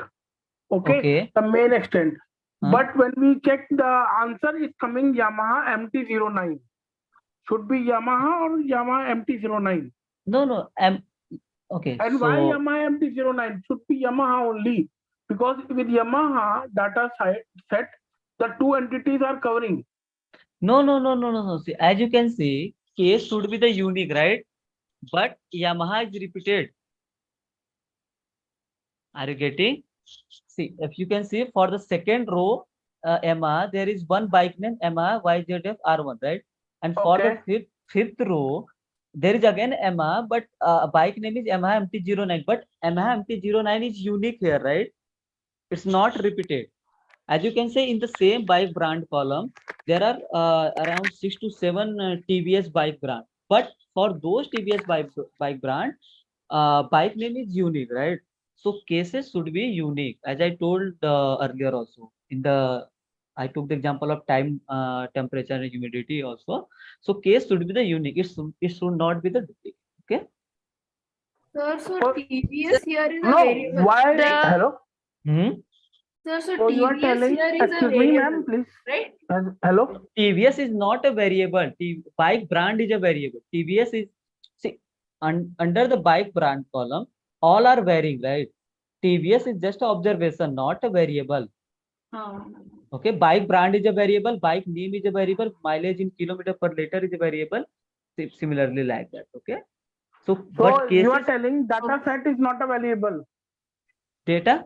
Okay. The main extent. But when we check, the answer is coming Yamaha MT-09. Should be Yamaha or Yamaha MT-09. No. Okay. And why Yamaha MT-09? Should be Yamaha only. Because with Yamaha data set, the two entities are covering. No. See, as you can see, case should be the unique, right? But Yamaha is repeated. Are you getting? See, if you can see for the second row, Yamaha, there is one bike name Yamaha YZF R1, right? And for the fifth row, there is again Yamaha, but bike name is Yamaha MT-09. But Yamaha MT-09 is unique here, right? It's not repeated. As you can say, in the same bike brand column, there are around 6 to 7 TVS bike brand. But for those TVS bike brand, bike name is unique, right? So cases should be unique, as I told earlier also. I took the example of time, temperature, and humidity also. So case should be the unique. It should not be the duplicate. Okay. Sir, so TVS here is a No, variable. why? Right? Hello. Sir, so So you are TVS telling, here is a excuse me, variable, ma'am, please. right? Hello. TVS is not a variable. Bike brand is a variable. TVS is, see, under the bike brand column, all are varying, right? TVS is just an observation, not a variable. Okay, bike brand is a variable, bike name is a variable, mileage in kilometer per liter is a variable. Similarly, like that. Okay. So but you are telling data set is not a variable. Data?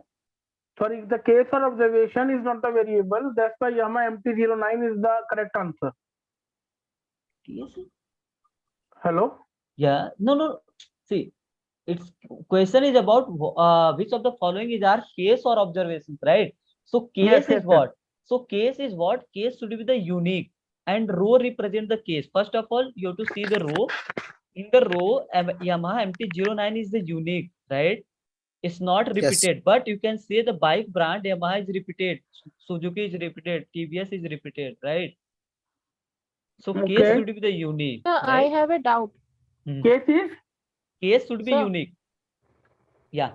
Sorry, the case or observation is not a variable. That's why Yamaha MT-09 is the correct answer. Yes. Hello? Yeah. No. See, its question is about which of the following is our case or observations, right? So case is what? So case is what? Case should be the unique, and row represent the case. First of all, you have to see the row. In the row, Yamaha MT-09 is the unique, right? It's not repeated, but you can say the bike brand Yamaha is repeated, Suzuki is repeated, TVS is repeated, right? So case should be the unique. Sir, right? I have a doubt. Case should be Sir. unique. Yeah.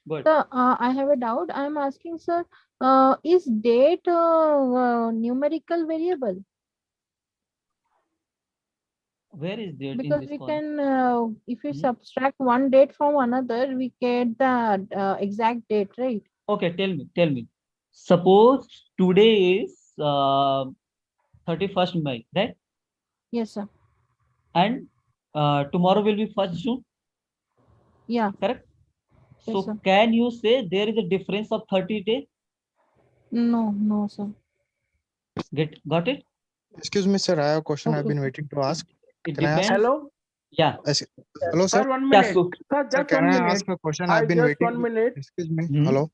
Good. Sir, I have a doubt. I'm asking, sir, is date numerical variable? Where is date Because in this we column? can, if we subtract one date from another, we get the exact date, right? Okay, tell me. Suppose today is 31st May, right? Yes, sir. And tomorrow will be 1st June. Yeah. Correct? Yes, So sir. can you say there is a difference of 30 days? No, sir. Got it? Excuse me, sir. I have a question I've been waiting to ask. It Can I ask? depends. Hello? Yeah. Hello, sir. Sir, 1 minute. Sir, Sir, just can 1 I minute. ask a question? I've been waiting. 1 minute. Excuse me. Hello.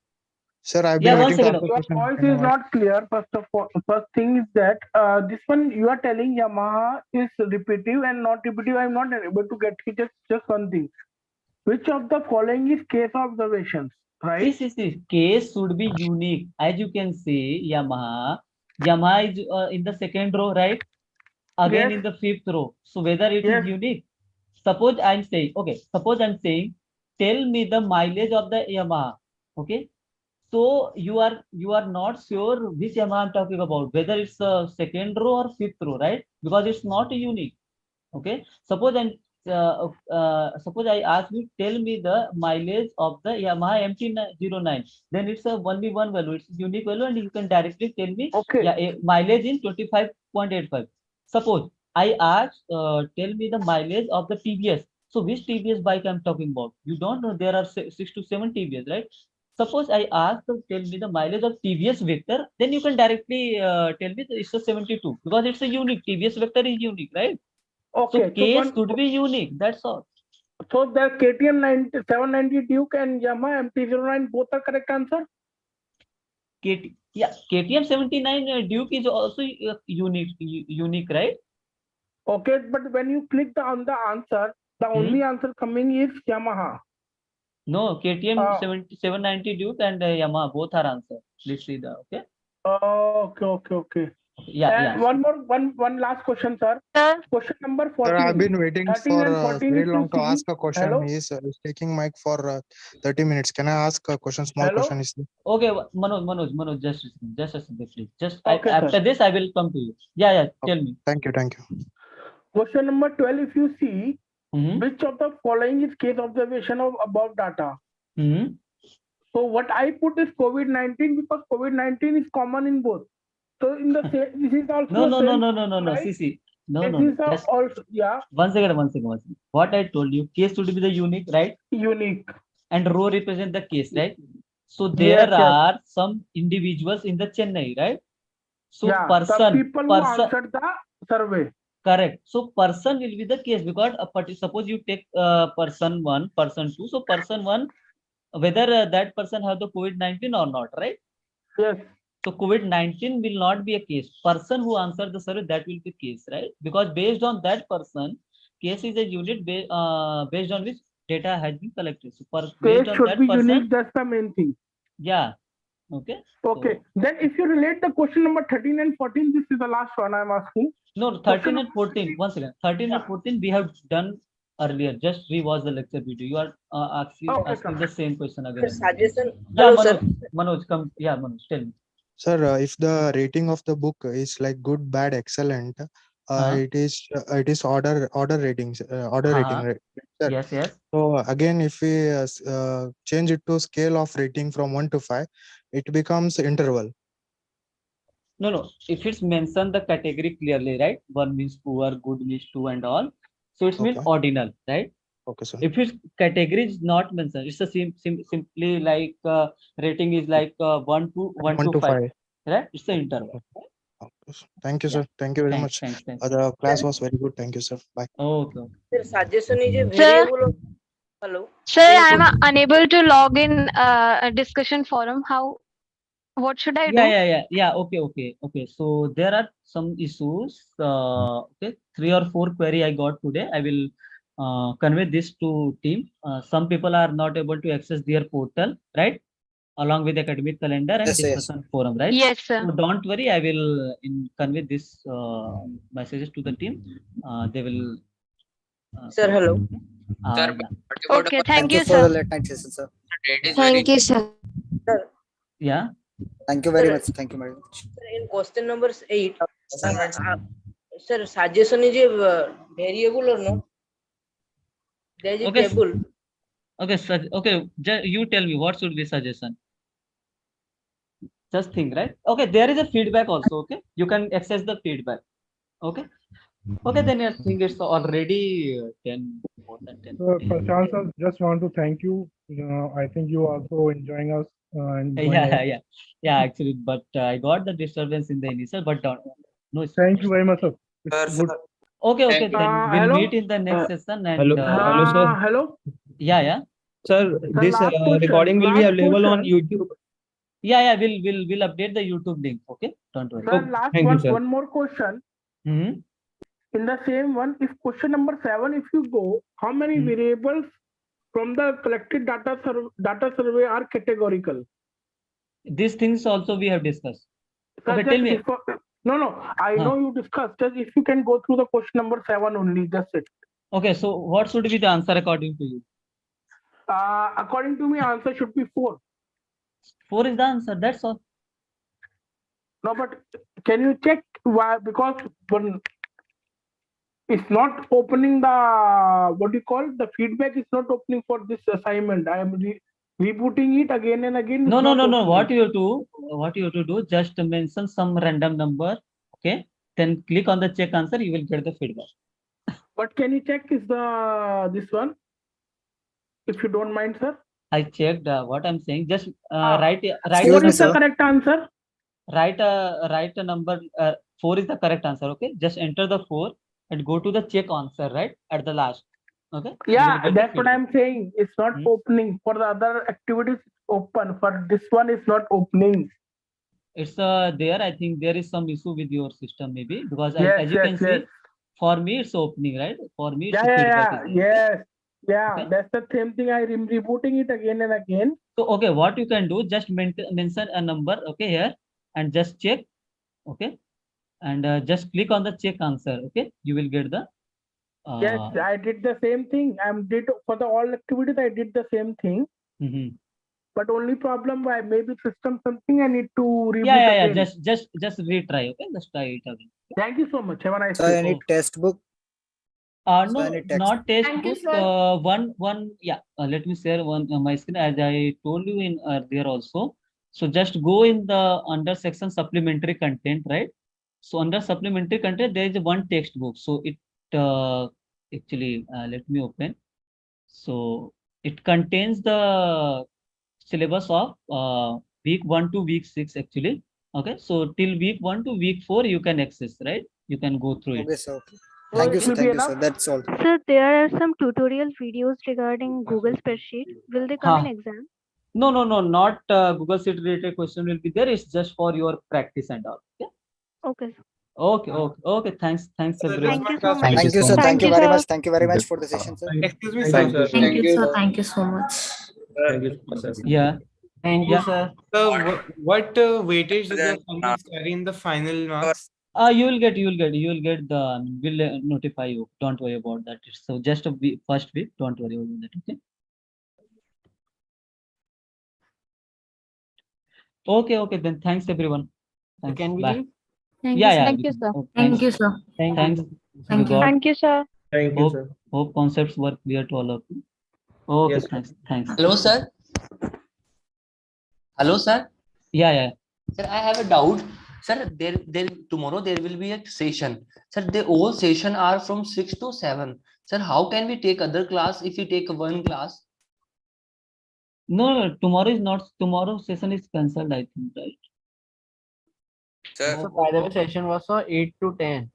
Sir, I've Yeah, been one waiting to second. ask a Your question. voice Can is I not clear. First of all, first thing is that this one you are telling Yamaha is repetitive and not repetitive. I'm not able to get it. Just one thing. Which of the following is case observations? Right? See. Case should be unique. As you can see, Yamaha is in the second row, right? Again in the fifth row. So whether it is unique. Suppose I'm saying, tell me the mileage of the Yamaha. Okay. So you are not sure which Yamaha I'm talking about, whether it's the second row or fifth row, right? Because it's not unique. Okay. Suppose I ask you, tell me the mileage of the Yamaha MT-09. Then it's only one value. It's unique value, and you can directly tell me mileage in 25.85. Suppose I ask, tell me the mileage of the TVS. So which TVS bike I'm talking about? You don't know. There are 6 to 7 TVS, right? Suppose I ask, tell me the mileage of TVS Vector. Then you can directly tell me it's a 72 because it's a unique. TVS Vector is unique, right? Okay. So case should be unique. That's all. So the KTM 790 Duke and Yamaha MT-09 both are correct answer? KTM 79 Duke is also unique, right? Okay, but when you click on the answer, the only answer coming is Yamaha. No, KTM 790 Duke and Yamaha both are answer. Please see the okay. Okay. Yeah. One last question, sir. Question number 14. Sir, I've been waiting 13 for and 14 very if you long to see. ask a question. Hello? He's taking mic for 30 minutes. Can I ask a question? Small question is. Okay, Manoj, just a second, please. Okay, after this, I will come to you. Yeah. Tell me. Thank you. Question number 12. If you see, which of the following is case observation of above data? So what I put is COVID-19 because COVID-19 is common in both. So in the same, this is also No. right? See. No. Just also, yeah. One second. What I told you, case should be the unique, right? Unique. And row represent the case, right? So there are some individuals in the Chennai, right? So the people who answered the survey. Correct. So person will be the case because suppose you take person 1, person 2. So person 1, whether that person have the COVID-19 or not, right? Yes. So COVID-19 will not be a case. Person who answered the survey, that will be case, right? Because based on that person, case is a unit based on which data has been collected. So based Case on should that be person, unique. That's the main thing. yeah. Okay. Okay. Then if you relate the question number 13 and 14, this is the last one I'm asking. No, 13 and 14. One second. 13 and 14 we have done earlier. Just rewatch the lecture video. You are asking the same question again. Suggestion. Yeah, Hello, sir. Manoj, come. Yeah, Manoj, tell me. Sir, if the rating of the book is like good, bad, excellent, it is order ratings, order rating, right? Sir? Yes, yes. So again, if we change it to scale of rating from 1 to 5, it becomes interval. No. If it's mentioned the category clearly, right? 1 means poor, good means 2 and all. So it's mean ordinal, right? Okay, sir. If its category is not mentioned, it's a simply like rating is like 1 to 5, right? It's the interval. Thank you, sir. Thank you very much. Thanks. The class was very good. Thank you, sir. Bye. Okay. Sir, suggestion is a Sir? variable of, hello. Sir, I'm unable to log in a discussion forum. What should I do? Yeah. Okay. So there are some issues. Okay, 3 or 4 query I got today. I will convey this to team. Some people are not able to access their portal, right? Along with academic calendar and discussion forum, right? Yes, sir. So don't worry, I will convey this messages to the team. They will. Sir, hello. Sir, Okay, thank you, sir. date is Thank you, sir. Sir, Yeah. Thank you very much. Thank you very much. sir, in question number 8, sir, suggestion is a variable or not? There is a Okay. table. Okay. You tell me what should be suggestion. Just think, right? Okay, there is a feedback also. Okay, you can access the feedback. Okay. Then I think it's already 10 more than 10. Prashant sir, just want to thank you. I think you also enjoying us. Yeah. Actually, but I got the disturbance in the initial, but no. Thank you very much, sir. It's good. Okay. Then we'll hello? meet in the next session. And Hello, sir. Hello. Yeah. Sir, this recording will be available on YouTube. Yeah. We'll update the YouTube link. Okay, don't worry. Sir, one more question. Mm-hmm. In the same one, if question number 7, if you go, how many variables from the collected data survey are categorical? These things also we have discussed. Sir, Okay, tell me. No. I know you discussed. Just if you can go through the question number 7 only, just it. Okay, so what should be the answer according to you? According to me, answer should be 4. 4 is the answer. That's all. No, but can you check why? Because it's not opening the feedback is not opening for this assignment. I am rebooting it again and again. No. What you have to do, just mention some random number. Okay, then click on the check answer. You will get the feedback. But can you check is this one? If you don't mind, sir. I checked what I'm saying. Just write. What is the correct answer? Write a number. 4 is the correct answer. Okay, just enter the 4 and go to the check answer right at the last. Okay. Yeah, that's what I'm saying. It's not opening for the other activities. Open for this one is not opening. It's there. I think there is some issue with your system maybe because as you can see, for me it's opening right. For me it's Yeah, that's the same thing. I'm rebooting it again and again. So okay, what you can do, just mention a number, okay, here, and just check, okay, and just click on the check answer, okay, you will get the. Yes, I did the same thing. Did for the all activities. I did the same thing. But only problem why maybe system something I need to reboot. Yeah. again. Just retry, okay, just try it again. Thank you so much. Have a nice Sir, day. any test book? No, any text? not test Thank you, book. sir. One. Yeah. Let me share one my screen as I told you in earlier also. So just go in the under section supplementary content, right? So under supplementary content there is one textbook. So it actually let me open. So it contains the syllabus of week 1 to week 6 actually. Okay. So till week 1 to week 4 you can access, right? You can go through it. Okay, sir. So Thank you, it sir. will be Thank you, enough. sir. That's all. Sir, there are some tutorial videos regarding Google spreadsheet. Will they come in exam? No, not Google Sheet related question will be there. It's just for your practice and all. Yeah. Okay. Okay. Thanks, everyone. Thank you so much. Thank you, sir. Thank Thank you you, very sir. much. Thank you very much for the session, sir. Excuse me, Thank sir. you, Thank you, sir. Thank you so much. Thank you, sir. Yeah. Thank you, Yeah. sir. So what weightage do the Then, assignments carry in the final marks? You will get the, we'll notify you. Don't worry about that. So just a week, first week, don't worry about that. Okay. Then thanks everyone. Thanks. Can we Bye. leave? Thank Yeah, you, sir. yeah. Thank we you, can. sir. Oh, Thank thanks. you, sir. Thanks. Thank you. Thank you, sir. Thank you, sir. Hope concepts were clear to all of you. Okay, Yes, thanks. Hello, sir. Hello, sir. Yeah. Sir, I have a doubt. Sir, tomorrow there will be a session. Sir, the all session are from 6 to 7. Sir, how can we take other class if you take one class? No, tomorrow is not. Tomorrow session is cancelled, I think, right? Sir, So, by the way, session was for 8 to 10.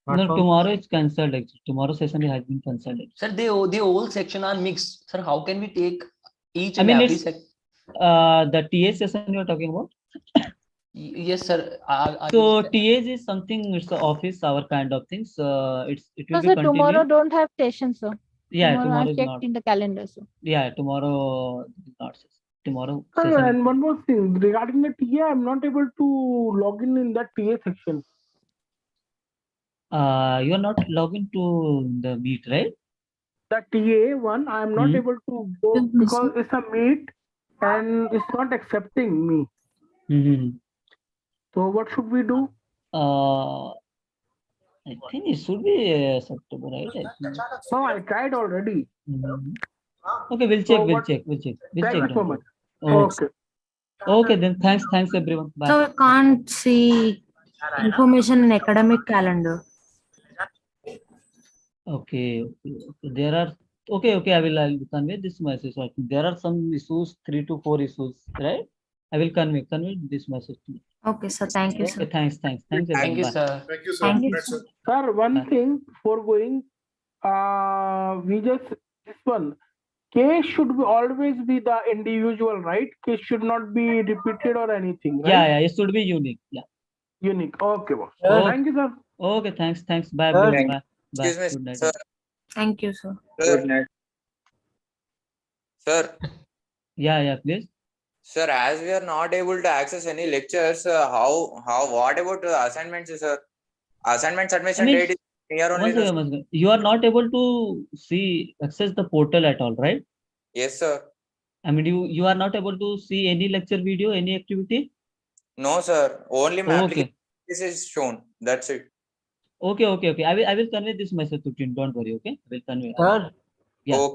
No, tomorrow it's cancelled actually. Tomorrow session has been cancelled. Sir, the whole section are mixed. Sir, how can we take each I and mean, every it's section? the TA session you're talking about. Yes, sir. So TAs is something. It's the office hour kind of things. It will No, be sir, tomorrow continued. don't have session, sir. Yeah, Tomorrow I is checked not. in the calendar, sir. Yeah, tomorrow is not session. Tomorrow Sir, session. and one more thing regarding the TA, I'm not able to log in that TA section. You are not logging to the Meet, right? The TA one, I'm not able to go because it's a Meet and it's not accepting me. So what should we do? I think it should be September, right? I think. No, I tried already. Okay, we'll check. We'll check. Thank you so much. Okay. Okay, then thanks everyone. Bye. So we can't see information in academic calendar. Okay. There are I will convey this message. I think there are some issues, 3 to 4 issues, right? I will convey this message to you. Okay, sir. Thank you, sir. Okay, thanks. Thank you, sir. Thank you, Thank you, sir. Sir, one thing for going, we just this one. Case should always be the individual, right? Case should not be repeated or anything, right? Yeah, it should be unique. Yeah. Unique. Okay, boss. Okay. Thank you, sir. Okay, thanks. Bye, Sir, everyone. Bye. excuse me, Good night. sir. Thank you, sir. Good night. Sir, Yeah, please. sir, as we are not able to access any lectures, what about the assignments, sir? Assignment submission date is near only. Once again, you are not able to access the portal at all, right? Yes, sir. I mean, you are not able to see any lecture video, any activity? No, sir. Only my Okay. application this is shown. That's it. Okay. I will convey this message to you. Don't worry. Okay. I will convey. Sir. Yeah.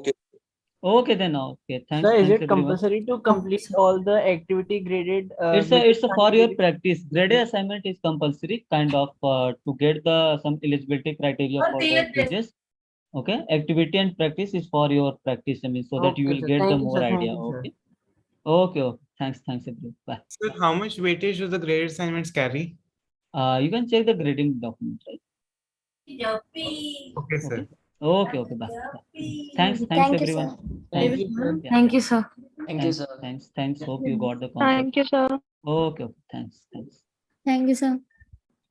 Okay then. Okay. Thanks. Sir, is it everyone. compulsory to complete all the activity graded? It's for your practice. Graded assignment is compulsory, kind of to get some eligibility criteria for the quizzes. Okay. Activity and practice is for your practice. I mean, so that you Okay, will sir. get Thank the you, more sir. Thank idea. you, sir. Okay. Thanks everyone. Bye. Sir, how much weightage do the graded assignments carry? You can check the grading document, right? Okay, sir. Okay. Bye. Thanks Thank you, everyone. sir. Thanks. you. Yeah. Thank you, sir. Thank you, sir. Thanks. Hope you got the concept. Thank you, sir. Okay. Thanks. Thank you, sir.